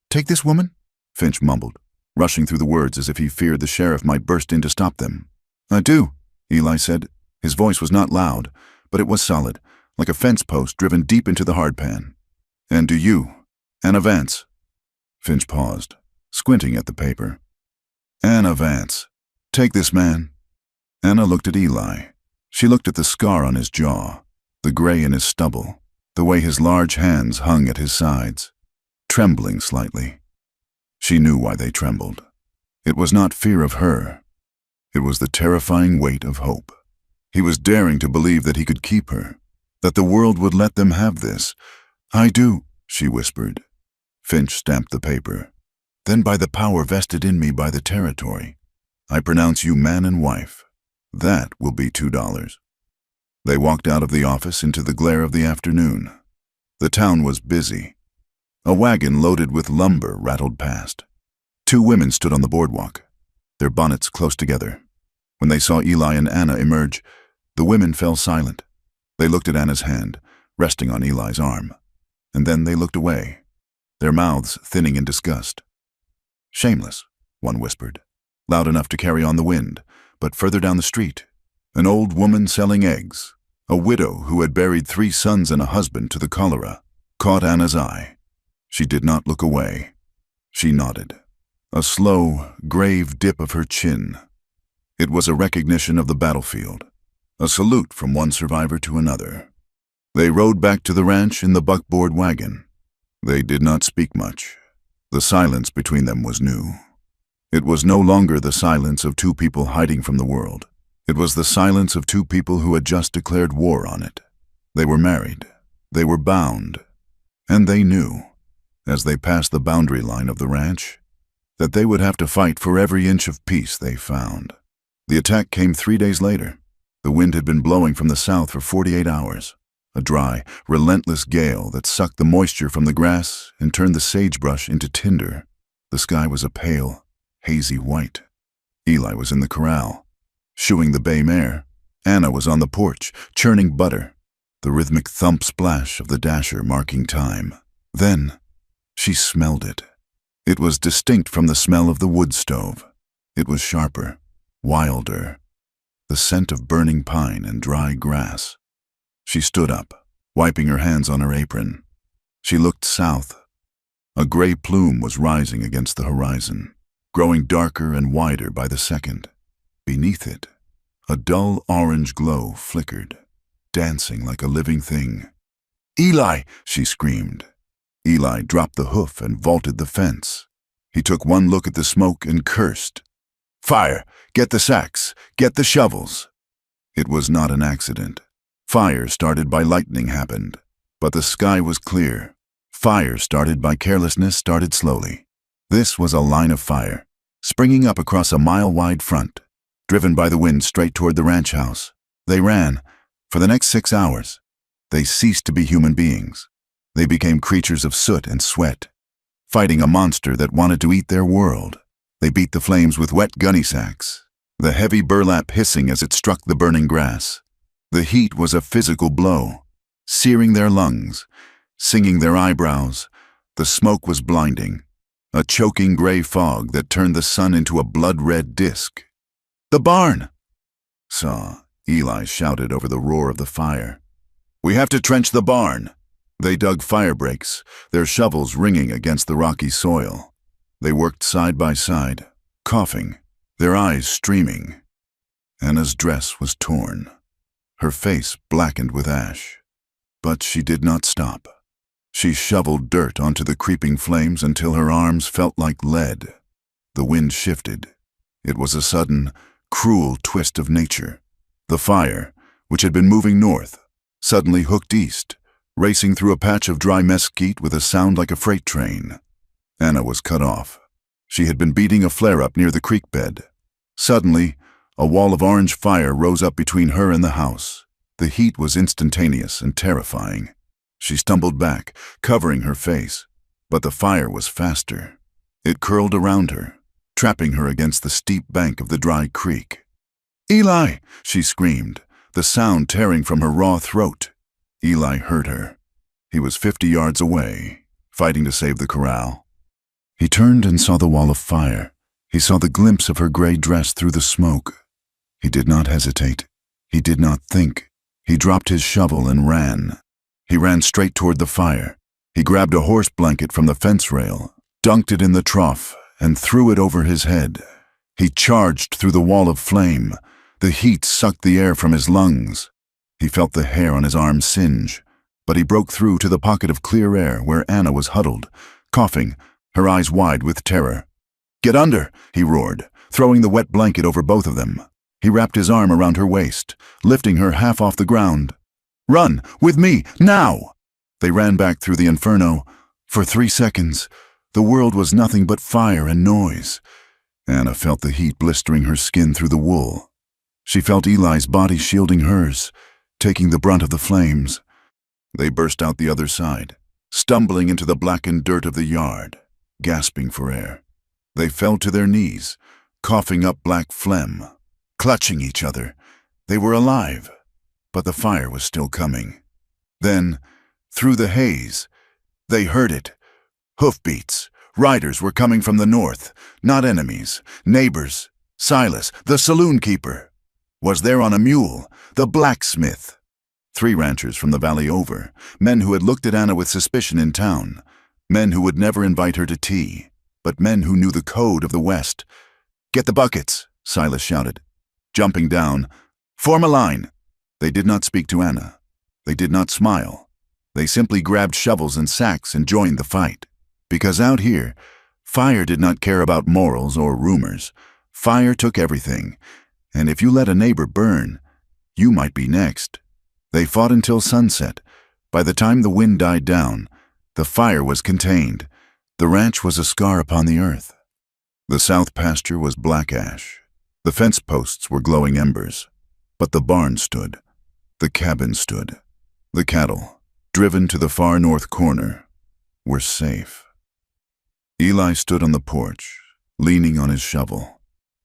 take this woman?" Finch mumbled, rushing through the words as if he feared the sheriff might burst in to stop them. "I do," Eli said. His voice was not loud, but it was solid, like a fence post driven deep into the hardpan. "And do you, Anna Vance?" Finch paused, squinting at the paper. Anna Vance. Take this man. Anna looked at Eli. She looked at the scar on his jaw, the gray in his stubble, the way his large hands hung at his sides, trembling slightly. She knew why they trembled. It was not fear of her. It was the terrifying weight of hope. He was daring to believe that he could keep her, that the world would let them have this. I do, she whispered. Finch stamped the paper. Then by the power vested in me by the territory, I pronounce you man and wife. That will be $2. They walked out of the office into the glare of the afternoon. The town was busy. A wagon loaded with lumber rattled past. 2 women stood on the boardwalk, their bonnets close together. When they saw Eli and Anna emerge, the women fell silent. They looked at Anna's hand, resting on Eli's arm. And then they looked away, their mouths thinning in disgust. Shameless, one whispered, loud enough to carry on the wind, but further down the street, an old woman selling eggs, a widow who had buried 3 sons and a husband to the cholera, caught Anna's eye. She did not look away. She nodded, a slow, grave dip of her chin. It was a recognition of the battlefield, a salute from one survivor to another. They rode back to the ranch in the buckboard wagon. They did not speak much. The silence between them was new. It was no longer the silence of 2 people hiding from the world. It was the silence of 2 people who had just declared war on it. They were married. They were bound. And they knew, as they passed the boundary line of the ranch, that they would have to fight for every inch of peace they found. The attack came 3 days later. The wind had been blowing from the south for 48 hours. A dry, relentless gale that sucked the moisture from the grass and turned the sagebrush into tinder. The sky was a pale, hazy white. Eli was in the corral, shoeing the bay mare. Anna was on the porch, churning butter, the rhythmic thump-splash of the dasher marking time. Then, she smelled it. It was distinct from the smell of the wood stove. It was sharper, wilder, the scent of burning pine and dry grass. She stood up, wiping her hands on her apron. She looked south. A gray plume was rising against the horizon, growing darker and wider by the second. Beneath it, a dull orange glow flickered, dancing like a living thing. Eli, she screamed. Eli dropped the hoof and vaulted the fence. He took one look at the smoke and cursed. Fire! Get the sacks! Get the shovels! It was not an accident. Fire started by lightning happened, but the sky was clear. Fire started by carelessness started slowly. This was a line of fire, springing up across a mile-wide front, driven by the wind straight toward the ranch house. They ran. For the next 6 hours, they ceased to be human beings. They became creatures of soot and sweat, fighting a monster that wanted to eat their world. They beat the flames with wet gunny sacks, the heavy burlap hissing as it struck the burning grass. The heat was a physical blow, searing their lungs, singing their eyebrows. The smoke was blinding, a choking gray fog that turned the sun into a blood-red disk. The barn! Eli shouted over the roar of the fire. We have to trench the barn. They dug fire breaks, their shovels ringing against the rocky soil. They worked side by side, coughing, their eyes streaming. Anna's dress was torn, her face blackened with ash. But she did not stop. She shoveled dirt onto the creeping flames until her arms felt like lead. The wind shifted. It was a sudden, cruel twist of nature. The fire, which had been moving north, suddenly hooked east, racing through a patch of dry mesquite with a sound like a freight train. Anna was cut off. She had been beating a flare-up near the creek bed. Suddenly, a wall of orange fire rose up between her and the house. The heat was instantaneous and terrifying. She stumbled back, covering her face, but the fire was faster. It curled around her, trapping her against the steep bank of the dry creek. Eli! She screamed, the sound tearing from her raw throat. Eli heard her. He was 50 yards away, fighting to save the corral. He turned and saw the wall of fire. He saw the glimpse of her gray dress through the smoke. He did not hesitate. He did not think. He dropped his shovel and ran. He ran straight toward the fire. He grabbed a horse blanket from the fence rail dunked it in the trough, and threw it over his head. He charged through the wall of flame. The heat sucked the air from his lungs. He felt the hair on his arm singe, but he broke through to the pocket of clear air where Anna was huddled, coughing, her eyes wide with terror. "Get under!" he roared, throwing the wet blanket over both of them. He wrapped his arm around her waist, lifting her half off the ground. "Run! With me! Now!" They ran back through the inferno. For 3 seconds, the world was nothing but fire and noise. Anna felt the heat blistering her skin through the wool. She felt Eli's body shielding hers, taking the brunt of the flames. They burst out the other side, stumbling into the blackened dirt of the yard, gasping for air. They fell to their knees, coughing up black phlegm, clutching each other. They were alive, but the fire was still coming. Then, through the haze, they heard it. Hoofbeats. Riders were coming from the north, not enemies, neighbors. Silas, the saloon keeper, was there on a mule, the blacksmith. 3 ranchers from the valley over, men who had looked at Anna with suspicion in town, men who would never invite her to tea, but men who knew the code of the West. "Get the buckets," Silas shouted. Jumping down, "Form a line." They did not speak to Anna. They did not smile. They simply grabbed shovels and sacks and joined the fight. Because out here, fire did not care about morals or rumors. Fire took everything, and if you let a neighbor burn, you might be next. They fought until sunset. By the time the wind died down, the fire was contained. The ranch was a scar upon the earth. The south pasture was black ash. The fence posts were glowing embers. But the barn stood. The cabin stood. The cattle, driven to the far north corner, were safe. Eli stood on the porch, leaning on his shovel.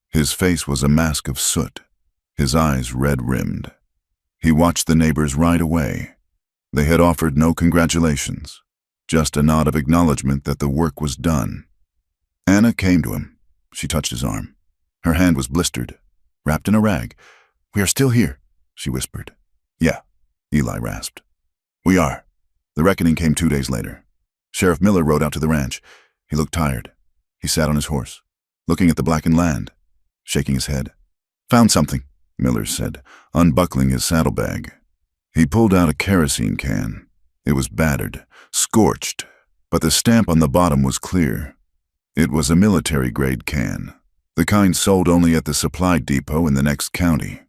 His face was a mask of soot, his eyes red-rimmed. He watched the neighbors ride away. They had offered no congratulations, just a nod of acknowledgement that the work was done. Anna came to him. She touched his arm. Her hand was blistered, wrapped in a rag. "We are still here," she whispered. "Yeah," Eli rasped. "We are." The reckoning came 2 days later. Sheriff Miller rode out to the ranch. He looked tired. He sat on his horse, looking at the blackened land, shaking his head. "Found something," Miller said, unbuckling his saddlebag. He pulled out a kerosene can. It was battered, scorched, but the stamp on the bottom was clear. It was a military-grade can, the kind sold only at the supply depot in the next county.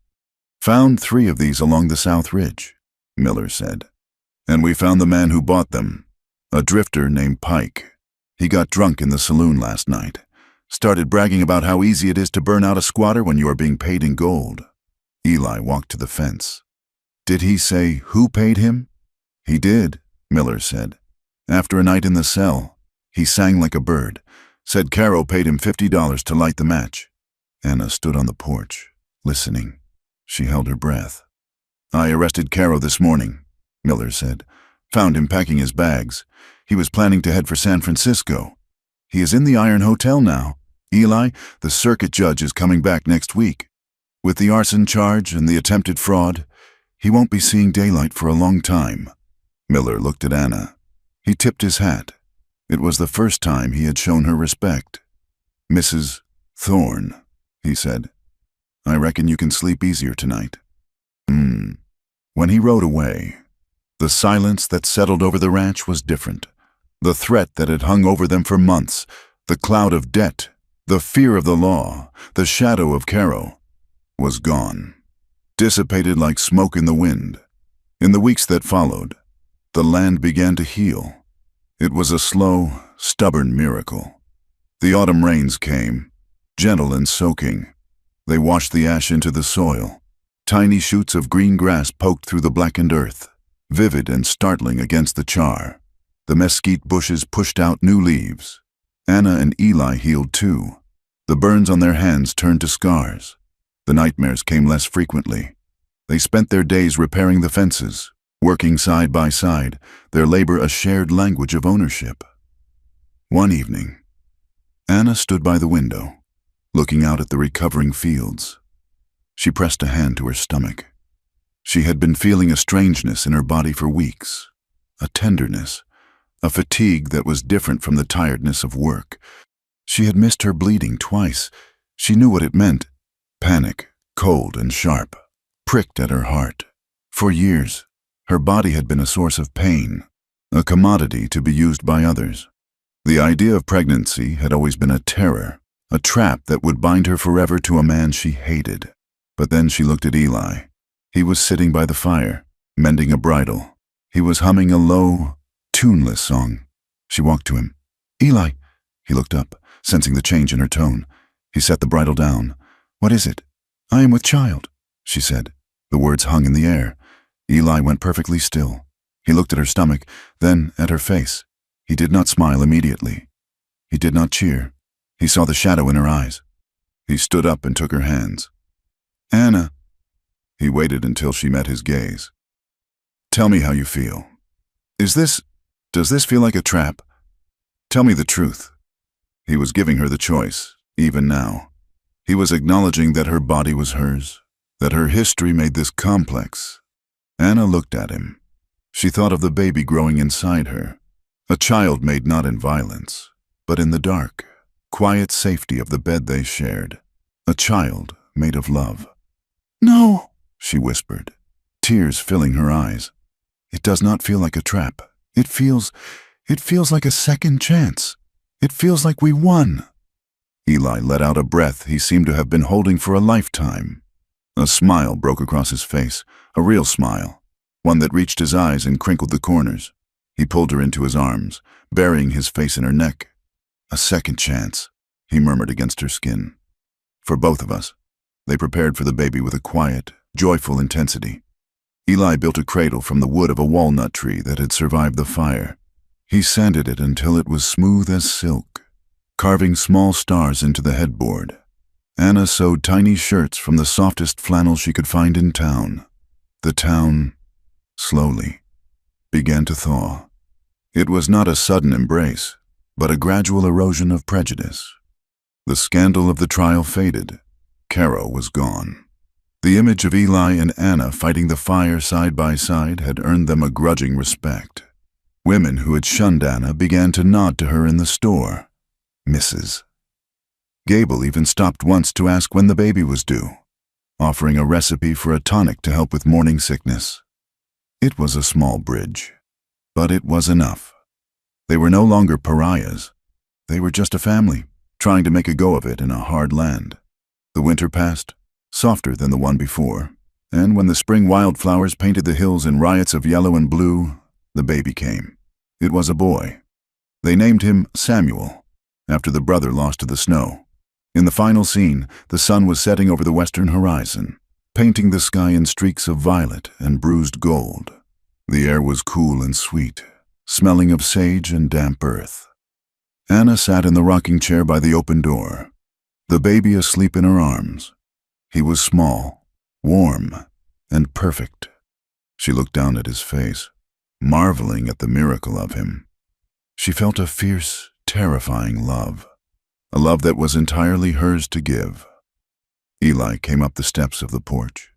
"Found 3 of these along the South Ridge," Miller said. "And we found the man who bought them, a drifter named Pike. He got drunk in the saloon last night, started bragging about how easy it is to burn out a squatter when you are being paid in gold." Eli walked to the fence. "Did he say who paid him?" "He did," Miller said. "After a night in the cell, he sang like a bird, said Caro paid him $50 to light the match." Anna stood on the porch, listening. She held her breath. "I arrested Caro this morning," Miller said. "Found him packing his bags. He was planning to head for San Francisco. He is in the Iron Hotel now. Eli, the circuit judge is coming back next week. With the arson charge and the attempted fraud, he won't be seeing daylight for a long time." Miller looked at Anna. He tipped his hat. It was the first time he had shown her respect. "Mrs. Thorne," he said, "I reckon you can sleep easier tonight." When he rode away, the silence that settled over the ranch was different. The threat that had hung over them for months, the cloud of debt, the fear of the law, the shadow of Caro, was gone, dissipated like smoke in the wind. In the weeks that followed, the land began to heal. It was a slow, stubborn miracle. The autumn rains came, gentle and soaking. They washed the ash into the soil. Tiny shoots of green grass poked through the blackened earth, vivid and startling against the char. The mesquite bushes pushed out new leaves. Anna and Eli healed too. The burns on their hands turned to scars. The nightmares came less frequently. They spent their days repairing the fences, working side by side, their labor a shared language of ownership. One evening, Anna stood by the window, looking out at the recovering fields. She pressed a hand to her stomach. She had been feeling a strangeness in her body for weeks, a tenderness, a fatigue that was different from the tiredness of work. She had missed her bleeding twice. She knew what it meant. Panic, cold and sharp, pricked at her heart. For years, her body had been a source of pain, a commodity to be used by others. The idea of pregnancy had always been a terror, a trap that would bind her forever to a man she hated. But then she looked at Eli. He was sitting by the fire, mending a bridle. He was humming a low, tuneless song. She walked to him. "Eli." He looked up, sensing the change in her tone. He set the bridle down. "What is it?" "I am with child," she said. The words hung in the air. Eli went perfectly still. He looked at her stomach, then at her face. He did not smile immediately. He did not cheer. He saw the shadow in her eyes. He stood up and took her hands. "Anna." He waited until she met his gaze. "Tell me how you feel. Does this feel like a trap? Tell me the truth." He was giving her the choice, even now. He was acknowledging that her body was hers, that her history made this complex. Anna looked at him. She thought of the baby growing inside her, a child made not in violence, but in the dark, quiet safety of the bed they shared, a child made of love. "No," she whispered, tears filling her eyes. "It does not feel like a trap. It feels like a second chance. It feels like we won." Eli let out a breath he seemed to have been holding for a lifetime. A smile broke across his face, a real smile, one that reached his eyes and crinkled the corners. He pulled her into his arms, burying his face in her neck. "A second chance," he murmured against her skin. "For both of us." They prepared for the baby with a quiet, joyful intensity. Eli built a cradle from the wood of a walnut tree that had survived the fire. He sanded it until it was smooth as silk, carving small stars into the headboard. Anna sewed tiny shirts from the softest flannel she could find in town. The town, slowly, began to thaw. It was not a sudden embrace, but a gradual erosion of prejudice. The scandal of the trial faded. Caro was gone. The image of Eli and Anna fighting the fire side by side had earned them a grudging respect. Women who had shunned Anna began to nod to her in the store. Mrs. Gable even stopped once to ask when the baby was due, offering a recipe for a tonic to help with morning sickness. It was a small bridge, but it was enough. They were no longer pariahs. They were just a family, trying to make a go of it in a hard land. The winter passed, softer than the one before, and when the spring wildflowers painted the hills in riots of yellow and blue, the baby came. It was a boy. They named him Samuel, after the brother lost to the snow. In the final scene, the sun was setting over the western horizon, painting the sky in streaks of violet and bruised gold. The air was cool and sweet, smelling of sage and damp earth. Anna sat in the rocking chair by the open door, the baby asleep in her arms. He was small, warm, and perfect. She looked down at his face, marveling at the miracle of him. She felt a fierce, terrifying love, a love that was entirely hers to give. Eli came up the steps of the porch.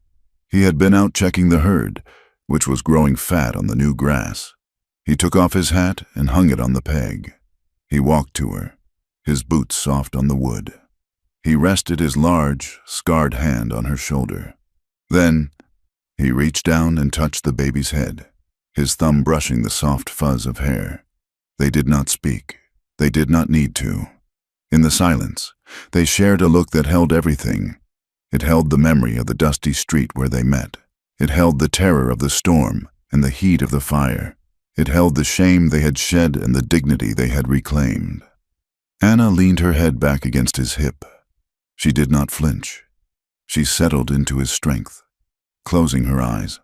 He had been out checking the herd, which was growing fat on the new grass. He took off his hat and hung it on the peg. He walked to her, his boots soft on the wood. He rested his large, scarred hand on her shoulder. Then, he reached down and touched the baby's head, his thumb brushing the soft fuzz of hair. They did not speak. They did not need to. In the silence, they shared a look that held everything. It held the memory of the dusty street where they met. It held the terror of the storm and the heat of the fire. It held the shame they had shed and the dignity they had reclaimed. Anna leaned her head back against his hip. She did not flinch. She settled into his strength, closing her eyes.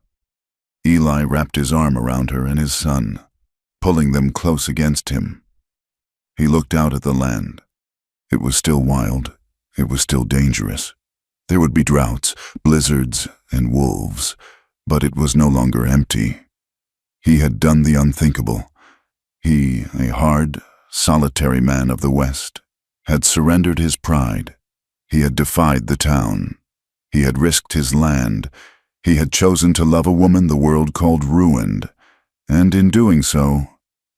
Eli wrapped his arm around her and his son, pulling them close against him. He looked out at the land. It was still wild. It was still dangerous. There would be droughts, blizzards, and wolves, but it was no longer empty. He had done the unthinkable. He, a hard, solitary man of the West, had surrendered his pride. He had defied the town. He had risked his land. He had chosen to love a woman the world called ruined, and in doing so,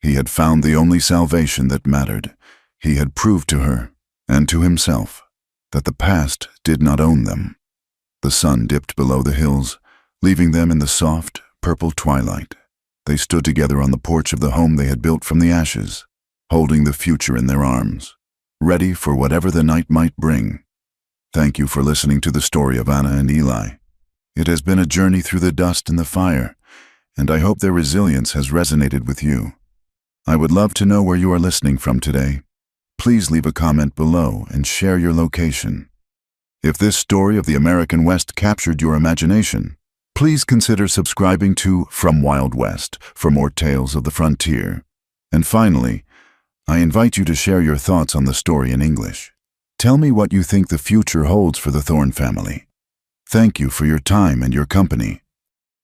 He had found the only salvation that mattered. He had proved to her, and to himself, that the past did not own them. The sun dipped below the hills, leaving them in the soft, purple twilight. They stood together on the porch of the home they had built from the ashes, holding the future in their arms, ready for whatever the night might bring. Thank you for listening to the story of Anna and Eli. It has been a journey through the dust and the fire, and I hope their resilience has resonated with you. I would love to know where you are listening from today. Please leave a comment below and share your location. If this story of the American West captured your imagination, please consider subscribing to From Wild West for more tales of the frontier. And finally, I invite you to share your thoughts on the story in English. Tell me what you think the future holds for the Thorne family. Thank you for your time and your company.